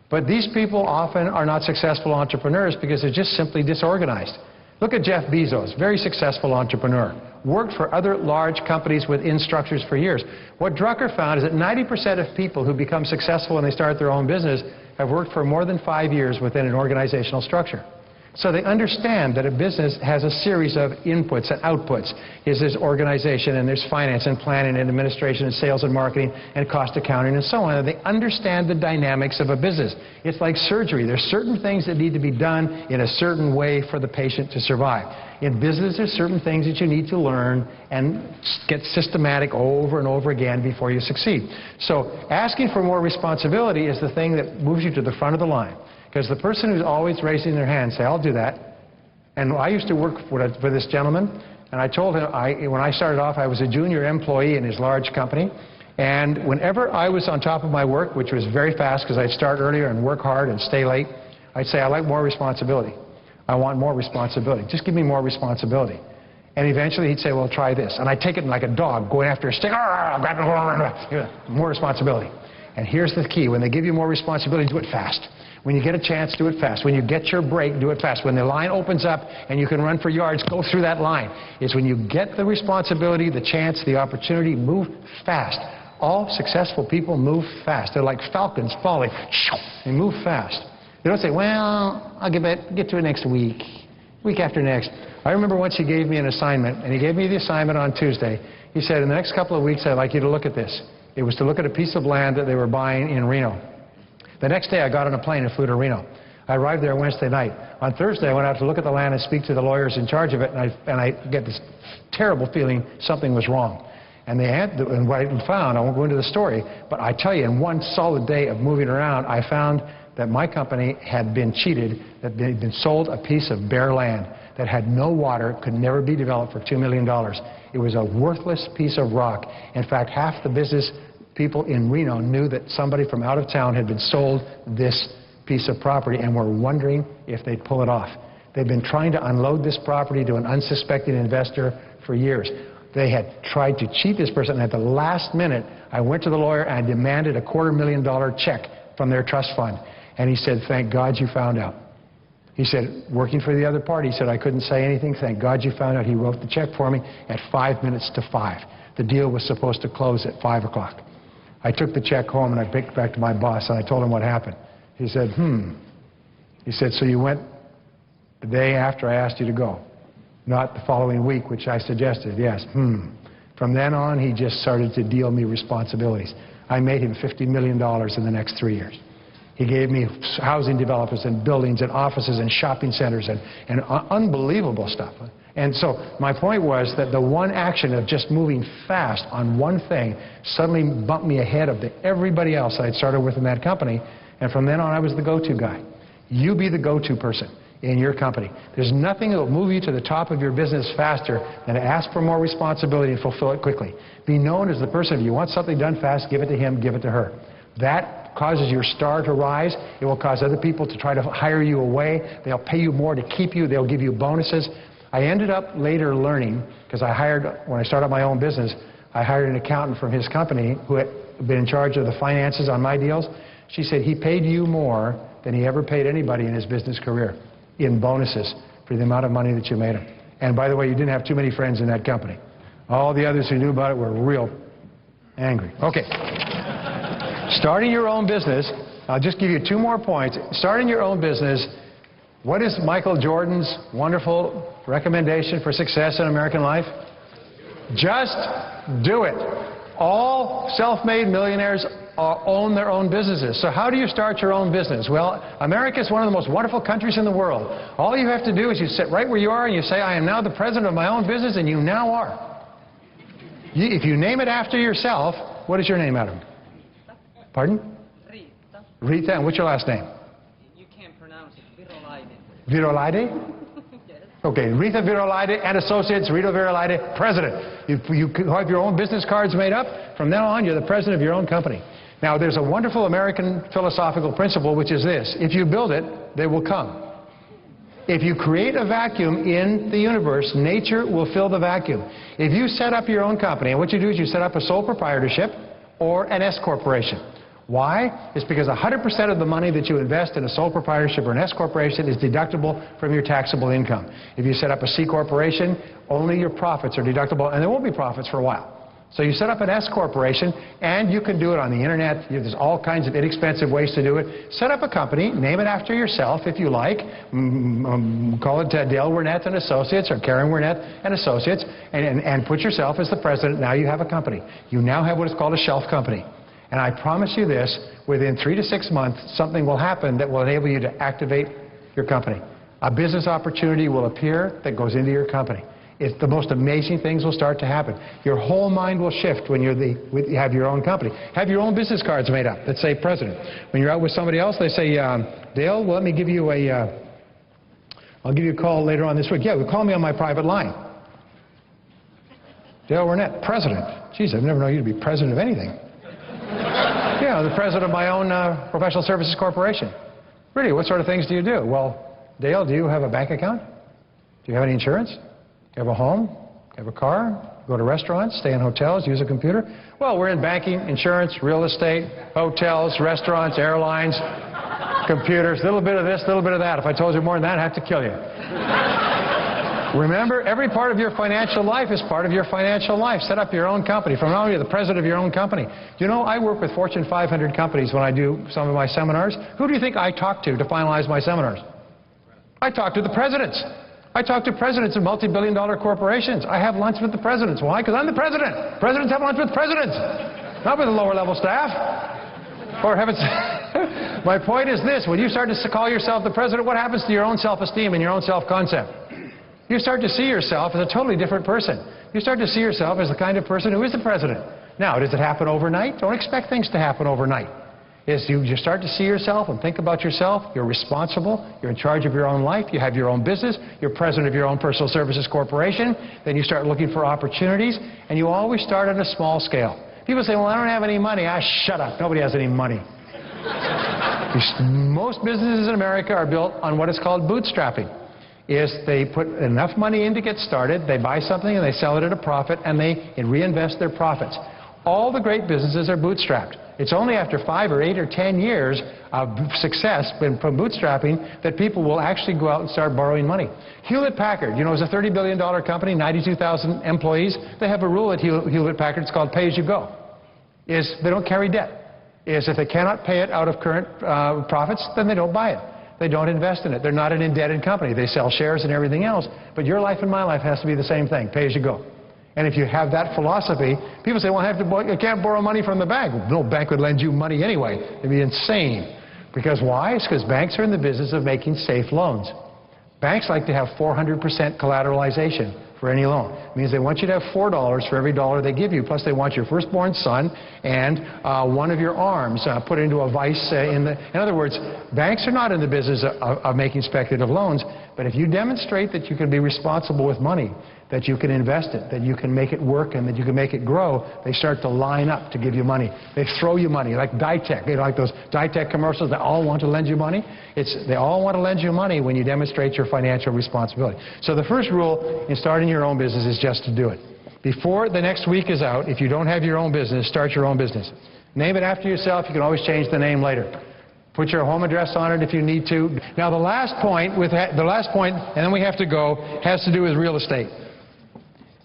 But these people often are not successful entrepreneurs because they're just simply disorganized. Look at Jeff Bezos, very successful entrepreneur. Worked for other large companies within structures for years. What Drucker found is that 90% of people who become successful when they start their own business have worked for more than 5 years within an organizational structure. So they understand that a business has a series of inputs and outputs. There's organization, and there's finance and planning and administration and sales and marketing and cost accounting and so on. And they understand the dynamics of a business. It's like surgery. There's certain things that need to be done in a certain way for the patient to survive. In business, there's certain things that you need to learn and get systematic over and over again before you succeed. So asking for more responsibility is the thing that moves you to the front of the line. Because the person who's always raising their hand say, I'll do that. And I used to work for this gentleman, and I told him, when I started off, I was a junior employee in his large company. And whenever I was on top of my work, which was very fast because I'd start earlier and work hard and stay late, I'd say, I like more responsibility. I want more responsibility. Just give me more responsibility. And eventually he'd say, well, try this. And I'd take it like a dog going after a stick. More responsibility. And here's the key. When they give you more responsibility, do it fast. When you get a chance, do it fast. When you get your break, do it fast. When the line opens up and you can run for yards, go through that line. It's when you get the responsibility, the chance, the opportunity, move fast. All successful people move fast. They're like falcons falling. They move fast. They don't say, well, I'll get to it next week, week after next. I remember once he gave me an assignment, and he gave me the assignment on Tuesday. He said, in the next couple of weeks, I'd like you to look at this. It was to look at a piece of land that they were buying in Reno. The next day, I got on a plane and flew to Reno. I arrived there Wednesday night. On Thursday, I went out to look at the land and speak to the lawyers in charge of it, and I get this terrible feeling something was wrong. And what I found, I won't go into the story, but I tell you, in one solid day of moving around, I found that my company had been cheated, that they'd been sold a piece of bare land that had no water, could never be developed for $2 million. It was a worthless piece of rock. In fact, half the business people in Reno knew that somebody from out of town had been sold this piece of property and were wondering if they'd pull it off. They'd been trying to unload this property to an unsuspecting investor for years. They had tried to cheat this person, and at the last minute, I went to the lawyer and I demanded a $250,000 check from their trust fund. And he said, thank God you found out. He said, working for the other party, he said, I couldn't say anything. Thank God you found out. He wrote the check for me at 5 minutes to 5. The deal was supposed to close at 5 o'clock. I took the check home and I picked it back to my boss and I told him what happened. He said, He said, so you went the day after I asked you to go, not the following week, which I suggested. Yes, From then on, he just started to deal me responsibilities. I made him $50 million in the next 3 years. He gave me housing developers and buildings and offices and shopping centers and unbelievable stuff. And so my point was that the one action of just moving fast on one thing suddenly bumped me ahead of everybody else I'd started with in that company. And from then on, I was the go-to guy. You be the go-to person in your company. There's nothing that will move you to the top of your business faster than to ask for more responsibility and fulfill it quickly. Be known as the person, if you want something done fast, give it to him, give it to her. That causes your star to rise. It will cause other people to try to hire you away. They'll pay you more to keep you. They'll give you bonuses. I ended up later learning, because when I started my own business, I hired an accountant from his company who had been in charge of the finances on my deals. She said he paid you more than he ever paid anybody in his business career in bonuses for the amount of money that you made him. And by the way, you didn't have too many friends in that company. All the others who knew about it were real angry. Okay. Starting your own business, I'll just give you 2 more points. Starting your own business, what is Michael Jordan's wonderful recommendation for success in American life? Just do it. All self-made millionaires own their own businesses. So how do you start your own business? Well, America is one of the most wonderful countries in the world. All you have to do is you sit right where you are and you say, I am now the president of my own business, and you now are. If you name it after yourself, what is your name, Adam? Pardon? Rita. Rita, and what's your last name? You can't pronounce it. Virolaide. Virolaide? Yes. Okay, Rita Virolaide and Associates, Rita Virolaide, president. You have your own business cards made up. From now on, you're the president of your own company. Now, there's a wonderful American philosophical principle, which is this. If you build it, they will come. If you create a vacuum in the universe, nature will fill the vacuum. If you set up your own company, and what you do is you set up a sole proprietorship or an S corporation. Why? It's because 100% of the money that you invest in a sole proprietorship or an S corporation is deductible from your taxable income. If you set up a C corporation, only your profits are deductible, and there won't be profits for a while. So you set up an S corporation, and you can do it on the internet. There's all kinds of inexpensive ways to do it. Set up a company, name it after yourself if you like. Call it Dale Wernette and Associates or Karen Wernette and Associates, and put yourself as the president. Now you have a company. You now have what is called a shelf company. And I promise you this, within 3 to 6 months, something will happen that will enable you to activate your company. A business opportunity will appear that goes into your company. It's the most amazing things will start to happen. Your whole mind will shift when you have your own company. Have your own business cards made up that say president. When you're out with somebody else, they say, Dale, well, let me give you I'll give you a call later on this week. Yeah, call me on my private line. Dale Wernette, president. Geez, I've never known you to be president of anything. Yeah, the president of my own professional services corporation. Really, what sort of things do you do? Well, Dale, do you have a bank account? Do you have any insurance? Do you have a home? have a car, go to restaurants, stay in hotels, use a computer. Well, we're in banking, insurance, real estate, hotels, restaurants, airlines, computers, a little bit of this, a little bit of that. If I told you more than that, I'd have to kill you. Remember, every part of your financial life is part of your financial life. Set up your own company. From now on, you're the president of your own company. Do you know, I work with Fortune 500 companies when I do some of my seminars. Who do you think I talk to finalize my seminars? I talk to the presidents. I talk to presidents of multi-billion-dollar corporations. I have lunch with the presidents. Why? Because I'm the president. Presidents have lunch with presidents, not with the lower-level staff. For heaven's sake. My point is this. When you start to call yourself the president, what happens to your own self-esteem and your own self-concept? You start to see yourself as a totally different person. You start to see yourself as the kind of person who is the president. Now, does it happen overnight? Don't expect things to happen overnight. You start to see yourself and think about yourself. You're responsible. You're in charge of your own life. You have your own business. You're president of your own personal services corporation. Then you start looking for opportunities, and you always start on a small scale. People say, well, I don't have any money. Ah, shut up. Nobody has any money. Most businesses in America are built on what is called bootstrapping. They put enough money in to get started, they buy something and they sell it at a profit, and they reinvest their profits. All the great businesses are bootstrapped. It's only after 5 or 8 or 10 years of success from bootstrapping that people will actually go out and start borrowing money. Hewlett-Packard, you know, is a $30 billion company, 92,000 employees. They have a rule at Hewlett-Packard, it's called pay-as-you-go. They don't carry debt. If they cannot pay it out of current profits, then they don't buy it. They don't invest in it. They're not an indebted company. They sell shares and everything else. But your life and my life has to be the same thing, pay as you go. And if you have that philosophy, people say, well, I can't borrow money from the bank. No bank would lend you money anyway. It'd be insane. Because why? It's because banks are in the business of making safe loans. Banks like to have 400% collateralization for any loan. It means they want you to have $4 for every dollar they give you, plus they want your firstborn son and one of your arms put into a vice. In other words, banks are not in the business of making speculative loans, but if you demonstrate that you can be responsible with money, that you can invest it, that you can make it work, and that you can make it grow, they start to line up to give you money. They throw you money, like Ditech. You know, like those Ditech commercials, they all want to lend you money. They all want to lend you money when you demonstrate your financial responsibility. So the first rule in starting your own business is just to do it. Before the next week is out, if you don't have your own business, start your own business. Name it after yourself. You can always change the name later. Put your home address on it if you need to. Now the last point, and then we have to go, has to do with real estate.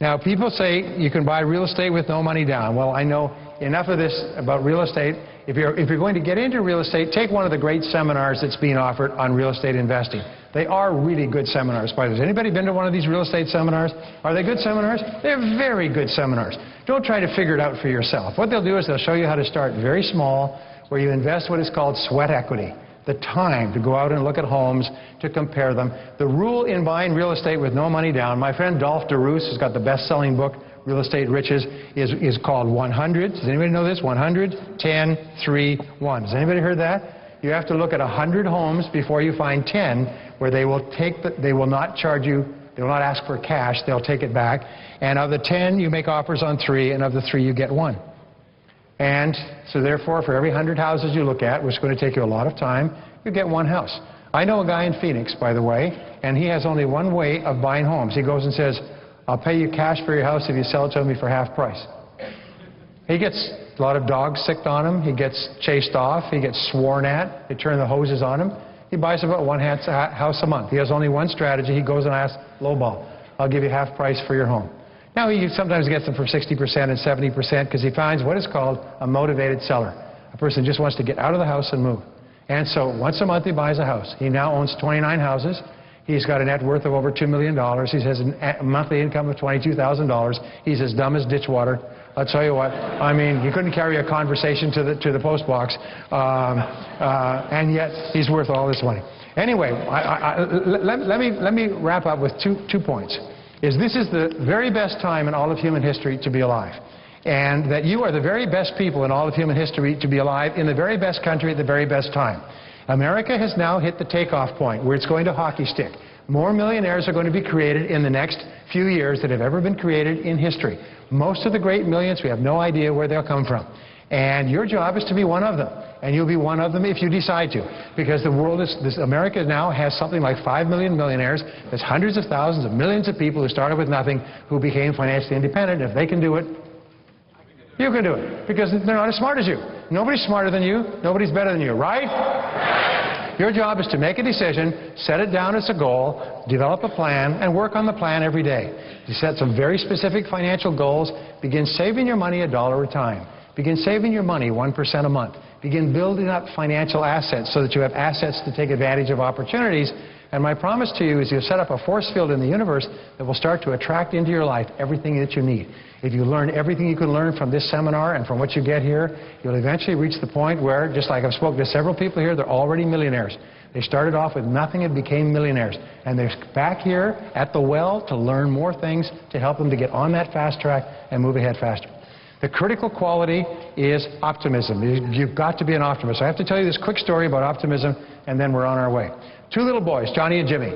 Now, people say you can buy real estate with no money down. Well, I know enough of this about real estate. If you're going to get into real estate, take one of the great seminars that's being offered on real estate investing. They are really good seminars. By the way, has anybody been to one of these real estate seminars? Are they good seminars? They're very good seminars. Don't try to figure it out for yourself. What they'll do is they'll show you how to start very small, where you invest what is called sweat equity. The time to go out and look at homes, to compare them. The rule in buying real estate with no money down, my friend Dolph DeRoos has got the best-selling book, Real Estate Riches, is called 100. Does anybody know this? 100, 10, 3, 1. Has anybody heard that? You have to look at 100 homes before you find 10 where they will not charge you, they will not ask for cash, they'll take it back. And of the 10, you make offers on 3, and of the 3, you get 1. And so therefore, for every 100 houses you look at, which is going to take you a lot of time, you get 1 house. I know a guy in Phoenix, by the way, and he has only one way of buying homes. He goes and says, I'll pay you cash for your house if you sell it to me for half price. He gets a lot of dogs sicked on him. He gets chased off. He gets sworn at. They turn the hoses on him. He buys about 1 house a month. He has only one strategy. He goes and asks, lowball, I'll give you half price for your home. Now, he sometimes gets them for 60% and 70% because he finds what is called a motivated seller. A person just wants to get out of the house and move. And so once a month he buys a house. He now owns 29 houses. He's got a net worth of over $2 million. He has a monthly income of $22,000. He's as dumb as ditch water. I'll tell you what, I mean, you couldn't carry a conversation to the post box, and yet he's worth all this money. Anyway, let me wrap up with two points. This is the very best time in all of human history to be alive. And that you are the very best people in all of human history to be alive in the very best country at the very best time. America has now hit the takeoff point where it's going to hockey stick. More millionaires are going to be created in the next few years than have ever been created in history. Most of the great millions, we have no idea where they'll come from. And your job is to be one of them. And you'll be one of them if you decide to. Because America now has something like 5 million millionaires. There's hundreds of thousands of millions of people who started with nothing who became financially independent. If they can do it, you can do it. Because they're not as smart as you. Nobody's smarter than you. Nobody's better than you, right? Your job is to make a decision, set it down as a goal, develop a plan, and work on the plan every day. You set some very specific financial goals. Begin saving your money $1 a time. Begin saving your money 1% a month. Begin building up financial assets so that you have assets to take advantage of opportunities. And my promise to you is you'll set up a force field in the universe that will start to attract into your life everything that you need. If you learn everything you can learn from this seminar and from what you get here, you'll eventually reach the point where, just like I've spoken to several people here, they're already millionaires. They started off with nothing and became millionaires. And they're back here at the well to learn more things to help them to get on that fast track and move ahead faster. The critical quality is optimism. You've got to be an optimist. I have to tell you this quick story about optimism, and then we're on our way. Two little boys, Johnny and Jimmy.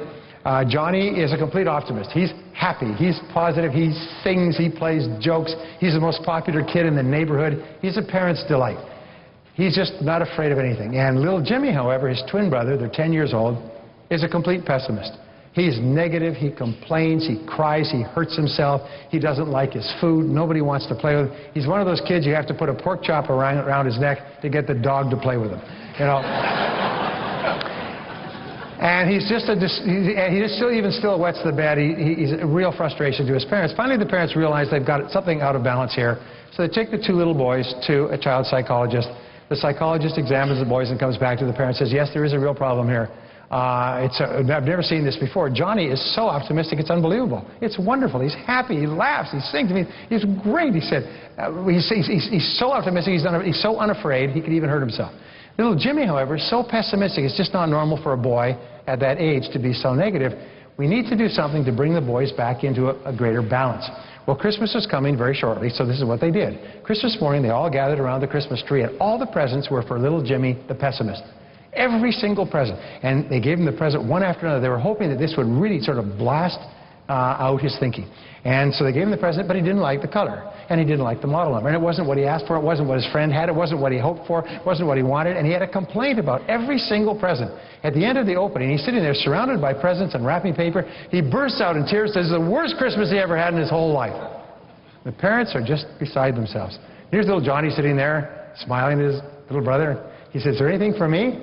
Johnny is a complete optimist. He's happy. He's positive. He sings. He plays jokes. He's the most popular kid in the neighborhood. He's a parent's delight. He's just not afraid of anything. And little Jimmy, however, his twin brother, they're 10 years old, is a complete pessimist. He's negative, he complains, he cries, he hurts himself, he doesn't like his food, nobody wants to play with him. He's one of those kids you have to put a pork chop around his neck to get the dog to play with him, you know. And he's just he still wets the bed. He's a real frustration to his parents. Finally, the parents realize they've got something out of balance here, so they take the two little boys to a child psychologist. The psychologist examines the boys and comes back to the parents and says, yes, there is a real problem here. I've never seen this before. Johnny is so optimistic, it's unbelievable. It's wonderful. He's happy. He laughs. He sings. I mean, he's great, he said. He's so optimistic. He's so unafraid, he could even hurt himself. Little Jimmy, however, is so pessimistic. It's just not normal for a boy at that age to be so negative. We need to do something to bring the boys back into a greater balance. Well, Christmas is coming very shortly, so this is what they did. Christmas morning, they all gathered around the Christmas tree, and all the presents were for little Jimmy, the pessimist. Every single present. And they gave him the present one after another. They were hoping that this would really sort of blast out his thinking. And so they gave him the present, but he didn't like the color. And he didn't like the model number. And it wasn't what he asked for. It wasn't what his friend had. It wasn't what he hoped for. It wasn't what he wanted. And he had a complaint about every single present. At the end of the opening, he's sitting there surrounded by presents and wrapping paper. He bursts out in tears, says it's the worst Christmas he ever had in his whole life. The parents are just beside themselves. Here's little Johnny sitting there, smiling at his little brother. He says, is there anything for me?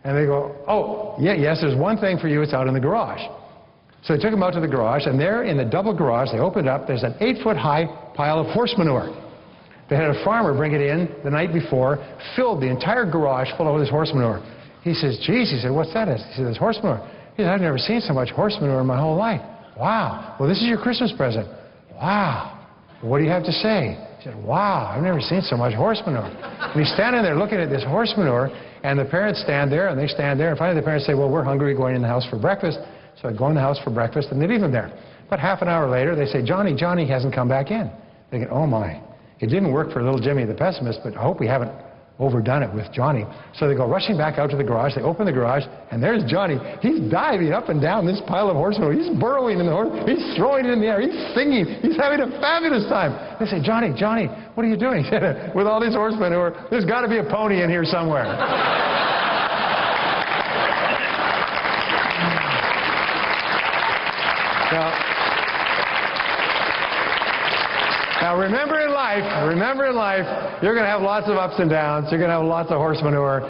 And they go, oh, yes, there's one thing for you. It's out in the garage. So they took him out to the garage, and there in the double garage, they opened up, there's an 8-foot-high pile of horse manure. They had a farmer bring it in the night before, filled the entire garage full of this horse manure. He says, geez, he said, what's that? He said, it's horse manure. He said, I've never seen so much horse manure in my whole life. Wow. Well, this is your Christmas present. Wow. Well, what do you have to say? He said, wow, I've never seen so much horse manure. And he's standing there looking at this horse manure, and the parents stand there, and they stand there, and finally the parents say, well, we're hungry, going in the house for breakfast. So I go in the house for breakfast, and they leave him there. But half an hour later, they say, Johnny hasn't come back in. They go, oh my. It didn't work for little Jimmy the pessimist, but I hope we haven't overdone it with Johnny. So they go rushing back out to the garage. They open the garage, and there's Johnny. He's diving up and down this pile of horse manure. He's burrowing in the horse. He's throwing it in the air. He's singing. He's having a fabulous time. They say, Johnny, what are you doing? He said, with all this horse manure, there's got to be a pony in here somewhere. Now remember in life, you're going to have lots of ups and downs. You're going to have lots of horse manure.